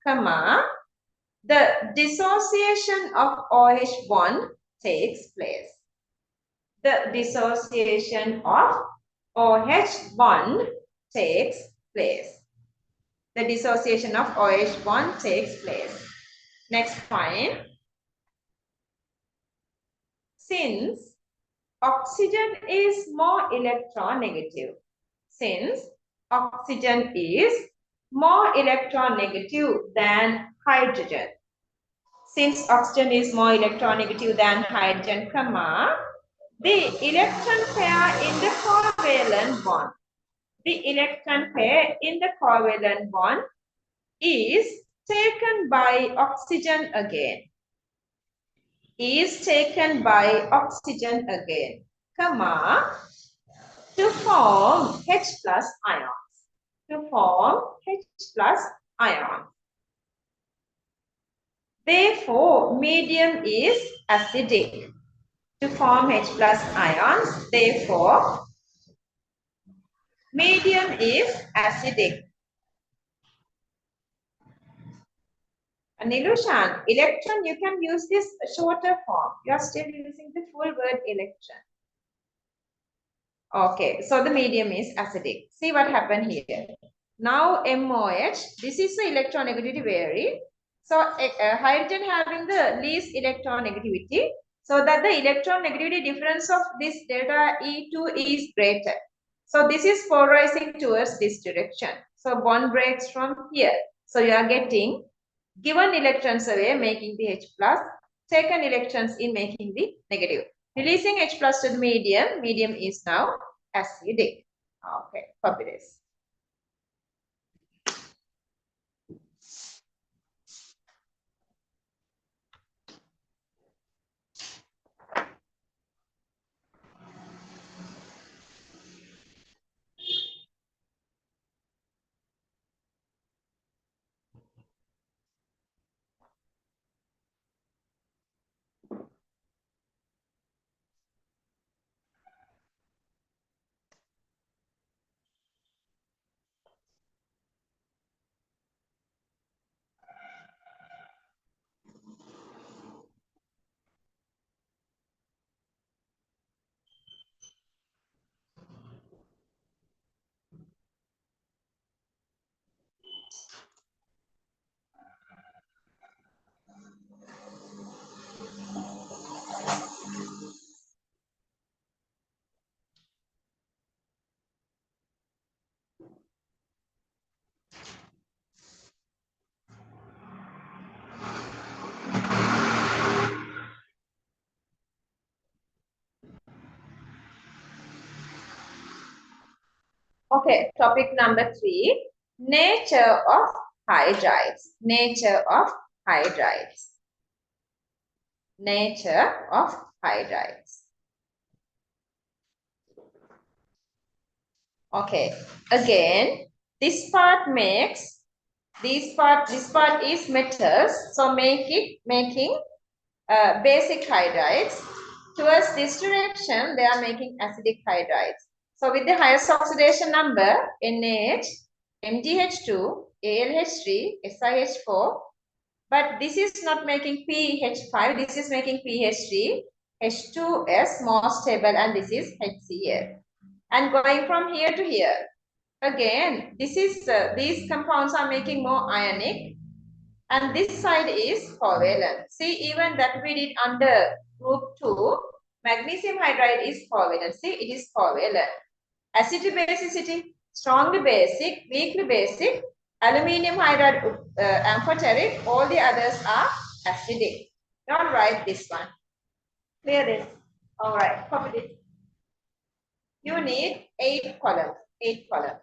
comma, the dissociation of OH bond takes place. The dissociation of OH bond takes place. The dissociation of OH bond takes place. Next point. Since oxygen is more electronegative. Since oxygen is more electronegative than hydrogen. Since oxygen is more electronegative than hydrogen, comma, the electron pair in the covalent bond. The electron pair in the covalent bond is taken by oxygen again. Is taken by oxygen again, comma, to form H plus ions. To form H plus ions. Therefore, medium is acidic. To form H plus ions, therefore, medium is acidic. Nilushan, electron, you can use this shorter form. You are still using the full word electron. Okay, so the medium is acidic. See what happened here. Now MOH, this is the electronegativity vary. So hydrogen having the least electronegativity, so that the electronegativity difference of this delta E2 is greater. So this is polarizing towards this direction. So bond breaks from here. So you are getting given electrons away, making the H plus, taken electrons in making the negative. Releasing H plus to the medium, medium is now acidic. Okay, copy this. Okay, topic number 3, nature of hydrides. Nature of hydrides. Nature of hydrides. Okay, again, this part makes, this part is metals, so making basic hydrides. Towards this direction, they are making acidic hydrides. So with the highest oxidation number, NaH, MgH2, AlH3, SiH4, but this is not making PH5, this is making PH3, H2S more stable, and this is HCl. And going from here to here, again, this is these compounds are making more ionic, and this side is covalent. See, even that we did under group 2, magnesium hydride is covalent. See, it is covalent. Acidity basicity, strongly basic, weakly basic, aluminium hydride amphoteric, all the others are acidic. Don't write this one. Clear this. All right, copy this. You need 8 columns. 8 columns.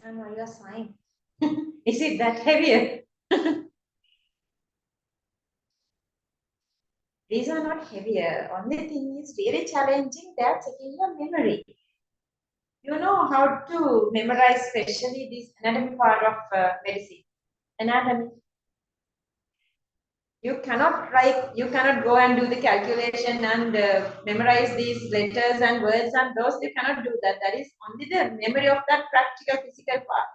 And your sign. Is it that heavier? These are not heavier. Only thing is really challenging. They are checking your memory. You know how to memorize, especially this anatomy part of medicine. Anatomy. You cannot write. You cannot go and do the calculation and memorize these letters and words and those. You cannot do that. That is only the memory of that practical physical part.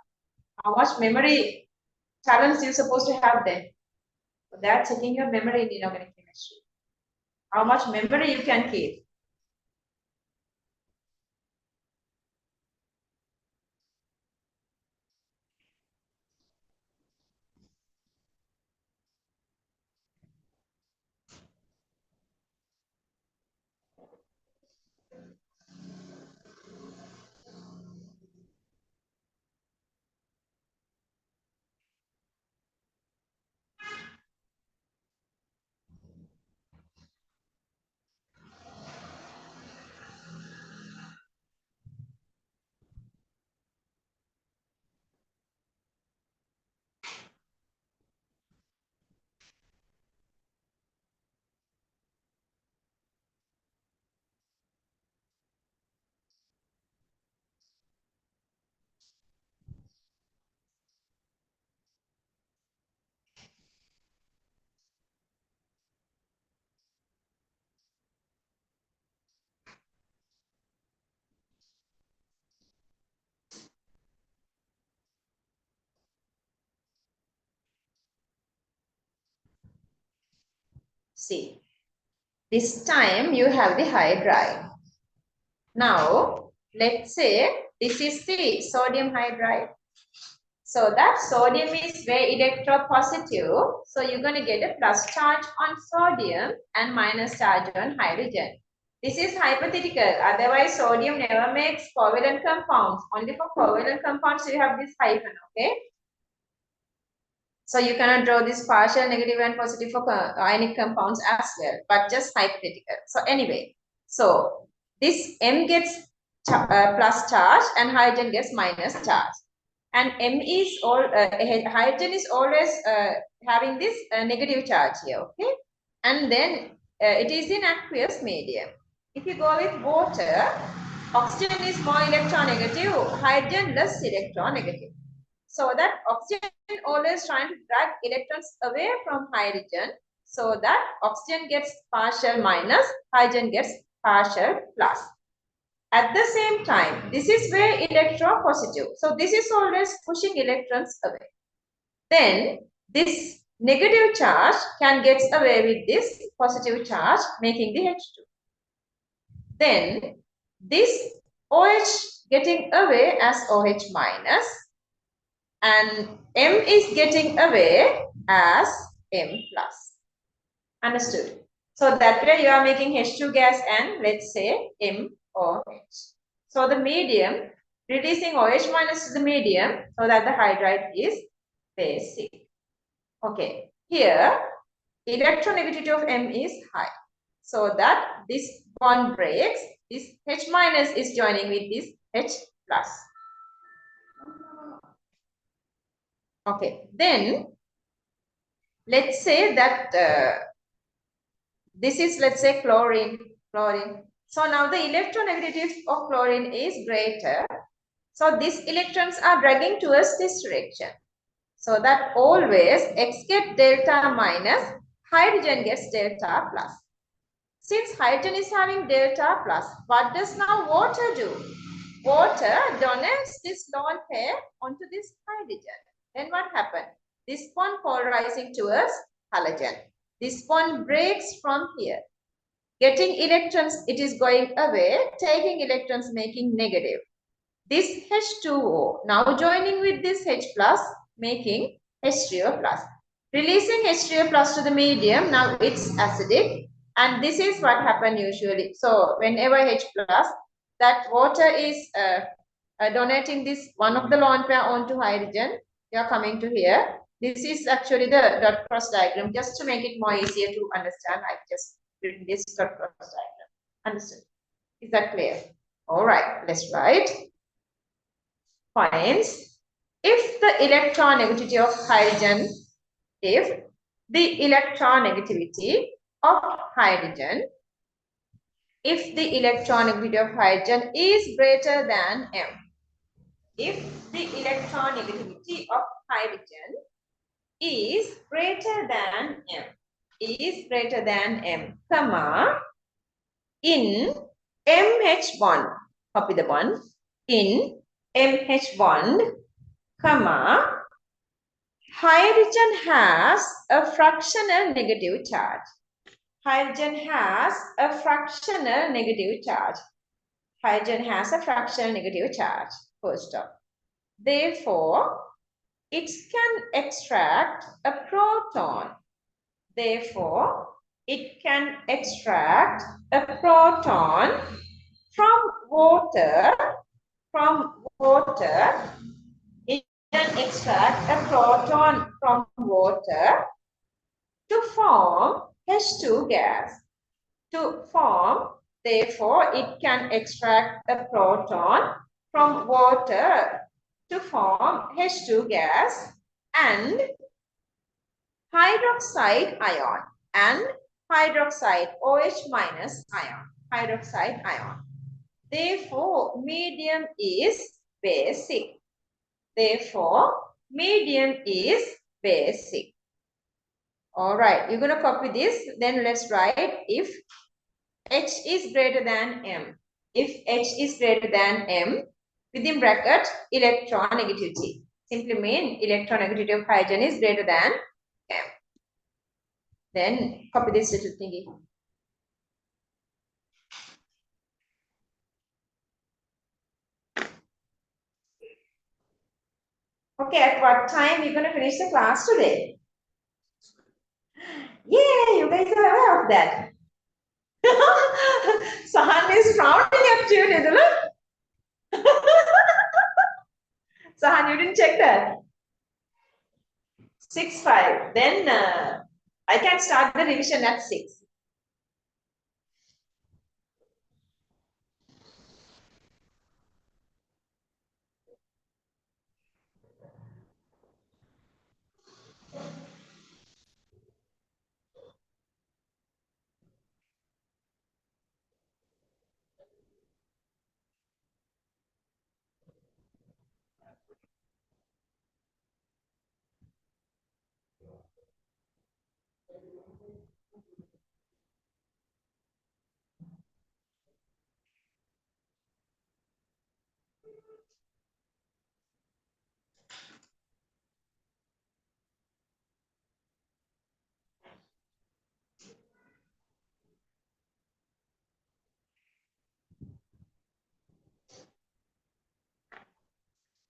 How much memory talents you supposed to have then? So they are checking your memory in inorganic chemistry. How much memory you can keep. See, this time you have the hydride. Now, let's say this is the sodium hydride. So that sodium is very electropositive. So you're going to get a plus charge on sodium and minus charge on hydrogen. This is hypothetical. Otherwise, sodium never makes covalent compounds. Only for covalent compounds you have this hyphen, okay? So you cannot draw this partial negative and positive for ionic compounds as well, but just hypothetical. So anyway, so this M gets plus charge and hydrogen gets minus charge. And M is all, hydrogen is always having this negative charge here, okay? And then it is in aqueous medium. If you go with water, oxygen is more electronegative, hydrogen less electronegative. So that oxygen always trying to drag electrons away from hydrogen, so that oxygen gets partial minus, hydrogen gets partial plus. At the same time, this is very electropositive. So this is always pushing electrons away. Then this negative charge can get away with this positive charge, making the H2. Then this OH getting away as OH minus, and M is getting away as M plus. Understood? So that way you are making H2 gas and let's say MOH. So the medium, releasing OH minus to the medium so that the hydride is basic. Okay, here electronegativity of M is high. So that this bond breaks, this H minus is joining with this H plus. Okay, then let's say that this is, let's say, chlorine. So now the electronegativity of chlorine is greater. So these electrons are dragging towards this direction. So that always X gets delta minus, hydrogen gets delta plus. Since hydrogen is having delta plus, what does now water do? Water donates this lone pair onto this hydrogen. Then what happened? This bond polarizing towards halogen. This bond breaks from here. Getting electrons, it is going away. Taking electrons, making negative. This H2O now joining with this H plus, making H3O plus. Releasing H3O plus to the medium, now it's acidic. And this is what happens usually. So whenever H plus, that water is donating this one of the lone pair onto hydrogen. You are coming to here. This is actually the dot cross diagram. Just to make it more easier to understand, I just written this dot cross diagram. Understood? Is that clear? All right, let's write. Finds if the electronegativity of hydrogen, if the electronegativity of hydrogen, if the electronegativity of hydrogen is greater than M. If the electronegativity of hydrogen is greater than M, comma, in MH bond, copy the bond, in MH bond, comma, hydrogen has a fractional negative charge. Hydrogen has a fractional negative charge. Hydrogen has a fractional negative charge. First off. Therefore, it can extract a proton. Therefore, it can extract a proton from water. It can extract a proton from water to form H2 gas. Therefore, it can extract a proton from water to form H2 gas and hydroxide ion and hydroxide OH minus ion, hydroxide ion. Therefore, medium is basic. Therefore, medium is basic. All right, you're going to copy this. Then let's write if H is greater than M. If H is greater than M, within bracket, electronegativity. Simply mean electronegativity of hydrogen is greater than M. Then copy this little thingy. Okay, at what time we're going to finish the class today? Yeah, you guys are aware of that. Sahan is frowning at you, Nidula. Sahan, you didn't check that? 6:05. Then I can start the revision at 6.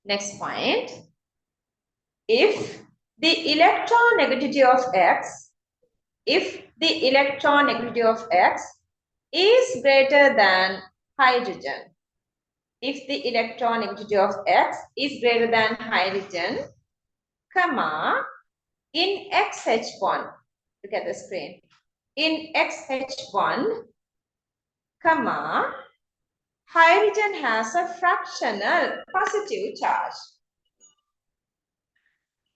Next point. If the electronegativity of X, is greater than hydrogen, if the electronegativity of X is greater than hydrogen, comma, in XH1, look at the screen, in XH1, comma, hydrogen has a fractional positive charge.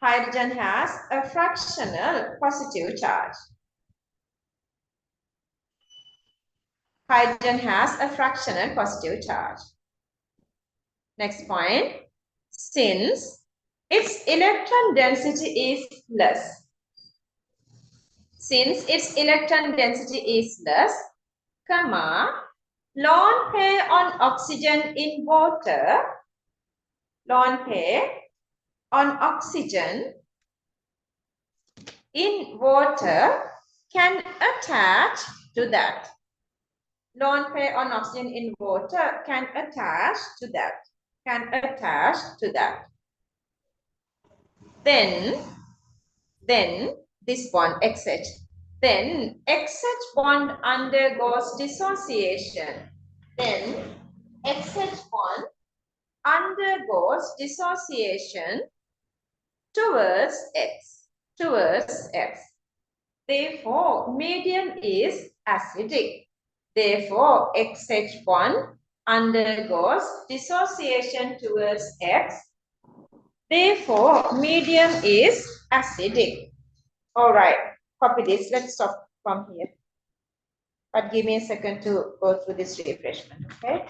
Hydrogen has a fractional positive charge. Hydrogen has a fractional positive charge. Next point. Since its electron density is less. Since its electron density is less, comma, lone pair on oxygen in water, lone pair on oxygen in water can attach to that. Lone pair on oxygen in water can attach to that. Then this bond XH. Then XH bond undergoes dissociation. Then XH bond undergoes dissociation towards X. Therefore, medium is acidic. Therefore, XH bond undergoes dissociation towards X. Therefore, medium is acidic. All right, copy this. Let's stop from here. But give me a second to go through this refreshment, okay?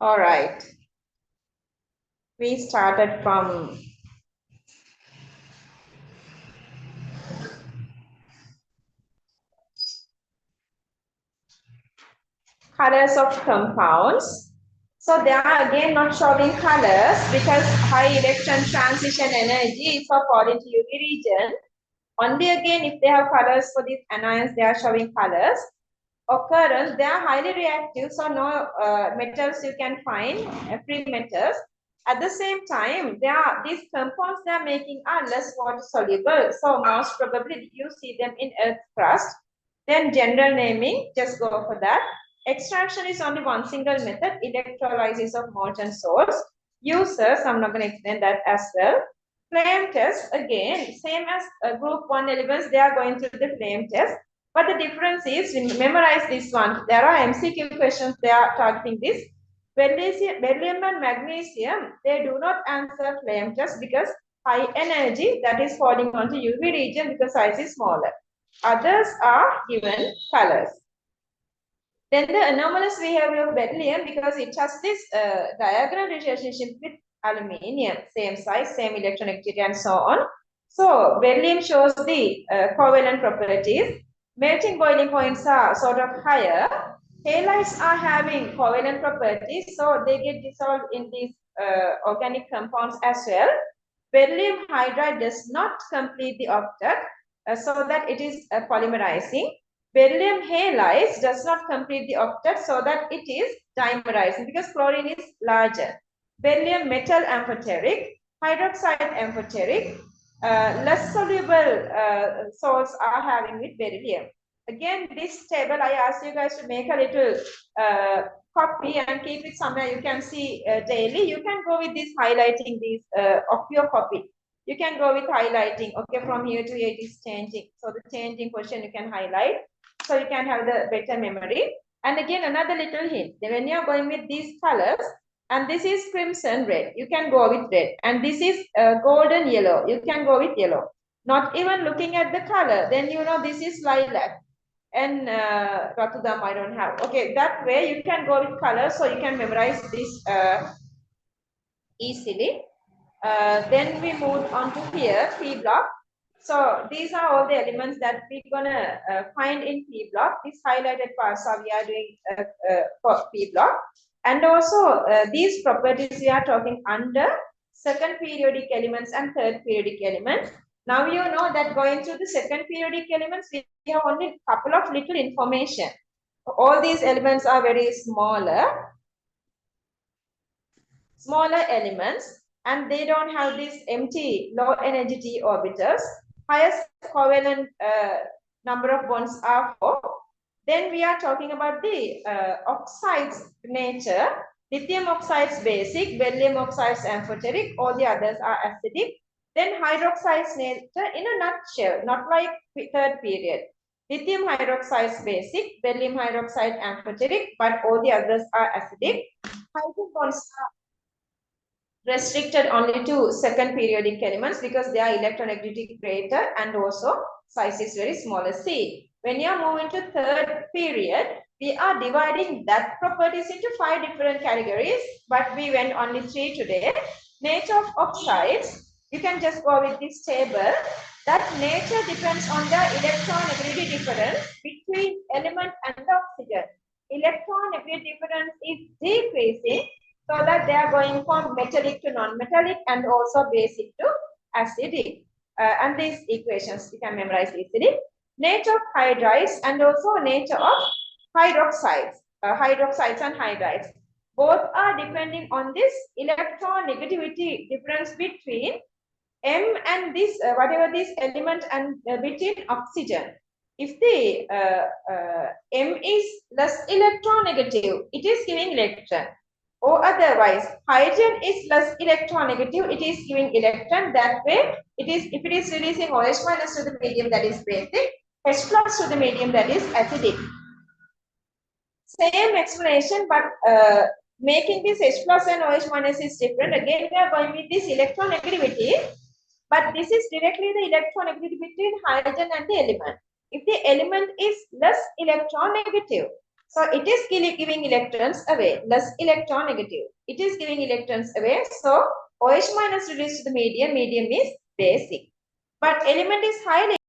All right. We started from colors of compounds. So they are again not showing colors because high electron transition energy is for falling to UV region. Only again if they have colors for these anions, they are showing colors. Occurrence, they are highly reactive, so no metals you can find, free metals. At the same time, these compounds they are making are less water soluble, so most probably you see them in earth crust. Then general naming, just go for that. Extraction is only one single method, electrolysis of molten salts. Users, I'm not going to explain that as well. Flame test, again, same as group 1 elements, they are going through the flame test. But the difference is, memorize this one. There are MCQ questions, they are targeting this. Beryllium and magnesium, they do not answer flame test because high energy that is falling onto UV region because size is smaller. Others are given colors. Then the anomalous behavior of beryllium because it has this diagonal relationship with aluminium, same size, same electronegativity and so on. So beryllium shows the covalent properties. Melting boiling points are sort of higher. Halides are having covalent properties, so they get dissolved in these organic compounds as well. Beryllium hydride does not complete the octet, so that it is polymerizing. Beryllium halides does not complete the octet, so that it is dimerizing because chlorine is larger. Beryllium metal amphoteric, hydroxide amphoteric, less soluble salts are having with beryllium. Again, this table I asked you guys to make a little copy and keep it somewhere you can see daily. You can go with this highlighting these of your copy. You can go with highlighting. Okay, from here to here it is changing. So the changing portion you can highlight. So you can have the better memory. And again, another little hint. When you are going with these colors, and this is crimson red, you can go with red. And this is golden yellow, you can go with yellow. Not even looking at the color, then you know this is lilac. And Ratudam I don't have. Okay, that way you can go with color, so you can memorize this easily. Then we moved on to here, P block. So these are all the elements that we're gonna find in P block. These highlighted parts are we are doing for P block. And also these properties we are talking under second periodic elements and third periodic elements. Now you know that going through the second periodic elements, we have only a couple of little information. All these elements are very smaller elements, and they don't have these empty low energy d orbitals. Highest covalent number of bonds are 4. Then we are talking about the oxides nature. Lithium oxides basic, beryllium oxides amphoteric, all the others are acidic. Then hydroxides nature in a nutshell, not like third period. Lithium hydroxides basic, beryllium hydroxide amphoteric, but all the others are acidic. Hydrogen bonds are restricted only to second periodic elements because they are electronegativity greater and also size is very smaller. See, when you are moving to third period, we are dividing that properties into 5 different categories, but we went only 3 today. Nature of oxides, you can just go with this table. That nature depends on the electronegativity difference between element and the oxygen. Electronegativity difference is decreasing, so that they are going from metallic to non-metallic and also basic to acidic. And these equations you can memorize easily. Nature of hydrides and also nature of hydroxides. Hydroxides and hydrides. Both are depending on this electronegativity difference between M and this, whatever this element and between oxygen. If the M is less electronegative, it is giving electron. Or otherwise, hydrogen is less electronegative, it is giving electron. That way, it is if it is releasing OH minus to the medium that is basic, H plus to the medium that is acidic. Same explanation, but making this H plus and OH minus is different. Again, we are going with this electronegativity, but this is directly the electronegativity between hydrogen and the element. If the element is less electronegative, So it is giving electrons away, less electronegative. It is giving electrons away. So OH minus reduced to the medium is basic. But element is highly